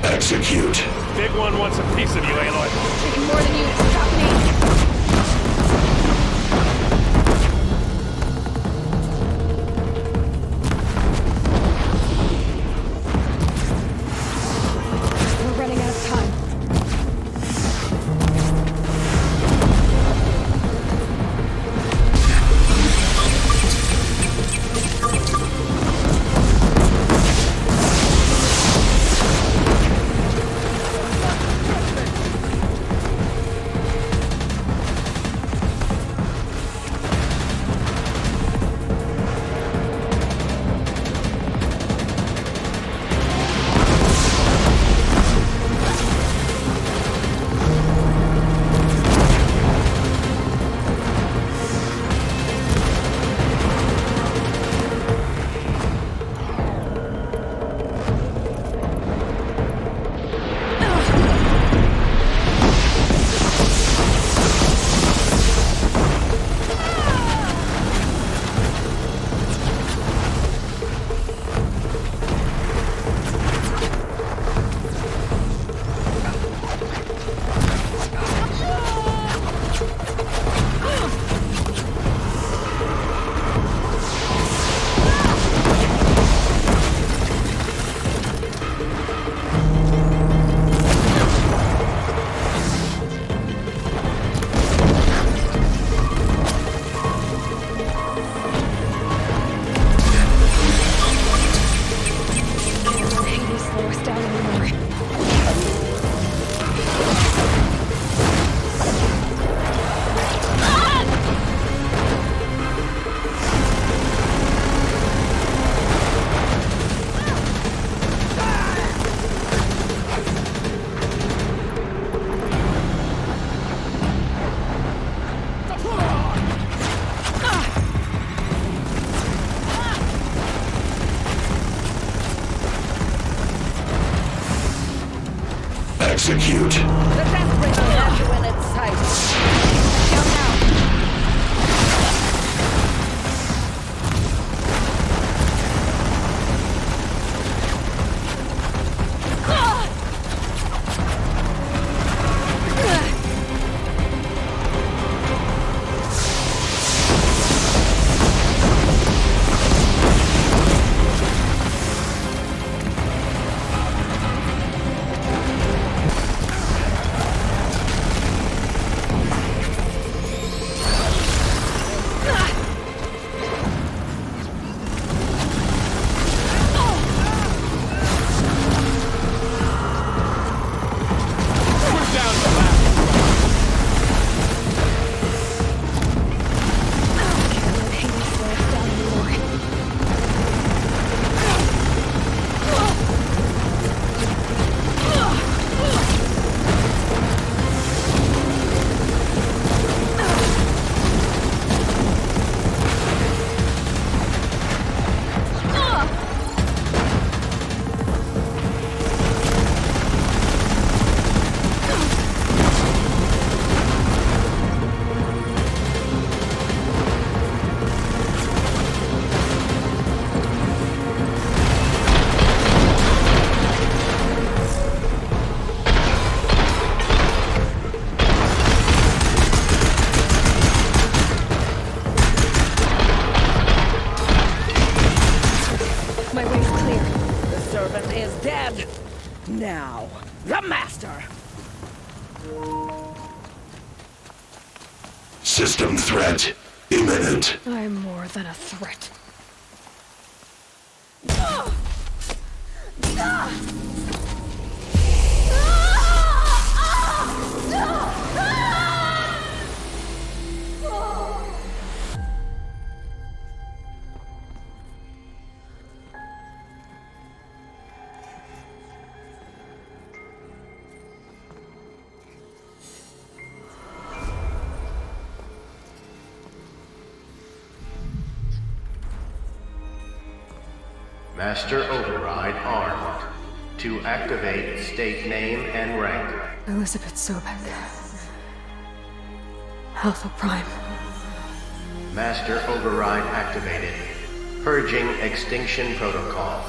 Speaker 10: Execute.
Speaker 7: Big one wants a piece of you, Aloy.
Speaker 1: Taking more than you to stop me. We're running out of time.
Speaker 10: Execute.
Speaker 21: The death ring will have you in its sight. Go now.
Speaker 4: servant is dead. Now, the master.
Speaker 10: System threat imminent.
Speaker 1: I'm more than a threat.
Speaker 11: Master Override armed. To activate, state name and rank.
Speaker 1: Elizabeth Sobek. Alpha Prime.
Speaker 11: Master Override activated. Purging Extinction Protocol.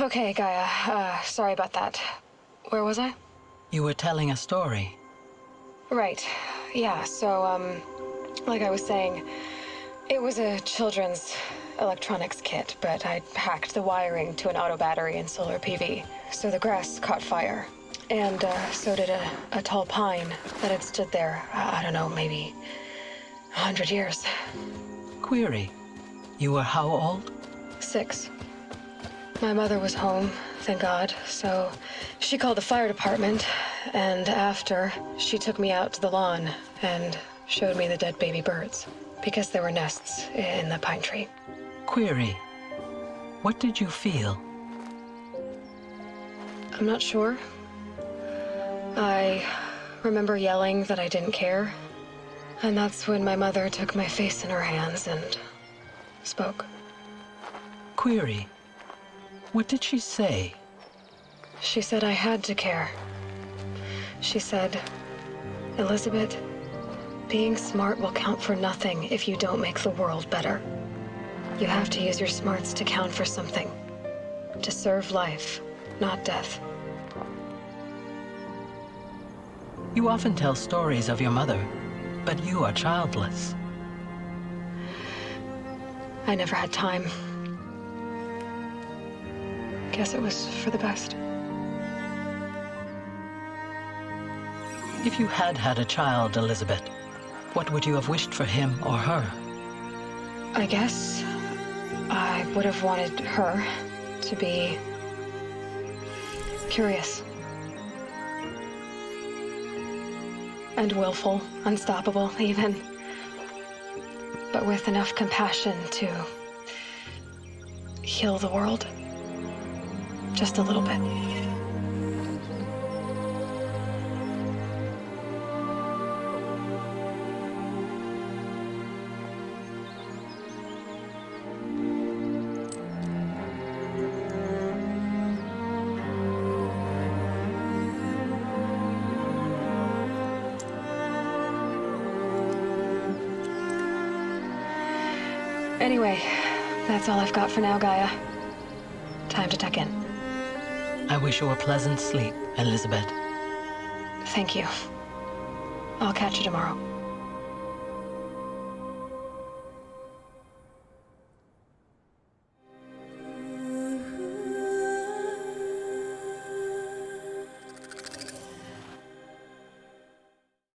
Speaker 1: Okay, Gaia. Sorry about that. Where was I?
Speaker 21: You were telling a story.
Speaker 1: Right. Yeah, so, like I was saying, it was a children's electronics kit, but I'd hacked the wiring to an auto battery and solar PV. So the grass caught fire. And, so did a tall pine that had stood there, I don't know, maybe 100 years.
Speaker 21: Query. You were how old?
Speaker 1: 6. My mother was home, thank God, so she called the fire department, and after, she took me out to the lawn and showed me the dead baby birds, because there were nests in the pine tree.
Speaker 21: Query. What did you feel?
Speaker 1: I'm not sure. I remember yelling that I didn't care, and that's when my mother took my face in her hands and spoke.
Speaker 21: Query. What did she say?
Speaker 1: She said I had to care. She said, Elizabeth, being smart will count for nothing if you don't make the world better. You have to use your smarts to count for something. To serve life, not death.
Speaker 21: You often tell stories of your mother, but you are childless.
Speaker 1: I never had time. Guess it was for the best.
Speaker 21: If you had had a child, Elizabeth, what would you have wished for him or her?
Speaker 1: I guess I would have wanted her to be curious. And willful, unstoppable, even. But with enough compassion to heal the world. Just a little bit. Anyway, that's all I've got for now, Gaia. Time to tuck in.
Speaker 14: I wish you a pleasant sleep, Elizabeth.
Speaker 1: Thank you. I'll catch you tomorrow.